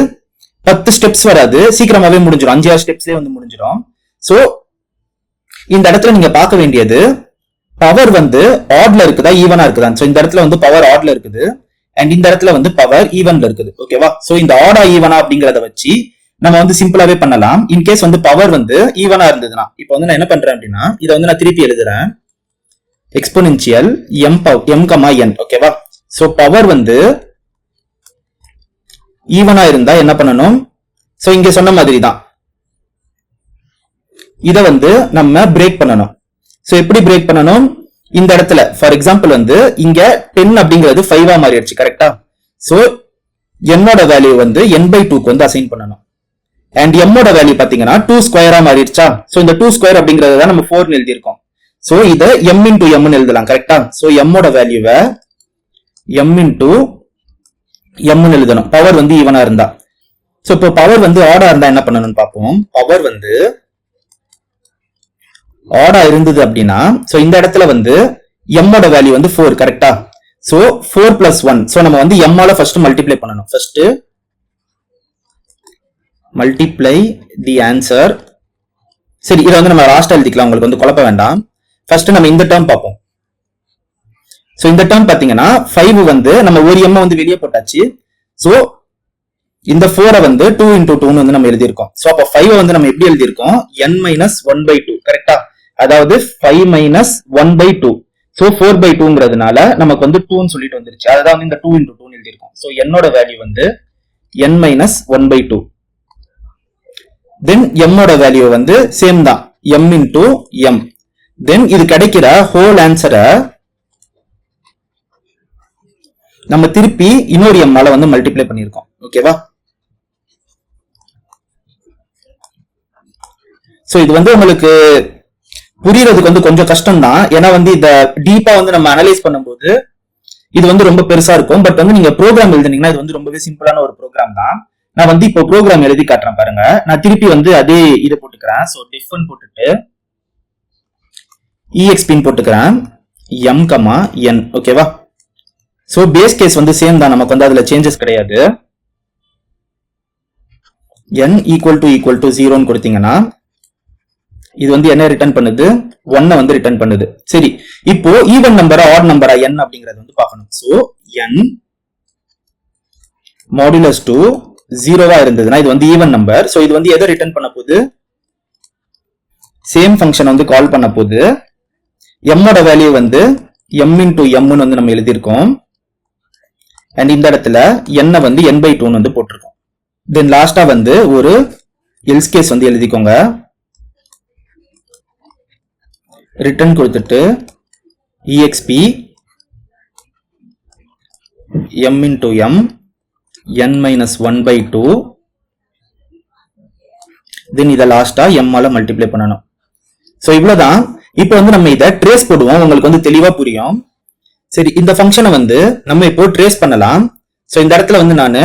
10 ஸ்டெப்ஸ் வராது, சீக்கிரமாவே முடிஞ்சிடும், 5-6 ஸ்டெப்ஸ்லயே வந்து முடிஞ்சிடும். சோ இந்த இடத்துல நீங்க பார்க்க வேண்டியது பவர் வந்து ஆட்ல இருக்குதா ஈவனா இருக்குதா. சோ இந்த இடத்துல வந்து பவர் ஆட்ல இருக்குது அண்ட் இந்த இடத்துல வந்து பவர் ஈவன்ல இருக்குது, ஓகேவா? சோ இந்த ஆடா ஈவனா அப்படிங்கறத வச்சு நம்ம வந்து சிம்பிளாவே பண்ணலாம். இன்கேஸ் வந்து பவர் வந்து ஈவனா இருந்ததுன்னா, இப்போ வந்து நான் என்ன பண்றேன் அப்படின்னா, இதை வந்து நான் திருப்பி எழுதுறேன். எக்ஸ்போனென்ஷியல் m n, ஓகேவா? சோ பவர் வந்து ஈவனா இருந்தா என்ன பண்ணணும்? சோ இங்க சொன்ன மாதிரி தான் இத வந்து நம்ம பிரேக் பண்ணணும். சோ எப்படி பிரேக் பண்ணணும்? இந்த இடத்துல ஃபார் எக்ஸாம்பிள் வந்து இங்க 10 அப்படிங்கிறது 5 மாறிடுச்சு, கரெக்டா? சோ என்னோட வேல்யூ வந்து n/2 க்கு வந்து அசைன் பண்ணணும். அண்ட் m ஓட வேல்யூ பாத்தீங்கன்னா 2 ஸ்கொயரா மாறிடுச்சா? சோ இந்த 2 ஸ்கொயர் அப்படிங்கறத தான் நம்ம 4 னு எழுதி இருக்கோம். சோ இத m into m னு எழுதலாம், கரெக்டா? சோ m ஓட வேல்யூவை m into m னு எழுதணும், பவர் வந்து ஈவனா இருந்தா. சோ இப்போ பவர் வந்து ஆடா இருந்தா என்ன பண்ணணும்னு பாப்போம். பவர் வந்து ஆடா இருந்தது அப்படின்னா, சோ இந்த இடத்துல வந்து m ஓட வேல்யூ வந்து 4, கரெக்டா? சோ 4 plus 1, சோ நம்ம வந்து m ஆல ஃபர்ஸ்ட் மல்டிப்ளை பண்ணணும். First multiply the answer. சரி, இதை வந்து நம்ம லாஸ்டா எழுதிக்கலாம், உங்களுக்கு வந்து குழப்ப வேண்டாம். ஃபர்ஸ்ட் நம்ம இந்த டேர்ம் பார்ப்போம். சோ இந்த டேர்ம் பாத்தீங்கன்னா 5 வந்து நம்ம ஒரு m வந்து வெளியே போட்டாச்சு. சோ இந்த 4 வந்து 2 into 2 வந்து நம்ம எழுதியிருக்கோம். சோ அப்ப 5 வந்து நம்ம எப்படி எழுதியிருக்கோம்? n minus 1/2, கரெக்டா? அதாவது 5 minus 1/2. சோ 4/2ங்கிறதுனால நமக்கு வந்து 2 னு சொல்லிட்டு வந்துருச்சு. அதான் வந்து இந்த 2 into 2 னு எழுதியிருக்கோம். சோ என்னோட வேல்யூ வந்து n minus 1/2. தென் m ஓட வேல்யூ வந்து சேம் தான், m into m. தென் இது கிடைக்கிற ஹோல் ஆன்சரை நம்ம திருப்பி இன்னொரு m ஆல வந்து மல்டிப்ளை பண்ணியிருக்கோம், ஓகேவா? சோ இது வந்து உங்களுக்கு புரியறதுக்கு வந்து கொஞ்சம் கஷ்டம் தான். ஏன்னா வந்து இத டீப்பா வந்து நம்ம அனலைஸ் பண்ணும்போது இது வந்து ரொம்ப பெருசா இருக்கும். பட் வந்து நீங்க ப்ரோக்ராம் எழுதுனீங்கன்னா இது வந்து ரொம்பவே சிம்பிளான ஒரு ப்ரோக்ராம் தான். நான் வந்து இப்போ ப்ரோக்ராம் எழுதி காட்டுறேன் பாருங்க. நான் திருப்பி வந்து அதே இதை போட்டுக்கிறேன். சோ டிஃபன் போட்டுட்டு exp போட்டுக்கிறேன், m, n, ஓகேவா? சோ பேஸ் கேஸ் வந்து சேம் தான், நமக்கு வந்து அதுல சேஞ்சஸ் கிடையாது. n equal to 0 ன்னு கொடுத்தீங்கன்னா இது வந்து என்ன ரிட்டர்ன் பண்ணுது? 1 வந்து ரிட்டர்ன் பண்ணுது. சரி, இப்போ ஈவன் நம்பரா ஆட் நம்பரா n அப்படிங்கறது வந்து பார்க்கணும். சோ n மாடுலஸ் 2 0வா இருந்ததுன்னா இது வந்து ஈவன் நம்பர். சோ இது வந்து எதை ரிட்டர்ன் பண்ண போகுது? சேம் ஃபங்க்ஷன் வந்து கால் பண்ண போகுது. m ஓட வேல்யூ வந்து m into m னு வந்து நம்ம எழுதியிருக்கோம். அண்ட் இந்த இடத்துல n வந்து n/2 னு வந்து போட்டிருக்கோம். தென் லாஸ்டா வந்து ஒரு எல்ஸ் கேஸ் வந்து எழுதிக்கோங்க. ரிட்டர்ன் கொடுத்துட்டு exp m into m n minus 1/2. தென் இதை லாஸ்டா m ஆல மல்டிப்ளை பண்ணணும். சோ இவ்வளவுதான். இப்போ வந்து நம்ம இதை ட்ரேஸ் போடுவோம், உங்களுக்கு வந்து தெளிவா புரியும். சரி, இந்த ஃபங்க்ஷனை வந்து நம்ம இப்போ ட்ரேஸ் பண்ணலாம். சோ இந்த இடத்துல வந்து நான்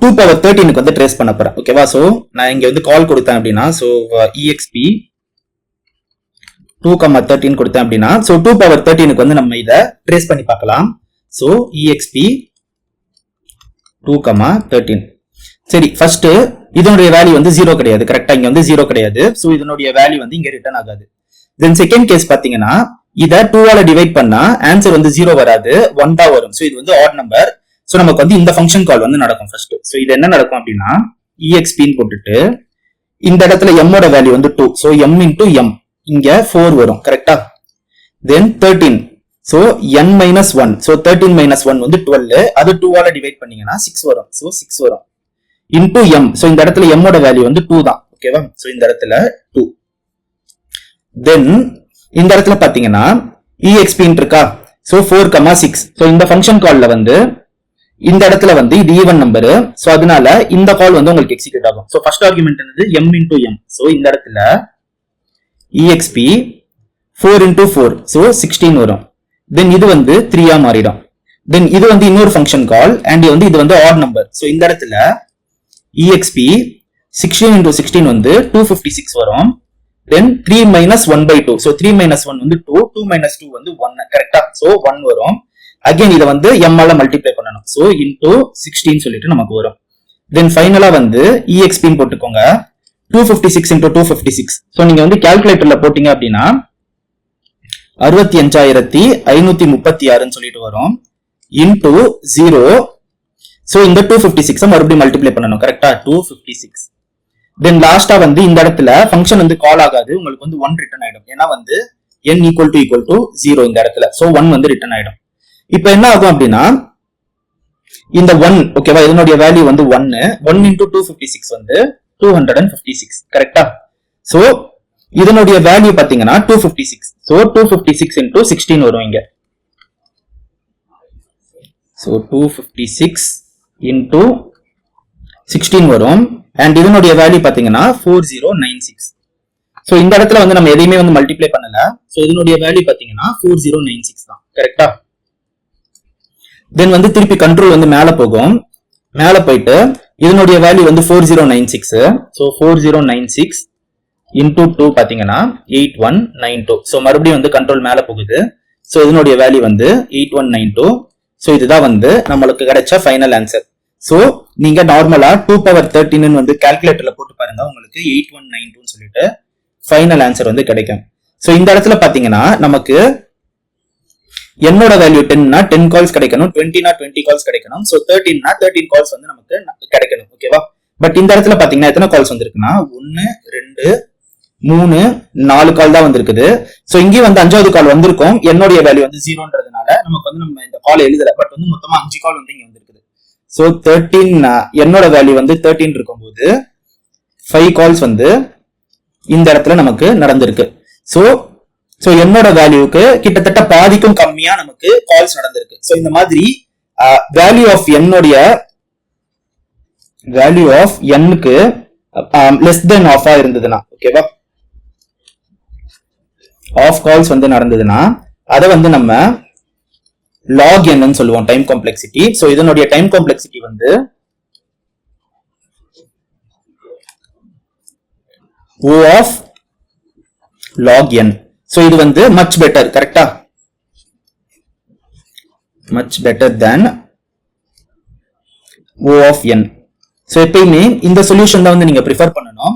2 power 13க்கு வந்து ட்ரேஸ் பண்ண போறேன், ஓகேவா? சோ நான் இங்க வந்து கால் கொடுத்தேன் அப்படின்னா, சோ exp 2, 13 கொடுத்தேன் அப்படின்னா, சோ 2 power 13க்கு வந்து நம்ம இதை ட்ரேஸ் பண்ணி பார்க்கலாம். So exp 2, 13. சரி, ஃபர்ஸ்ட் இதனுடைய வேல்யூ வந்து 0 கிடையாது, கரெக்டா? இங்க வந்து 0 கிடையாது. சோ இதனுடைய வேல்யூ வந்து இங்க ரிட்டர்ன் ஆகாது. தென் செகண்ட் கேஸ் பாத்தீங்கன்னா, இத 2 ஆல டிவைட் பண்ணா ஆன்சர் வந்து 0 வராது, 1 தான் வரும். சோ இது வந்து ஆட் நம்பர். சோ நமக்கு வந்து இந்த ஃபங்க்ஷன் கால் வந்து நடக்கும் ஃபர்ஸ்ட். சோ இது என்ன நடக்கும் அப்படின்னா, exp ன்னு போட்டுட்டு இந்த இடத்துல m ஓட வேல்யூ வந்து 2. சோ m into m, இங்க 4 வரும், கரெக்டா? தென் 13. So n minus 1. So 13 minus 1 வந்து 12. அது 2 ஆல டிவைட் பண்ணீங்கன்னா 6 வரும். சோ 6 வரும். into m. சோ இந்த இடத்துல m ஓட வேல்யூ வந்து 2 தான், ஓகேவா? சோ இந்த இடத்துல 2. தென் இந்த இடத்துல பாத்தீங்கன்னா exp இருக்கா? சோ 4, 6. சோ இந்த ஃபங்க்ஷன் கால்ல வந்து இந்த இடத்துல வந்து இது ஈவன் நம்பர். சோ அதனால இந்த கால் வந்து உங்களுக்கு எக்ஸிக்யூட் ஆகும். சோ ஃபர்ஸ்ட் ஆர்குமெண்ட் என்னது? m into m. சோ இந்த இடத்துல exp 4 into 4. சோ 16 வரும். தென் இது வந்து 3 ஆ மாறிடும். தென் இது வந்து இன்னொரு ஃபங்க்ஷன் கால் அண்ட் இது வந்து ஆட் நம்பர். சோ இந்த இடத்துல exp 16 into 16 வந்து 256 வரும். then 3 minus 1/2. so 3 minus 1 வந்து 2, 2 minus 2 வந்து 1, கரெக்டா? so 1 வரும். again இத வந்து m ஆல மல்டிப்ளை பண்ணனும். so into 16 சொல்லிட்டு நமக்கு வரும். then ஃபைனலா வந்து exp ன்னு போட்டுக்கோங்க. 256 into 256. so நீங்க வந்து கால்குலேட்டர்ல போட்டீங்க அப்படினா 65536 ன்னு சொல்லிட்டு வரும். into 0. so இந்த 256 மறுபடியும் மல்டிப்ளை பண்ணனும், கரெக்டா? 256 தென் லாஸ்டா வந்து இந்த இடத்துல ஃபங்க்ஷன் வந்து கால் ஆகாது, உங்களுக்கு வந்து 1 ரிட்டர்ன் ஆயிடும். ஏன்னா வந்து n ஈக்குவல் டு 0 இந்த இடத்துல. சோ 1 வந்து ரிட்டர்ன் ஆயிடும். இப்போ என்ன ஆகும் அப்படின்னா இந்த 1 ஓகேவா, இதனுடைய வேல்யூ வந்து 1 into 256 வந்து 256 கரெக்டா. சோ இதனுடைய வேல்யூ பாத்தீங்கன்னா 256. சோ 256 into 16 வரும் இங்க. சோ 256 into 16 வரும். அண்ட் இதனுடைய வேல்யூ பாத்தீங்கன்னா 4096. சோ இந்த இடத்துல வந்து நம்ம எதையுமே வந்து மல்டிப்ளை பண்ணல. சோ இதனுடைய வேல்யூ பாத்தீங்கன்னா 4096 தான் கரெக்டா. தென் வந்து திருப்பி கண்ட்ரோல் வந்து மேல போகும். மேல போயிட்டு இதனுடைய வேல்யூ வந்து 4096. சோ 4096 into 2 பாத்தீங்கன்னா 8192. சோ மறுபடியும் வந்து கண்ட்ரோல் மேல போகுது. சோ இதனுடைய வேல்யூ வந்து 8192. சோ இதுதான் வந்து நம்மளுக்கு கிடைச்ச ஃபைனல் ஆன்சர். சோ நீங்க நார்மலா 2 power 13 வந்து கால்குலேட்டர்ல போட்டு பாருங்க, உங்களுக்கு 8192 சொல்லிட்டு ஃபைனல் ஆன்சர் வந்து கிடைக்கும். சோ இந்த இடத்துல பாத்தீங்கன்னா நமக்கு என்னோட வேல்யூ 10னா 10 கால்ஸ் கிடைக்கணும், 20னா 20 கால்ஸ் கிடைக்கணும். சோ 13னா 13 கால்ஸ் வந்து நமக்கு கிடைக்கணும் ஓகேவா. பட் இந்த இடத்துல பாத்தீங்கன்னா எத்தனை கால்ஸ் வந்திருக்குன்னா 1 2 3 4 கால் தான் வந்திருக்குது. சோ இங்கே வந்து 5வது கால் வந்திருக்கும், என்னுடைய வேல்யூ வந்து 0ன்றதுனால நமக்கு வந்து நம்ம இந்த கால் எழுதல. பட் வந்து மொத்தமா 5 கால் வந்து இங்க வந்திருக்குது. சோ 13 என்னோட வேல்யூ வந்து 13 இருக்கும்போது 5 கால்ஸ் வந்து இந்த இடத்துல நமக்கு நடந்திருக்கு. சோ என்னோட வேல்யூக்கு கிட்டத்தட்ட பாதிக்கும் கம்மியா நமக்கு கால்ஸ் நடந்திருக்கு. சோ இந்த மாதிரி வேல்யூ ஆஃப் என்னுடைய வேல்யூ ஆஃப் எண்ணுக்கு லெஸ் தென் ஆஃபா இருந்ததுன்னா ஓகேவா, ஆஃப் கால்ஸ் வந்து நடந்ததுன்னா அதை வந்து நம்ம log n சொல்லுவோம், டைம் காம்ப்ளெக்சிட்டி. சோ இதனுடைய டைம் காம்ப்ளெக்சிட்டி வந்து O of log n. So இது வந்து much better கரெக்டா, much better than O of n. So எப்பயுமே இந்த சொல்யூஷன் தான் வந்து நீங்க ப்ரிஃபர் பண்ணணும்.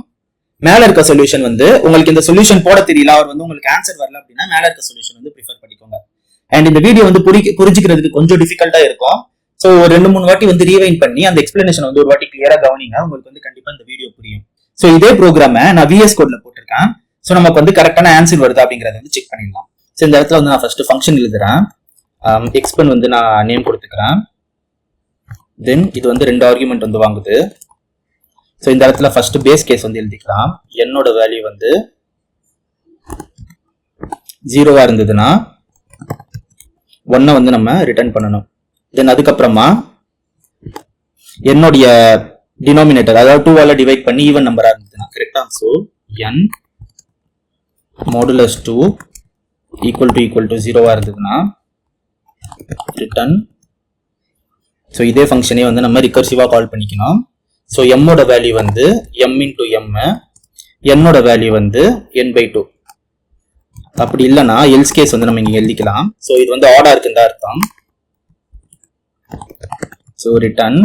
மேல இருக்க சொல்யூஷன் வந்து உங்களுக்கு இந்த சொல்யூஷன் போட தெரியல, அவர் வந்து உங்களுக்கு ஆன்சர் வரல அப்படின்னா மேல இருக்க சொல்யூஷன் வந்து ப்ரிஃபர் பண்ணிக்கோங்க. அண்ட் இந்த வீடியோ வந்து புரிஞ்சுக்கிறதுக்கு கொஞ்சம் டிஃபிகல்ட்டா இருக்கும். சோ ஒரு 2-3 வாட்டி வந்து ரீவைண்ட் பண்ணி அந்த எக்ஸ்பிளனேஷன் வந்து ஒரு வாட்டி கிளியரா கவனிங்க, உங்களுக்கு வந்து கண்டிப்பா இந்த வீடியோ புரியும். சோ இதே ப்ரோக்ராமை நான் VS கோட்ல போட்டிருக்கேன். சோ நமக்கு வந்து கரெக்டான ஆன்சர் வருது அப்படிங்கறத வந்து செக் பண்ணிடலாம். சோ இந்த இடத்துல வந்து நான் ஃபர்ஸ்ட் ஃபங்க்ஷன் எழுதுறேன். எக்ஸ்பன் வந்து நான் நேம் கொடுத்துக்கிறேன். தென் இது வந்து 2 ஆர்குமெண்ட் வந்து வாங்குது. சோ இந்த இடத்துல ஃபர்ஸ்ட் பேஸ் கேஸ் வந்து எழுதிக்கலாம். என்னோட வேல்யூ வந்து 0வா இருந்ததுன்னா 1 வந்து நம்ம ரிட்டர்ன் பண்ணணும். தென் அதுக்கப்புறமா என்னுடைய டினாமினேட்டர் அதாவது 2ஆல டிவைட் பண்ணி ஈவன் நம்பரா இருந்ததுன்னா கரெக்டா. So n modulus 2 equal to 0வா இருந்ததுன்னா ரிட்டர்ன். சோ இதே ஃபங்க்ஷனே வந்து நம்ம ரிகர்சிவா கால் பண்ணிக்கணும். சோ m ஓட வேல்யூ வந்து m into m, என்னோட வேல்யூ வந்து n/2. அப்படி இல்லைன்னா எல்ஸ் கேஸ் வந்து நம்ம இங்க எழுதிக்கலாம். சோ இது வந்து ஆடா இருக்குன்னு தான் அர்த்தம். சோ ரிட்டர்ன்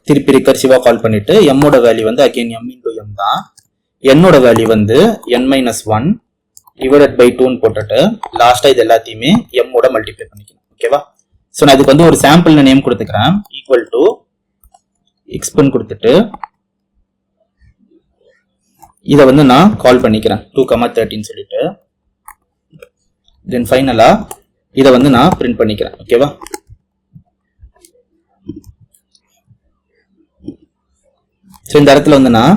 திருப்பி ரிகர்சிவா கால் பண்ணிட்டு m ஓட வேல்யூ வந்து அகைன் m into m தான். என்னோட வேல்யூ வந்து n-1 டிவைடட் பை 2 போட்டுட்டு லாஸ்டா இது எல்லாத்தையுமே m ஓட மல்டிப்ளை பண்ணிக்கணும் ஓகேவா. சோ நான் இதுக்கு வந்து ஒரு சாம்பிள் நேம் கொடுத்துக்கிறேன். ஈக்குவல் டு எக்ஸ்பன் கொடுத்துட்டு இதை வந்து நான் கால் பண்ணிக்கிறேன் 2,13 சொல்லிட்டு. தென் ஃபைனலா இதை வந்து நான் பிரிண்ட் பண்ணிக்கிறேன் ஓகேவா. ஸோ இந்த இடத்துல வந்து நான்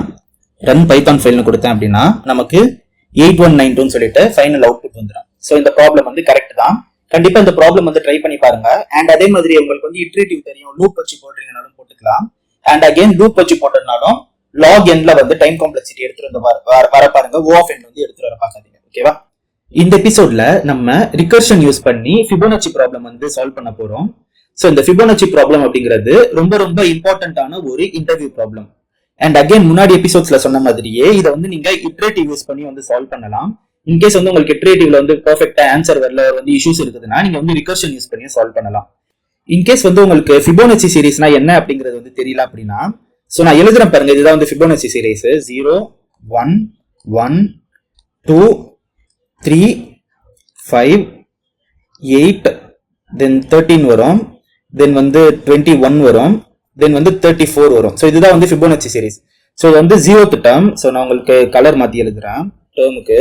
ரன் பைத்தான் ஃபைல்னு கொடுத்தேன் அப்படின்னா நமக்கு 8192 சொல்லிட்டு ஃபைனல் அவுட்புட் வந்துடும். ஸோ இந்த ப்ராப்ளம் வந்து கரெக்ட் தான். கண்டிப்பா இந்த ப்ராப்ளம் வந்து ட்ரை பண்ணி பாருங்க. அண்ட் அதே மாதிரி உங்களுக்கு வந்து இட்ரேட்டிவ் தெரியும், லூப் வச்சு போடுறீங்கனாலும் போட்டுக்கலாம். அண்ட் அகைன் லூப் வச்சு போட்டதுனாலும் log n வந்து டைம் காம்ப்ளெக்சிட்டி எடுத்துட்டு வர பாருங்க. O of n வந்து எடுத்துட்டு வர பார்க்காதீங்க ஓகேவா. இந்த எபிசோட்ல நம்ம ரிகர்ஷன் யூஸ் பண்ணி ஃபிபோனச்சி ப்ராப்ளம் வந்து சால்வ் பண்ண போறோம். ஸோ இந்த ஃபிபோனச்சி ப்ராப்ளம் அப்படிங்கிறது ரொம்ப ரொம்ப இம்பார்ட்டன்டான ஒரு இன்டர்வியூ ப்ராப்ளம். அண்ட் அகைன் முன்னாடி எபிசோட்ஸ்ல சொன்ன மாதிரியே இதை வந்து நீங்க இட்ரேட்டிவ் யூஸ் பண்ணி வந்து சால்வ் பண்ணலாம். இன்கேஸ் வந்து உங்களுக்கு இட்ரேட்டிவ்ல வந்து பெர்ஃபெக்ட்டா ஆன்சர் வரல, வந்து இஷ்யூஸ் இருக்குதுன்னா நீங்க வந்து ரிகர்ஷன் யூஸ் பண்ணி சால்வ் பண்ணலாம். இன்கேஸ் வந்து உங்களுக்கு ஃபிபோனச்சி சீரிஸ்னா என்ன அப்படிங்கிறது வந்து தெரியல அப்படின்னா சோ நான் எழுதுறேன் பாருங்க. இதுதான் வந்து ஃபிபோனச்சி சீரிஸ். 0 1 1 2 3 5 8 தென் 13 வரும், தென் வந்து 21 வரும், தென் வந்து 34 வரும். ஸோ இதுதான் வந்து ஃபிபோனச்சி சீரிஸ். ஸோ இது வந்து 0th டேர்ம். ஸோ நான் உங்களுக்கு கலர் மாற்றி எழுதுறேன் டேர்முக்கு.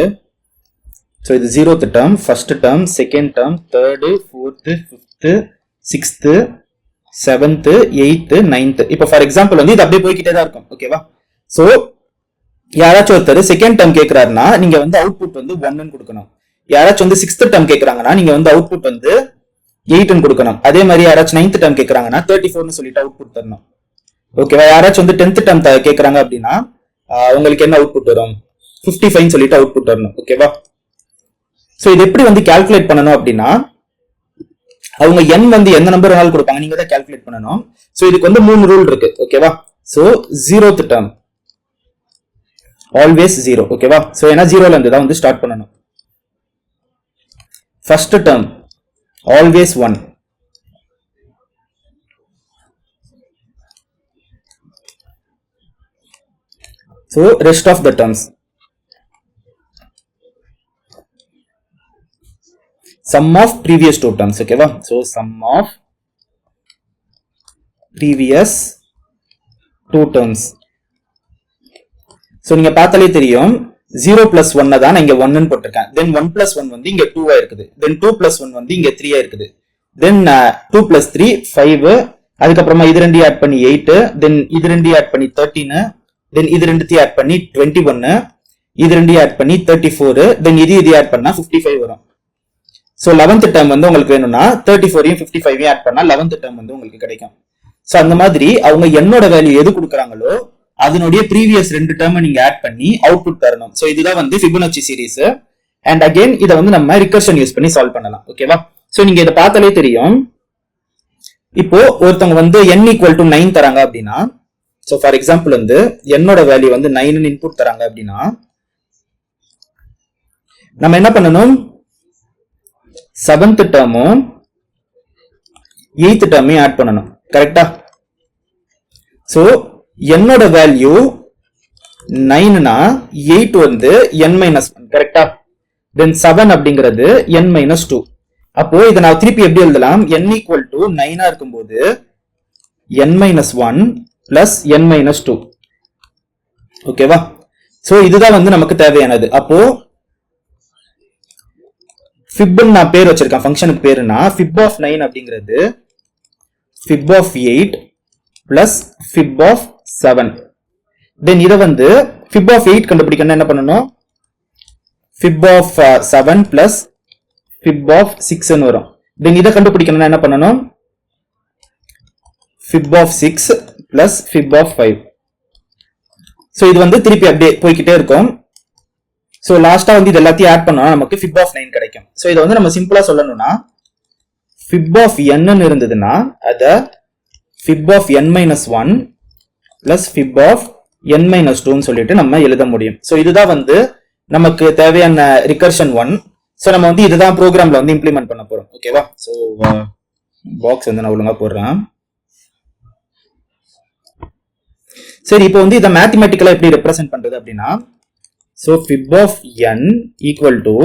ஸோ இது 0th term, first term, second term, third, fourth, fifth, sixth, 7th, 8th, 9th. இப்போ ஃபார் எக்ஸாம்பிள் வந்து இது அப்படியே போய்கிட்டே தான் இருக்கும். ஓகேவா? ஸோ யாராச்சும் ஒருத்தர் செகண்ட் டேர்ம் கேட்கறாருன்னா நீங்க வந்து அவுட்புட் வந்து 1 கொடுக்கணும். யாராச்சும் வந்து 6th டேர்ம் கேட்கறாங்கன்னா நீங்க வந்து அவுட்புட் வந்து 8 கொடுக்கணும். அதே மாதிரி யாராச்சும் 9th டேர்ம் கேட்கறாங்கன்னா 34 சொல்லிட்டு அவுட்புட் தரணும். ஓகேவா? யாராச்சும் வந்து 10th டேர்ம் கேட்கறாங்க அப்படின்னா உங்களுக்கு என்ன அவுட்புட் வரும்? 55 சொல்லிட்டு அவுட்புட் வரணும். ஓகேவா? ஸோ இது எப்படி வந்து கால்குலேட் பண்ணணும் அப்படின்னா அவங்க n வந்து எந்த நம்பர் வேணாலும் கொடுப்பாங்க, நீங்க தான் கால்குலேட் பண்ணணும். ஸோ இதுக்கு வந்து 3 ரூல் இருக்கு. ஓகேவா? So 0th term always 0. ஓகேவா? ஸோ ஏன்னா 0ல இருந்து தான் வந்து ஸ்டார்ட் பண்ணணும். First term always 1. So rest of the terms sum of previous two terms. Okay va? So sum of previous two terms. So நீங்க பார்த்தாலே தெரியும் 0 plus 1 தான் இங்க 1 ன்னு போட்டிருக்கேன். Then 1 plus 1 வந்து இங்க 2 ஆ இருக்குது. Then 2 plus 1 வந்து இங்க 3 ஆ இருக்குது. Then 2 plus 3 5. அதுக்கப்புறமா இது ரெண்டையும் ஆட் பண்ணி 8. Then இது ரெண்டையும் ஆட் பண்ணி 13. Then இது ரெண்டுத்தையும் ஆட் பண்ணி 21. இது ரெண்டையும் ஆட் பண்ணி 34. Then இது ஆட் பண்ணா 55 வரும். So 11th term வந்து உங்களுக்கு வேணும்னா 34யும் 55யும் ஆட் பண்ணா 11th term வந்து உங்களுக்கு கிடைக்கும். So அந்த மாதிரி அவங்க என்னோட வேல்யூ எது கொடுக்குறாங்களோ அதனுடைய ப்ரீவியஸ் 2 டேர்ம் நீங்க ஆட் பண்ணி அவுட்புட் தரணும். சோ இதுதான் வந்து ஃபிபோனச்சி சீரிஸ். அண்ட் அகைன் இத வந்து நம்ம ரிகர்ஷன் யூஸ் பண்ணி சால்வ் பண்ணலாம். ஓகேவா? சோ நீங்க இத பார்த்தாலே தெரியும். இப்போ ஒருத்தவங்க வந்து n = 9 தராங்க அப்படின்னா, சோ ஃபார் எக்ஸாம்பிள் வந்து என்னோட வேல்யூ வந்து 9 ன்னு இன்புட் தராங்க அப்படின்னா நம்ம என்ன பண்ணணும்? 7th டேர்மும் 8th டேர்மையும் ஆட் பண்ணணும். கரெக்டா? சோ என்னோட வேல்யூ 9னா 8 வந்து n-1. கரெக்டா? தென் 7 அப்படிங்கிறது n-2. அப்போ இதை நான் திருப்பி எப்படி எழுதலாம்? n = 9 இருக்கும்போது n-1 plus n-2. ஓகேவா? சோ இதுதான் வந்து நமக்கு தேவையானது. அப்போ fib நான் பேர் வச்சிருக்கேன், ஃபங்க்ஷனுக்கு பேருனா fib of 9 அப்படிங்கிறது fib of 8 plus fib of 7. தென் இதை வந்து fib of 8 கண்டுபிடிக்கணும். என்ன பண்ணணும்? fib of 7 plus fib of 6 வரும். தென் இதை கண்டுபிடிக்கணும்னா என்ன பண்ணணும்? fib of 6 plus fib of 5. So இது வந்து திருப்பி அப்படியே போய்கிட்டே இருக்கும். சோ லாஸ்டா வந்து இது எல்லாத்தையும் ஆட் பண்ணா நமக்கு fib of 9 கிடைக்கும். சோ இதை வந்து நம்ம சிம்பிளா சொல்லணும்னா fib of n ன்னு இருந்ததுன்னா அத fib of n-1 plus fib of n-2 ன்னு சொல்லிட்டு நம்ம எழுத முடியும். சோ இதுதான் வந்து நமக்கு தேவையான ரிகர்ஷன் 1. சோ நம்ம வந்து இதுதான் ப்ரோக்ராம்ல வந்து இம்ப்ளிமெண்ட் பண்ண போறோம். ஓகேவா? சோ பாக்ஸ் வந்து நான் ஒழுங்கா போடுறேன். சரி, இப்போ வந்து இதை மேத்தமேட்டிக்கலா எப்படி ரெப்ரசென்ட் பண்றது அப்படின்னா, so fib of n equal to,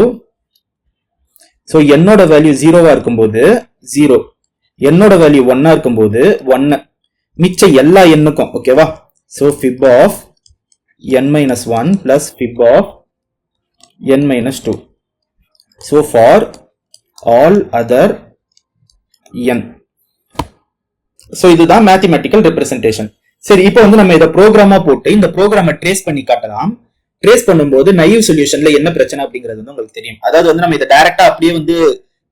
so என்னோட வேல்யூ 0வா இருக்கும்போது 0, என்னோட வேல்யூ 1ஆ இருக்கும்போது 1, மிச்ச எல்லா எண்ணுக்கும். ஓகேவா? So fib of n-1 plus fib of n-2. so for all other n. So இதுதான் மேத்தமேட்டிக்கல் ரெப்ரசன்டேஷன். சரி, இப்போ வந்து நம்ம இதை ப்ரோக்ராமா போட்டு இந்த ப்ரோக்ராமை ட்ரேஸ் பண்ணி காட்டலாம். ட்ரேஸ் பண்ணும்போது நைவ் சொல்யூஷன்ல என்ன பிரச்சனை அப்படிங்கிறது வந்து உங்களுக்கு தெரியும். அதாவது வந்து நம்ம இதை டைரக்டா அப்படியே வந்து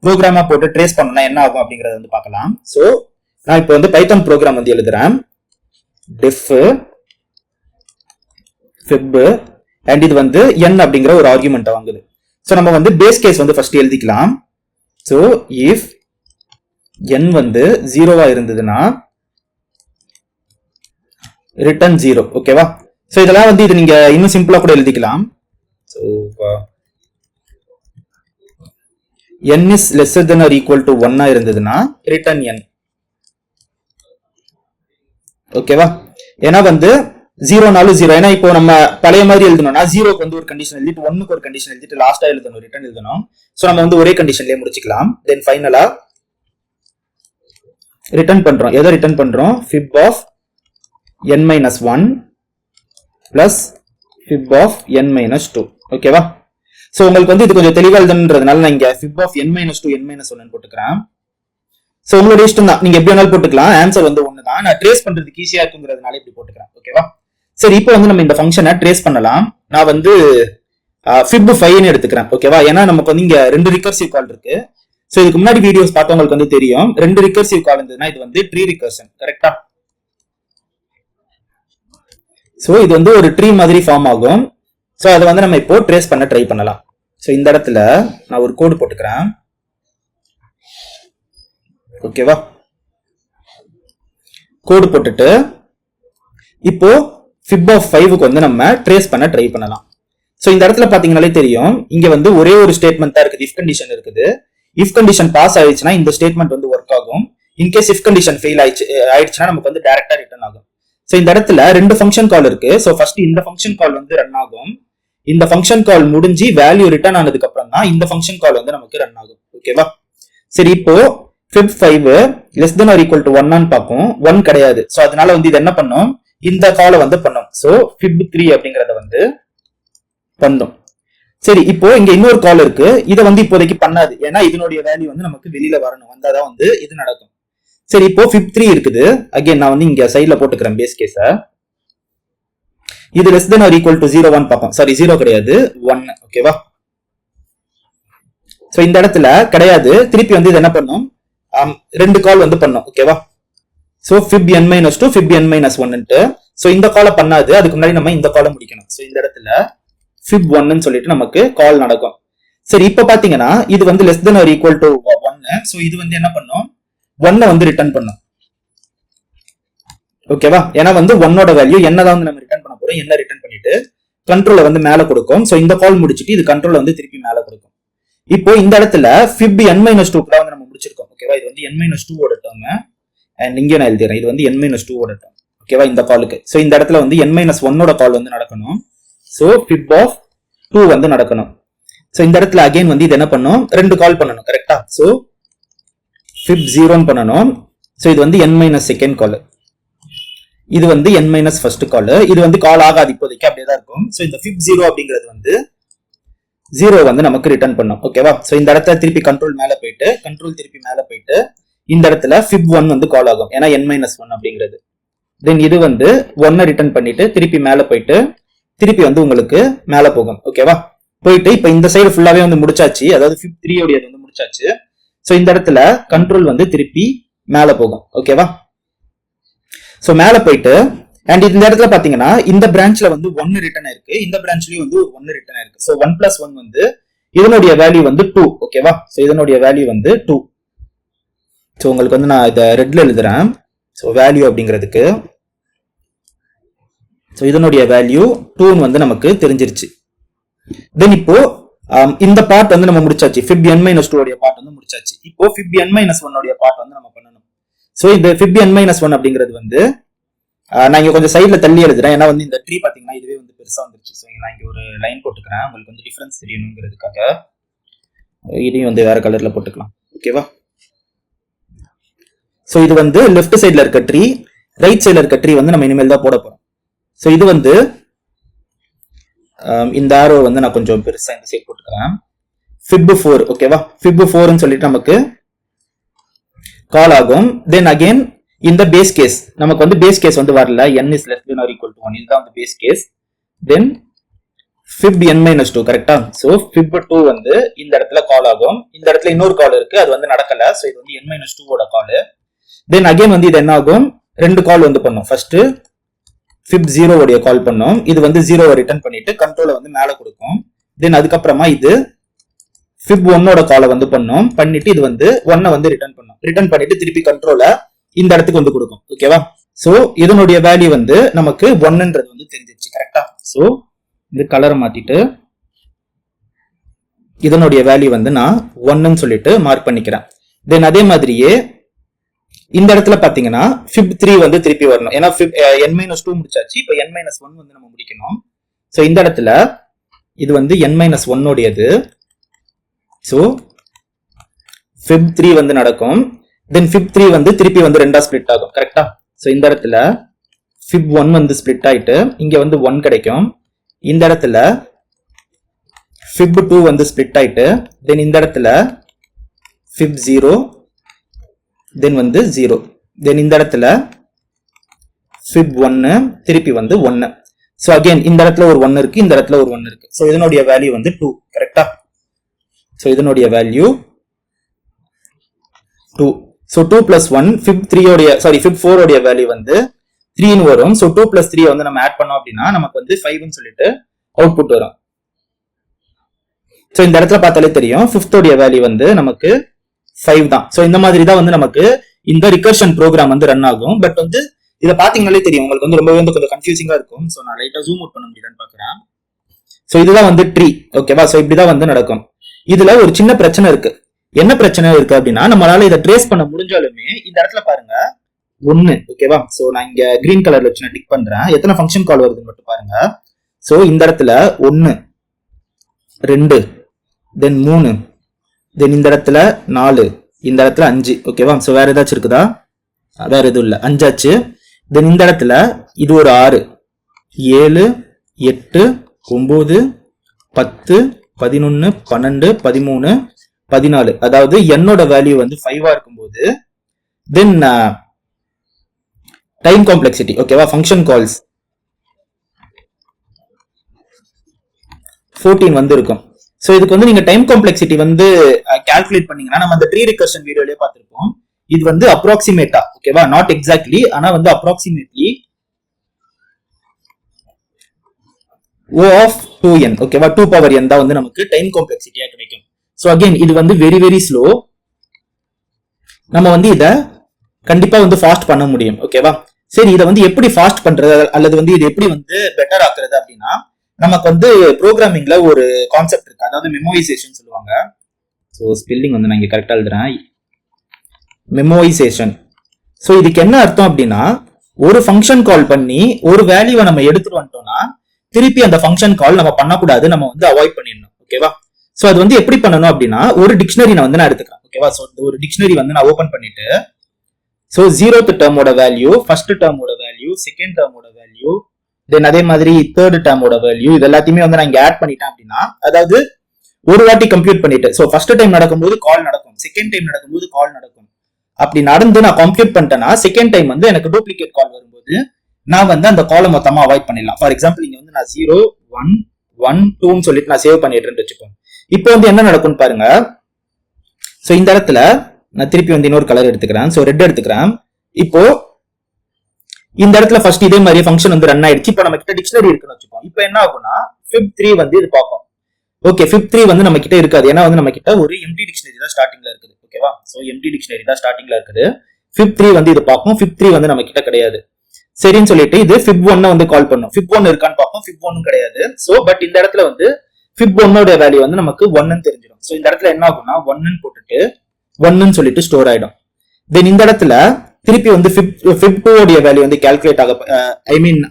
ப்ரோக்ராமா போட்டு ட்ரேஸ் பண்ணோம்னா என்ன ஆகும் அப்படிங்கறத வந்து பார்க்கலாம். சோ நான் இப்போ வந்து பைத்தான் ப்ரோக்ராம் வந்து எழுதுறேன். def fib and இது வந்து n அப்படிங்கிற ஒரு ஆர்குமெண்ட் வாங்குது. சோ நம்ம வந்து பேஸ் கேஸ் வந்து ஃபர்ஸ்ட் எழுதிக்கலாம். சோ if n வந்து 0வா இருந்ததுன்னா ரிட்டர்ன் 0. ஓகேவா? சோ இதெல்லாம் வந்து இது நீங்க இன்னும் சிம்பிளா கூட எழுதிக்கலாம். So n is lesser than or equal to 1 இருந்ததுன்னா ரிட்டர்ன் n. ஓகேவா? ஏன்னா வந்து 0னாலும் 0. ஏன்னா இப்போ நம்ம பழைய மாதிரி எழுதணும்னா 0க்கு வந்து ஒரு கண்டிஷன் எழுதிட்டு 1க்கு ஒரு கண்டிஷன் எழுதிட்டு லாஸ்டா எழுதணும், ரிட்டர்ன் எழுதணும். சோ நம்ம வந்து ஒரே கண்டிஷன்லயே முடிச்சுக்கலாம். தென் ஃபைனலா ரிட்டர்ன் பண்றோம். எதை ரிட்டர்ன் பண்றோம்? fib of n minus 1 plus fib of n minus 2. ஓகேவா? சோ உங்களுக்கு வந்து இது கொஞ்சம் தெளிவா எழுதணும்ன்றதுனால நான் இங்க fib of n minus 2 n minus 1 போட்டுக்கிறேன். சோ உங்களோட இஷ்டம் தான், நீங்க எப்படி வேணாலும் போட்டுக்கலாம். ஆன்சர் வந்து ஒன்னு தான். நான் ட்ரேஸ் பண்றதுக்கு ஈஸியா இருக்குங்கிறதுனால இப்படி போட்டுக்கிறேன். ஓகேவா? சரி, இப்போ வந்து நம்ம இந்த ஃபங்க்ஷனை ட்ரேஸ் பண்ணலாம். நான் வந்து fib 5 ன்னு எடுத்துக்கிறேன். ஓகேவா? ஏன்னா நமக்கு வந்து இங்க 2 ரிகர்சிவ் கால் இருக்கு. சோ இதுக்கு முன்னாடி வீடியோஸ் பார்த்தவங்களுக்கு வந்து தெரியும், 2 ரிகர்சிவ் கால் இருந்ததுன்னா இது வந்து ட்ரீ ரிகர்ஷன். கரெக்டா? சோ இது வந்து ஒரு ட்ரீ மாதிரி ஃபார்ம் ஆகும். சோ அதை வந்து நம்ம இப்போ ட்ரேஸ் பண்ண ட்ரை பண்ணலாம். சோ இந்த இடத்துல நான் ஒரு கோடு போட்டுக்கிறேன். ஓகேவா? கோடு போட்டுட்டு இப்போ fib of 5க்கு வந்து நம்ம ட்ரேஸ் பண்ண ட்ரை பண்ணலாம். சோ இந்த இடத்துல பாத்தீங்கன்னாலே தெரியும், இங்க வந்து ஒரே ஒரு ஸ்டேட்மெண்ட் தான் இருக்குது, இஃப் கண்டிஷன் இருக்குது. இஃப் கண்டிஷன் பாஸ் ஆயிடுச்சுன்னா இந்த ஸ்டேட்மெண்ட் வந்து ஒர்க் ஆகும். இன்கேஸ் இஃப் கண்டிஷன் ஃபெயில் ஆயிடுச்சுன்னா நமக்கு வந்து டைரக்டா ரிட்டர்ன் ஆகும். சோ இந்த இடத்துல 2 ஃபங்க்ஷன் கால் இருக்கு. சோ ஃபர்ஸ்ட் இந்த ஃபங்க்ஷன் கால் வந்து ரன் ஆகும். இந்த ஃபங்க்ஷன் கால் முடிஞ்சு வேல்யூ ரிட்டர்ன் ஆனதுக்கு அப்புறம் தான் இந்த ஃபங்க்ஷன் கால் வந்து நமக்கு ரன் ஆகும். ஓகேவா? சரி, இப்போ fib 5 less than or equal to 1 பார்க்கும். 1 கிடையாது. சோ அதனால வந்து இது என்ன பண்ணும், இந்த காலை வந்து பண்ணும். சோ fib 3 அப்படிங்கறத வந்து பண்ணும். சரி, இப்போ இங்க இன்னொரு கால் இருக்கு. இதை வந்து இப்போதைக்கு பண்ணாது, ஏன்னா இதனுடைய வேல்யூ வந்து நமக்கு வெளியில வரணும், வந்தாதான் வந்து இது நடக்கும். சரி, இப்போ fib 3 இருக்குது. அகைன் நான் வந்து இங்க சைட்ல போட்டுக்கிறேன் பேஸ் கேஸ. இது less than or equal to 0 பார்ப்போம். சாரி, 0 கிடையாது, 1. ஓகேவா? சோ இந்த இடத்துல கிடையாது. திருப்பி வந்து இது என்ன பண்ணும், 2 கால் வந்து பண்ணும். ஓகேவா? So fib n minus 2 fib n minus 1. So இந்த காலை பண்ணாது, அதுக்கு முன்னாடி நம்ம இந்த காலை முடிக்கணும். சோ இந்த இடத்துல fib 1 சொல்லிட்டு நமக்கு கால் நடக்கும். சரி, இப்ப பாத்தீங்கன்னா இது வந்து less than or equal to 1. So இது வந்து என்ன பண்ணும், 1 வந்து ரிட்டர்ன் பண்ணும். ஓகேவா? ஏன்னா வந்து 1ஓட வேல்யூ என்னதான் வந்து நம்ம ரிட்டர்ன் பண்ண போறோம், என்ன ரிட்டர்ன் பண்ணிட்டு கண்ட்ரோல வந்து மேல கொடுக்கும். சோ இந்த கால் முடிச்சிட்டு இது கண்ட்ரோல வந்து திருப்பி மேல கொடுக்கும். இப்போ இந்த இடத்துல fib n minus 2 வந்து நம்ம முடிச்சிருக்கோம். ஓகேவா? இது வந்து n minus 2 ஓட டேர்ம். அண்ட் இங்க நான் எழுதிறேன், இது வந்து n minus 2 ஓட டேர்ம். ஓகேவா? இந்த காலுக்கு. சோ இந்த இடத்துல வந்து n minus 1ஓட கால் வந்து நடக்கணும். சோ fib of 2 வந்து நடக்கணும். சோ இந்த இடத்துல அகைன் வந்து இது என்ன பண்ணும், 2 கால் பண்ணணும். கரெக்டா? சோ fib 0 பண்ணணும். சோ இது வந்து n minus செகண்ட் கால், இது வந்து n minus ஃபர்ஸ்ட் கால். இது வந்து கால் ஆகாது இப்போதைக்கு, அப்படியே தான் இருக்கும். சோ இந்த fib 0 அப்படிங்கிறது வந்து 0 வந்து நமக்கு ரிட்டர்ன் பண்ணும். ஓகேவா? சோ இந்த இடத்துல திருப்பி கண்ட்ரோல் மேல போயிட்டு கண்ட்ரோல் திருப்பி மேல போயிட்டு இந்த இடத்துல fib 1 வந்து கால் ஆகும், ஏன்னா n minus 1 அப்படிங்கிறது. தென் இது வந்து 1 ரிட்டர்ன் பண்ணிட்டு திருப்பி மேல போயிட்டு திருப்பி வந்து உங்களுக்கு மேல போகும். ஓகேவா? போயிட்டு இப்ப இந்த சைடு ஃபுல்லாவே வந்து முடிச்சாச்சு, அதாவது fib 3 உடையது வந்து முடிச்சாச்சு. சோ இந்த இடத்துல கண்ட்ரோல் வந்து திருப்பி மேல போகும். ஓகேவா? சோ மேல போயிட்டு அண்ட் இந்த இடத்துல பாத்தீங்கன்னா இந்த பிரான்ச்ல வந்து 1 ரிட்டர்ன் ஆயிருக்கு, இந்த பிரான்ச்லயும் வந்து 1 ரிட்டர்ன் ஆயிருக்கு. சோ 1 plus 1 வந்து இதனுடைய வேல்யூ வந்து 2. ஓகேவா? சோ இதனுடைய வேல்யூ வந்து 2. சோ உங்களுக்கு வந்து நான் இத ரெட்ல எழுதுறேன். சோ வேல்யூ அப்படிங்கிறதுக்கு சோ இதனுடைய வேல்யூ 2 வந்து நமக்கு தெரிஞ்சிருச்சு. தென் இப்போ இந்த பார்ட் வந்து நம்ம முடிச்சாச்சு, fib n minus 2 உடைய பார்ட் வந்து முடிச்சாச்சு. இப்போ fib n minus 1 உடைய பார்ட் வந்து நம்ம பண்ணணும். சோ இந்த fib n minus 1 அப்படிங்கிறது வந்து நான் இங்க கொஞ்சம் சைட்ல தள்ளி எழுதுறேன், ஏன்னா வந்து இந்த ட்ரீ பாத்தீங்கன்னா இதுவே வந்து பெருசா வந்துருச்சு. சோ நான் இங்க ஒரு லைன் போட்டுக்கிறேன், உங்களுக்கு வந்து டிஃபரன்ஸ் தெரியணுங்கிறதுக்காக. இதையும் வந்து வேற கலர்ல போட்டுக்கலாம். ஓகேவா? சோ இது வந்து லெஃப்ட் சைட்ல இருக்க ட்ரீ, ரைட் சைட்ல இருக்க ட்ரீ வந்து நம்ம இனிமேல் தான் போட போறோம். சோ இது வந்து இந்த ஆரோ வந்து நான் கொஞ்சம் பெருசா இந்த சைடு போட்டுக்கிறேன். fib 4. ஓகேவா? fib 4 சொல்லிட்டு நமக்கு கால் ஆகும். தென் அகைன் இந்த பேஸ் கேஸ் நமக்கு வந்து பேஸ் கேஸ் வந்து வரல, n is less than or equal to 1, இதுதான் வந்து பேஸ் கேஸ். தென் fib n minus 2. கரெக்டா? சோ fib 2 வந்து இந்த இடத்துல கால் ஆகும். இந்த இடத்துல இன்னொரு கால் இருக்கு, அது வந்து நடக்கல. சோ இது வந்து n minus 2 ஓட கால். தென் அகைன் வந்து இது என்ன ஆகும், 2 கால் வந்து பண்ணும். ஃபர்ஸ்ட் fib 0 உடைய கால் பண்ணும், இது வந்து 0 ரிட்டர்ன் பண்ணிட்டு கண்ட்ரோலை வந்து மேல கொடுக்கும். தென் அதுக்கப்புறமா இது fib 1ஓட காலை வந்து பண்ணும், பண்ணிட்டு இது வந்து 1 வந்து ரிட்டர்ன் பண்ணும். ரிட்டர்ன் பண்ணிட்டு திருப்பி கண்ட்ரோலை இந்த இடத்துக்கு வந்து கொடுக்கும். ஓகேவா? சோ இதனுடைய வேல்யூ வந்து நமக்கு 1ன்றது வந்து தெரிஞ்சிருச்சு. கரெக்டா? சோ இந்த கலரை மாத்திட்டு இதனுடைய வேல்யூ வந்து நான் 1ன்னு சொல்லிட்டு மார்க் பண்ணிக்கிறேன். தென் அதே மாதிரியே இந்த இடத்துல பாத்தீங்கன்னா fib 3 வந்து திருப்பி வரணும், ஏன்னா n minus 2 முடிச்சாச்சு. இப்போ n minus 1 வந்து நம்ம முடிக்கணும். சோ இந்த இடத்துல இது வந்து n minus 1 உடையது. சோ fib 3 வந்து நடக்கும். தென் fib 3 வந்து திருப்பி வந்து ரெண்டா ஸ்பிளிட் ஆகும். கரெக்டா? சோ இந்த இடத்துல fib1 வந்து ஸ்பிளிட் ஆயிட்டு இங்க வந்து 1 கிடைக்கும். இந்த இடத்துல fib2 வந்து ஸ்பிளிட் ஆயிட்டு தென் இந்த இடத்துல fib0 தென் வந்து 0 தென் இந்த இடத்துல fib1 திருப்பி வந்து 1. ஸோ அகைன் இந்த இடத்துல ஒரு 1 இருக்கு, இந்த இடத்துல ஒரு 1 இருக்கு. ஸோ இதனுடைய வேல்யூ வந்து 2. கரெக்டா? ஸோ இதனுடைய வேல்யூ 2. ஸோ 2 plus 1 fib4 உடைய வேல்யூ வந்து 3 வரும். ஸோ 2 plus 3 வந்து நம்ம ஆட் பண்ணோம் அப்படின்னா நமக்கு வந்து 5 சொல்லிட்டு அவுட்புட் வரும். ஸோ இந்த இடத்துல பார்த்தாலே தெரியும் ஃபிஃப்த் உடைய வேல்யூ வந்து நமக்கு 5 தான். ஸோ இந்த மாதிரி தான் வந்து நமக்கு இந்த ரிகர்ஷன் ப்ரோக்ராம் வந்து ரன் ஆகும். பட் வந்து இதை பாத்தீங்கன்னாலே தெரியும் உங்களுக்கு வந்து ரொம்பவே வந்து கொஞ்சம் கன்ஃபியூசிங்கா இருக்கும். ஸோ நான் லைட்டா ஜூம் அவுட் பண்ண முடியலன்னு பாக்குறேன். ஸோ இதுதான் வந்து ட்ரீ. ஓகேவா? ஸோ இப்படிதான் வந்து நடக்கும். இதுல ஒரு சின்ன பிரச்சனை இருக்கு. என்ன பிரச்சனை இருக்கு அப்படின்னா நம்மளால இதை ட்ரேஸ் பண்ண முடிஞ்சாலுமே இந்த இடத்துல பாருங்க 1. ஓகேவா? ஸோ நான் இங்க கிரீன் கலர்ல வச்சு நான் டிக் பண்றேன். எத்தனை ஃபங்க்ஷன் கால் வருதுன்னு மட்டும் பாருங்க. ஸோ இந்த இடத்துல 1 2 தென் 3 தென் இந்த இடத்துல 4 இந்த இடத்துல 5. ஓகேவா? ஸோ வேற ஏதாச்சும் இருக்குதா? வேற எதுவும் இல்லை, 5 ஆச்சு. தென் இந்த இடத்துல இது ஒரு 6 7 8 9 10 11 12 13 14. அதாவது என்னோட வேல்யூ வந்து 5 இருக்கும்போது தென் டைம் காம்ப்ளெக்சிட்டி ஓகேவா ஃபங்க்ஷன் கால்ஸ் 14 வந்து இருக்கும். ஸோ இதுக்கு வந்து நீங்க டைம் காம்ப்ளெக்சிட்டி வந்து கால்குலேட் பண்ணீங்கன்னா நம்ம அந்த ட்ரீ ரிகர்ஷன் வீடியோலயே பார்த்திருப்போம். இது வந்து அப்ராக்சிமேட்டா ஓகேவா, நாட் எக்ஸாக்ட்லி, ஆனா வந்து அப்ராக்சிமேட்லி O of 2n ஓகேவா 2 power n தான் வந்து நமக்கு டைம் காம்ப்ளெக்சிட்டியா கிடைக்கும். ஸோ அகைன் இது வந்து வெரி வெரி ஸ்லோ. நம்ம வந்து இதை கண்டிப்பா வந்து ஃபாஸ்ட் பண்ண முடியும். ஓகேவா? சரி, இதை வந்து எப்படி ஃபாஸ்ட் பண்றது அல்லது வந்து இது எப்படி வந்து பெட்டர் ஆக்குறது அப்படின்னா நமக்கு வந்து ப்ரோக்ராமிங்ல ஒரு கான்செப்ட் இருக்கு, அதாவது மெமோரைசேஷன் சொல்லுவாங்க. ஸோ ஸ்பெல்லிங் வந்து நான் இங்க கரெக்டா எழுதுறேன், மெமோரைசேஷன். ஸோ இதுக்கு என்ன அர்த்தம் அப்படின்னா ஒரு ஃபங்க்ஷன் கால் பண்ணி ஒரு வேல்யூவை நம்ம எடுத்துட்டு வந்துட்டோம்னா திருப்பி அந்த ஃபங்க்ஷன் கால் நம்ம பண்ணக்கூடாது, நம்ம வந்து அவாய்ட் பண்ணிடணும். ஓகேவா? ஸோ அது வந்து எப்படி பண்ணணும் அப்படின்னா ஒரு டிக்ஷனரி நான் வந்து நான் எடுத்துக்கிறேன். ஓகேவா? ஸோ ஒரு டிக்ஷனரி வந்து நான் ஓபன் பண்ணிட்டு ஸோ 0th டேர்மோட வேல்யூ, ஃபர்ஸ்ட் டேர்மோட வேல்யூ, செகண்ட் டேர்மோட வேல்யூ, தென் அதே மாதிரி தேர்ட் டேர்மோட வேல்யூ, இது எல்லாத்தையுமே வந்து நான் இங்க ஆட் பண்ணிட்டேன் அப்படின்னா அதாவது ஒரு வாட்டி கம்ப்யூட் பண்ணிட்டு ஸோ ஃபர்ஸ்ட் டைம் நடக்கும்போது கால் நடக்கும், செகண்ட் டைம் நடக்கும்போது கால் நடக்கும். அப்படி நடந்து நான் கம்ப்யூட் பண்ணிட்டேன்னா செகண்ட் டைம் வந்து எனக்கு டூப்ளிகேட் கால் வரும்போது நான் வந்து அந்த காலை மொத்தமா அவாய்ட் பண்ணிடலாம். ஃபார் எக்ஸாம்பிள் இங்க வந்து நான் 0 1 1 2 சொல்லிட்டு நான் சேவ் பண்ணிடுறேன்னு வச்சுப்போம். இப்போ வந்து என்ன நடக்கும்னு பாருங்க. ஸோ இந்த இடத்துல நான் திருப்பி வந்து இன்னொரு கலர் எடுத்துக்கிறேன். ஸோ ரெட் எடுத்துக்கிறேன். இப்போ இந்த இடத்துல ஃபர்ஸ்ட் இதே மாதிரி ஃபங்க்ஷன் வந்து ரன் ஆயிடுச்சு. இப்போ நம்ம கிட்ட டிக்ஷனரி இருக்குன்னு வச்சுப்போம். இப்போ என்ன ஆகும்னா fib3 வந்து இது பார்ப்போம். ஓகே, fib3 வந்து நம்ம கிட்ட இருக்காது, ஏன்னா வந்து நம்ம கிட்ட ஒரு எம்டி டிக்ஷனரி தான் ஸ்டார்டிங்ல இருக்குது. ஓகேவா? ஸோ எம்டி டிக்ஷனரி தான் ஸ்டார்டிங்ல இருக்குது. fib3 வந்து இது பார்ப்போம். fib3 வந்து நம்ம கிட்ட கிடையாது. சரின்னு சொல்லிட்டு இது fib1 வந்து கால் பண்ணும். fib1 இருக்கான்னு பார்ப்போம், fib1 கிடையாது. ஸோ பட் இந்த இடத்துல வந்து fib1 உடைய வேல்யூ வந்து நமக்கு 1 தெரிஞ்சிடும். ஸோ இந்த இடத்துல என்ன ஆகும்னா 1 போட்டுட்டு 1 சொல்லிட்டு ஸ்டோர் ஆயிடும். தென் இந்த இடத்துல திருப்பி வந்து fib2 உடைய வேல்யூ வந்து கால்குலேட்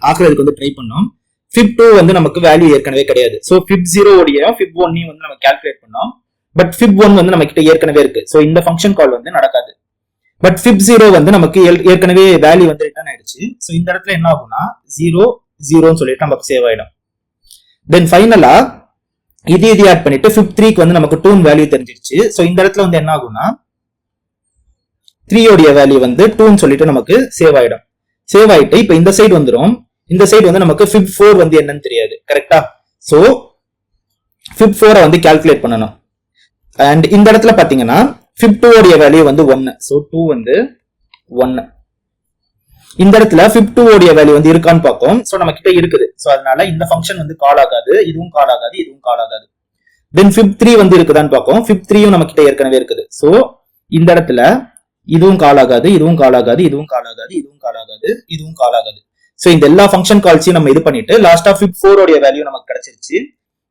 ஆக்குறதுக்கு வந்து ட்ரை பண்ணோம். fib2 வந்து நமக்கு வேல்யூ ஏற்கனவே கிடையாது. ஸோ fib0 உடைய fib1 வந்து நம்ம கால்குலேட் பண்ணோம். பட் fib1 வந்து நம்ம கிட்ட ஏற்கனவே இருக்கு. ஸோ இந்த ஃபங்க்ஷன் கால் வந்து நடக்காது. பட் fib0 வந்து நமக்கு ஏற்கனவே வேல்யூ வந்து ரிட்டர்ன் ஆயிடுச்சு. ஸோ இந்த இடத்துல என்ன ஆகும்னா 0 0 சொல்லிட்டு நமக்கு சேவ் ஆயிடும். தென் ஃபைனலா இது ஆட் பண்ணிட்டு fib3க்கு வந்து நமக்கு 2 வேல்யூ தெரிஞ்சிருச்சு. ஸோ இந்த இடத்துல வந்து என்ன ஆகும்னா 3 உடைய வேல்யூ வந்து 2 சொல்லிட்டு நமக்கு சேவ் ஆயிடும். சேவ் ஆயிட்டு இப்போ இந்த சைடு வந்துடும். இந்த சைடு வந்து நமக்கு fib4 வந்து என்னன்னு தெரியாது. கரெக்டா? ஸோ fib4 வந்து கால்குலேட் பண்ணணும். அண்ட் இந்த இடத்துல பாத்தீங்கன்னா fib2 உடைய வேல்யூ வந்து 1. ஸோ 2 வந்து 1. இந்த இடத்துல fib2 உடைய வேல்யூ வந்து இருக்கான்னு பார்ப்போம். ஸோ நம்ம கிட்ட இருக்குது. ஸோ அதனால இந்த ஃபங்க்ஷன் வந்து கால் ஆகாது, இதுவும் கால் ஆகாது, இதுவும் கால் ஆகாது. தென் fib3 வந்து இருக்குதான்னு பார்ப்போம். fib3யும் நம்ம கிட்ட ஏற்கனவே இருக்குது. ஸோ இந்த இடத்துல இதுவும் கால் ஆகாது, இதுவும் கால் ஆகாது, இதுவும் கால் ஆகாது, இதுவும் கால் ஆகாது, இதுவும் கால் ஆகாது. ஸோ இந்த எல்லா ஃபங்க்ஷன் கால்ஸையும் நம்ம இது பண்ணிட்டு லாஸ்டா fib4 உடைய வேல்யூ நமக்கு கிடைச்சிருச்சு.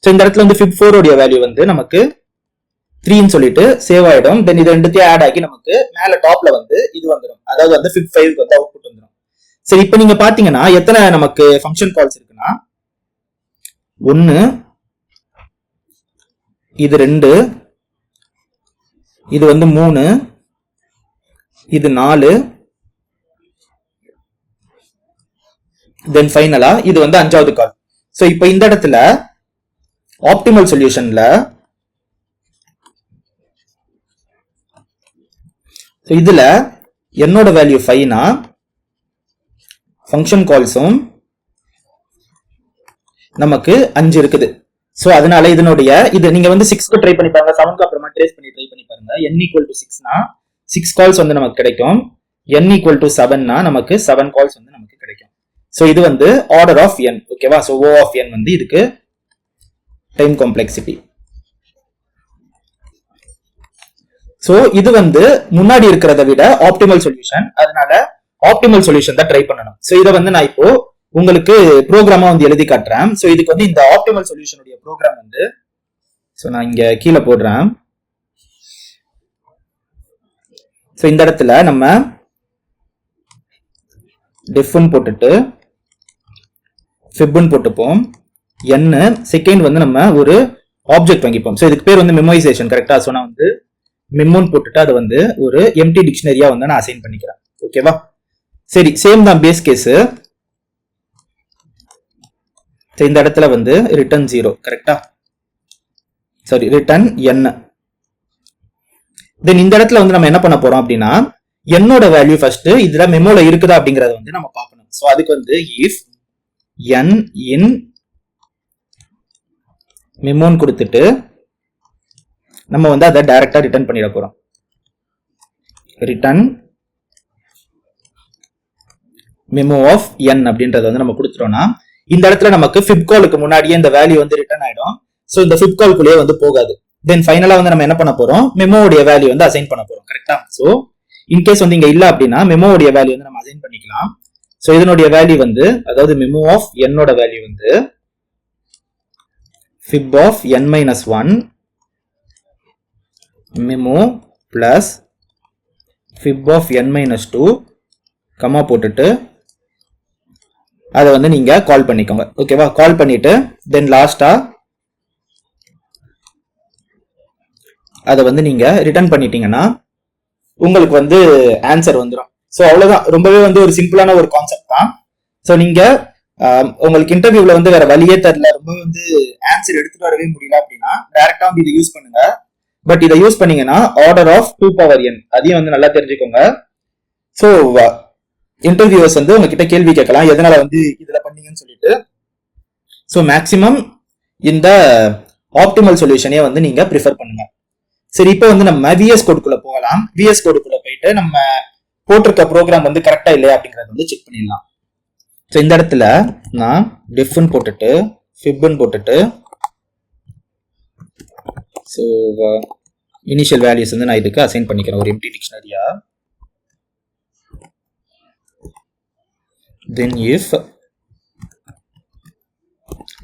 ஸோ இந்த இடத்துல வந்து fib4 உடைய வேல்யூ வந்து நமக்கு 3 சொல்லிட்டு சேவ் ஆயிடும். தென் இது ரெண்டுத்தையும் ஆட் ஆகி நமக்கு மேல டாப்ல வந்து இது வந்துடும், அதாவது வந்து fib5க்கு வந்து அவுட்புட் வந்துடும். சரி, இப்போ நீங்க பாத்தீங்கன்னா எத்தனை நமக்கு ஃபங்க்ஷன் கால்ஸ் இருக்குன்னா 1 இது 2 இது வந்து 3 இது 4 தென் ஃபைனலா இது வந்து 5வது கால். ஸோ இப்போ இந்த இடத்துல ஆப்டிமல் சொல்யூஷன்ல இதுல என்னோட வேல்யூ 5னா ஃபங்க்ஷன் கால்ஸும் நமக்கு 5 இருக்குது. சோ அதனால இதனுடைய இது நீங்க வந்து 6க்கு ட்ரை பண்ணி பாருங்க, 7க்கு அப்புறமா ட்ரேஸ் பண்ணி ட்ரை பண்ணி பாருங்க. n = 6னா 6 கால்ஸ் வந்து நமக்கு கிடைக்கும். n = 7னா நமக்கு 7 கால்ஸ் வந்து நமக்கு கிடைக்கும். சோ இது வந்து ஆர்டர் ஆஃப் n. ஓகேவா? சோ O of n வந்து இதுக்கு டைம் காம்ப்ளெக்சிட்டி. சோ இது வந்து முன்னாடி இருக்கிறத விட ஆப்டிமல் சொல்யூஷன். அதனால ஆப்டிமல் சொல்யூஷன் தான் ட்ரை பண்ணணும். சோ இத வந்து நான் இப்போ உங்களுக்கு ப்ரோக்ராமா வந்து எழுதி காட்டுறேன். சோ இதுக்கு வந்து இந்த ஆப்டிமல் சொல்யூஷனுடைய ப்ரோக்ராம் வந்து சோ நான் இங்க கீழே போடுறேன். சோ இந்த இடத்துல நம்ம டிஃப்னு போட்டுட்டு ஃபிப்னு போட்டுப்போம். n செகண்ட் வந்து நம்ம ஒரு ஆப்ஜெக்ட் வாங்கிப்போம். சோ இதுக்கு பேர் வந்து மெமோரைசேஷன். கரெக்டா? சோ நான் வந்து மெமோன்னு போட்டுட்டு அதை வந்து ஒரு எம்டி டிக்ஷனரியா வந்து நான் அசைன் பண்ணிக்கிறேன். ஓகேவா? சரி, சேம் தான் பேஸ் கேஸ். இந்த இடத்துல வந்து ரிட்டர்ன் 0. கரெக்டா? Sorry, return n. தென் இந்த இடத்துல வந்து நம்ம என்ன பண்ண போறோம் அப்படின்னா என்னோட வேல்யூ ஃபர்ஸ்ட் இதுல மெமோல இருக்குதா அப்படிங்கறத வந்து நம்ம பார்க்கணும். சோ அதுக்கு வந்து இஃப் n in மெமோன்னு கொடுத்துட்டு நம்ம வந்து அதை டைரக்டா ரிட்டர்ன் பண்ணிட போறோம். ரிட்டர்ன் மெமோ ஆஃப் n அப்படின்றத வந்து நம்ம கொடுத்துட்டோம்னா இந்த இடத்துல நமக்கு ஃபிப் காலுக்கு முன்னாடியே இந்த வேல்யூ வந்து ரிட்டர்ன் ஆயிடும். சோ இந்த ஃபிப் கால்குள்ளேயே வந்து போகாது. தென் ஃபைனலா வந்து நம்ம என்ன பண்ண போறோம், மெமோவுடைய வேல்யூ வந்து அசைன் பண்ண போறோம். கரெக்டா? சோ இன்கேஸ் வந்து இங்க இல்ல அப்படின்னா மெமோவுடைய வேல்யூ வந்து நம்ம அசைன் பண்ணிக்கலாம். சோ இதனுடைய வேல்யூ வந்து அதாவது மெமோ ஆஃப் என்னோட வேல்யூ வந்து fib of n minus 1 memo plus fib of n minus 2 comma போட்டுட்டு அதை வந்து நீங்க கால் பண்ணிக்கோங்க. ஓகேவா? கால் பண்ணிட்டு தென் லாஸ்டா அதை வந்து நீங்க ரிட்டர்ன் பண்ணிட்டீங்கன்னா உங்களுக்கு வந்து ஆன்சர் வந்துடும். ஸோ அவ்வளவுதான். ரொம்பவே வந்து ஒரு சிம்பிளான ஒரு கான்செப்ட் தான். ஸோ நீங்க உங்களுக்கு இன்டர்வியூல வந்து வேற வழியே தெரியல, ரொம்ப வந்து ஆன்சர் எடுத்துட்டு வரவே முடியல அப்படின்னா டைரக்டா வந்து இதை யூஸ் பண்ணுங்க. பட் இதை யூஸ் பண்ணீங்கன்னா ஆர்டர் ஆஃப் 2 power n அதையும் வந்து நல்லா தெரிஞ்சுக்கோங்க. ஸோ இன்டர்வியூவர்ஸ் வந்து உங்ககிட்ட கேள்வி கேட்கலாம் எதனால வந்து இதுல பண்ணீங்கன்னு சொல்லிட்டு. ஸோ மேக்சிமம் இந்த ஆப்டிமல் சொல்யூஷனே வந்து நீங்க ப்ரிஃபர் பண்ணுங்க. சரி, இப்போ வந்து நம்ம விஎஸ் கோடுக்குள்ள போகலாம். விஎஸ் கோடுக்குள்ள போயிட்டு நம்ம போட்டிருக்க ப்ரோக்ராம் வந்து கரெக்டா இல்லையா அப்படிங்கறத வந்து செக் பண்ணிடலாம். ஸோ இந்த இடத்துல நான் டிஃப்னு போட்டுட்டு ஃபிப்னு போட்டுட்டு ஸோ இனிஷியல் வேல்யூஸ் வந்து நான் இதுக்கு அசைன் பண்ணிக்கிறேன் ஒரு எம்டி டிக்ஷனரியா. Then if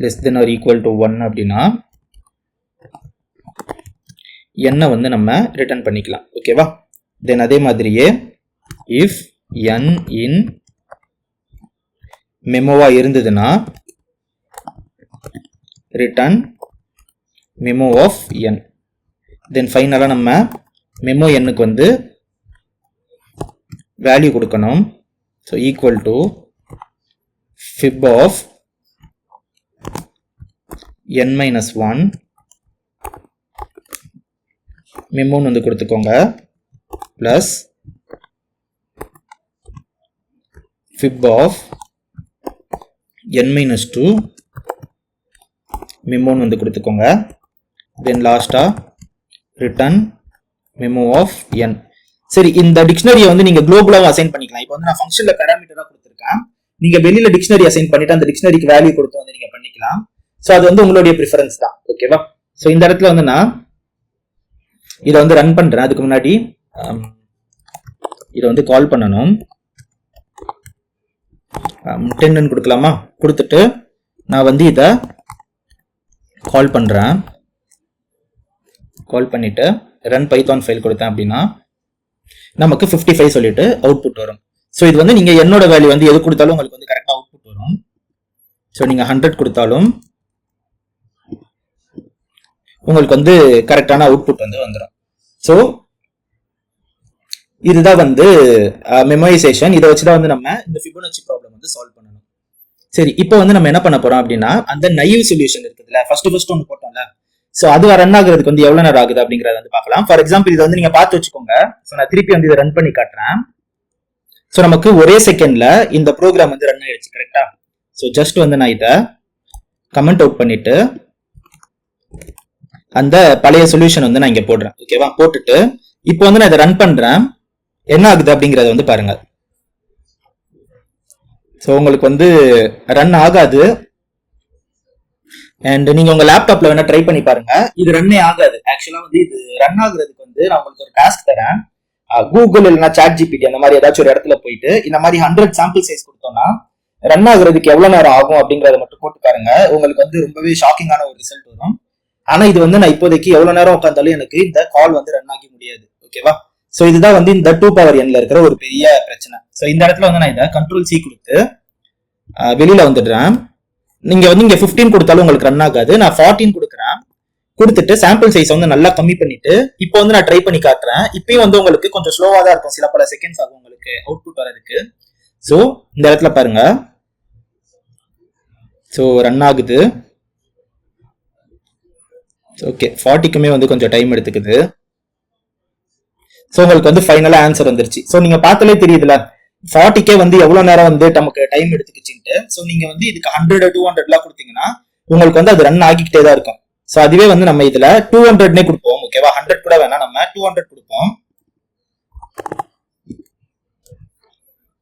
less than or equal to 1 அப்படின்னா n வந்து நம்ம ரிட்டர்ன் பண்ணிக்கலாம். ஓகேவா? தென் அதே மாதிரியே இஃப் n இன் மெமோவா இருந்ததுன்னா return memo of n. Then ஃபைனலா நம்ம மெமோ n-க்கு வந்து வேல்யூ கொடுக்கணும். So equal to fib of n minus 1 மெமோன்னு வந்து கொடுத்துக்கோங்க plus fib of n minus 2 மெமோன்னு வந்து கொடுத்துக்கோங்க. தென் லாஸ்டா ரிட்டர்ன் மெமோ ஆஃப் n. சரி, இந்த டிக்ஷனரியை வந்து நீங்க குளோபலாவும் அசைன் பண்ணிக்கலாம். இப்போ வந்து நான் ஃபங்க்ஷன்ல பேராமீட்டரா கொடுத்துருக்கேன். நீங்க வெளியில டிக்ஷனரி அசைன் பண்ணிட்டு அந்த டிக்ஷனரிக்கு வேல்யூ கொடுத்து வந்து நீங்க பண்ணிக்கலாம். ஸோ அது வந்து உங்களுடைய ப்ரிஃபரன்ஸ் தான். ஓகேவா? ஸோ இந்த இடத்துல வந்து நான் இதை வந்து ரன் பண்றேன். அதுக்கு முன்னாடி இதை வந்து கால் பண்ணணும். 10 கொடுக்கலாமா? கொடுத்துட்டு நான் வந்து இதை கால் பண்றேன். கால் பண்ணிட்டு ரன் பைத்தான் ஃபைல் கொடுத்தேன் அப்படின்னா நமக்கு 55 சொல்லிட்டு அவுட்புட் வரும். ஸோ இது வந்து நீங்க என்னோட வேல்யூ வந்து எது கொடுத்தாலும் உங்களுக்கு வந்து கரெக்டா அவுட்புட் வரும். ஸோ நீங்க 100 கொடுத்தாலும் உங்களுக்கு வந்து கரெக்டான அவுட்புட் வந்து வந்துடும். ஸோ இதுதான் வந்து மெமோரைசேஷன். இதை வச்சுதான் வந்து நம்ம இந்த ஃபிபோனச்சி ப்ராப்ளம் வந்து சால்வ் பண்ணணும். சரி, இப்போ வந்து நம்ம என்ன பண்ண போறோம் அப்படின்னா அந்த நைவ் சொல்யூஷன் இருக்குதுல்ல, ஃபர்ஸ்ட் ஒன்று போட்டோம்ல, ஸோ அது ரன் ஆகுறதுக்கு வந்து எவ்வளவு நேரம் ஆகுது அப்படிங்கறத வந்து பார்க்கலாம். ஃபார் எக்ஸாம்பிள் இதை வந்து நீங்க பார்த்து வச்சுக்கோங்க. ஸோ நான் திருப்பி வந்து இதை ரன் பண்ணி காட்டுறேன். ஸோ நமக்கு ஒரே செகண்ட்ல இந்த ப்ரோக்ராம் வந்து ரன் ஆயிடுச்சு, கரெக்டா? ஸோ ஜஸ்ட் வந்து நான் இதை கமெண்ட் அவுட் பண்ணிட்டு அந்த பழைய சொல்யூஷன் வந்து நான் இங்க போடுறேன். ஓகேவா? போட்டுட்டு இப்போ வந்து நான் இதை ரன் பண்றேன். என்ன ஆகுது அப்படிங்கறத வந்து பாருங்க. ஸோ உங்களுக்கு வந்து ரன் ஆகாது. அண்ட் நீங்க உங்க லேப்டாப்ல வேணா ட்ரை பண்ணி பாருங்க. இது ரன்னே ஆகாது. ஆக்சுவலா வந்து இது ரன் ஆகுறதுக்கு வந்து நான் உங்களுக்கு ஒரு டாஸ்க் தரேன். கூகுள் இல்லைன்னா சாட் ஜிபிடி அந்த மாதிரி ஏதாச்சும் ஒரு இடத்துல போயிட்டு இந்த மாதிரி 100 சாம்பிள் சைஸ் கொடுத்தோம்னா ரன் ஆகுறதுக்கு எவ்வளவு நேரம் ஆகும் அப்படிங்கறத மட்டும் போட்டு பாருங்க. உங்களுக்கு வந்து ரொம்பவே ஷாக்கிங்கான ஒரு ரிசல்ட் வரும். ஆனா இது வந்து நான் இப்போதைக்கு எவ்வளவு நேரம் உட்காந்தாலும் எனக்கு இந்த கால் வந்து ரன் ஆகி முடியாது. ஓகேவா? ஸோ இதுதான் வந்து இந்த 2n இருக்கிற ஒரு பெரிய பிரச்சனை. ஸோ இந்த இடத்துல வந்து நான் இதை Ctrl+C கொடுத்து வெளியில வந்துடுறேன். நீங்க வந்து இங்க 15 கொடுத்தாலும் உங்களுக்கு ரன் ஆகாது. நான் 14 கொடுக்குறேன். கொடுத்துட்டு சாம்பிள் சைஸ் வந்து நல்லா கம்மி பண்ணிட்டு இப்போ வந்து நான் ட்ரை பண்ணி காட்டுறேன். இப்பயும் வந்து உங்களுக்கு கொஞ்சம் ஸ்லோவா தான் இருக்கும். சில பல செகண்ட்ஸ் ஆகும் உங்களுக்கு அவுட்புட் வரதுக்கு. ஸோ இந்த இடத்துல பாருங்க. ஸோ ரன் ஆகுது. ஓகே, 40க்குமே வந்து கொஞ்சம் டைம் எடுத்துக்குது. ஸோ உங்களுக்கு வந்து ஃபைனலா ஆன்சர் வந்துருச்சு. ஸோ நீங்க பார்த்தாலே தெரியுதுல 40K வந்து எவ்வளவு நேரம் வந்து நமக்கு டைம் எடுத்துக்கிச்சுட்டு. ஸோ நீங்க வந்து இதுக்கு 100 200 கொடுத்தீங்கன்னா உங்களுக்கு வந்து அது ரன் ஆகிக்கிட்டே தான் இருக்கும். ஸோ அதுவே வந்து நம்ம இதுல 200 கொடுப்போம். ஓகேவா? 100 கூட வேணா, நம்ம 200 கொடுப்போம்.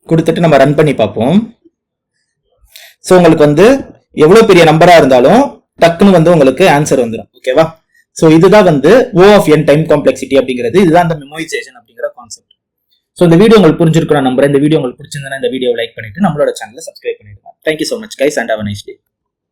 கொடுத்துட்டு நம்ம ரன் பண்ணி பார்ப்போம். ஸோ உங்களுக்கு வந்து எவ்வளவு பெரிய நம்பரா இருந்தாலும் டக்குன்னு வந்து உங்களுக்கு ஆன்சர் வந்துடும். ஓகேவா? ஸோ இதுதான் வந்து O(n) டைம் காம்ப்ளெக்சிட்டி அப்படிங்கிறது. இதுதான் அந்த மெமோரைசேஷன் அப்படிங்கிற கான்செப்ட். ஸோ இந்த வீடியோ உங்களுக்கு புரிஞ்சிருக்கும் நான் நம்புறேன். இந்த வீடியோ உங்களுக்கு பிடிச்சிருந்தா இந்த வீடியோ லைக் பண்ணிட்டு நம்மளோட சேனலை சப்ஸ்கிரைப் பண்ணிடுங்க. Thank you so much guys and have a nice day.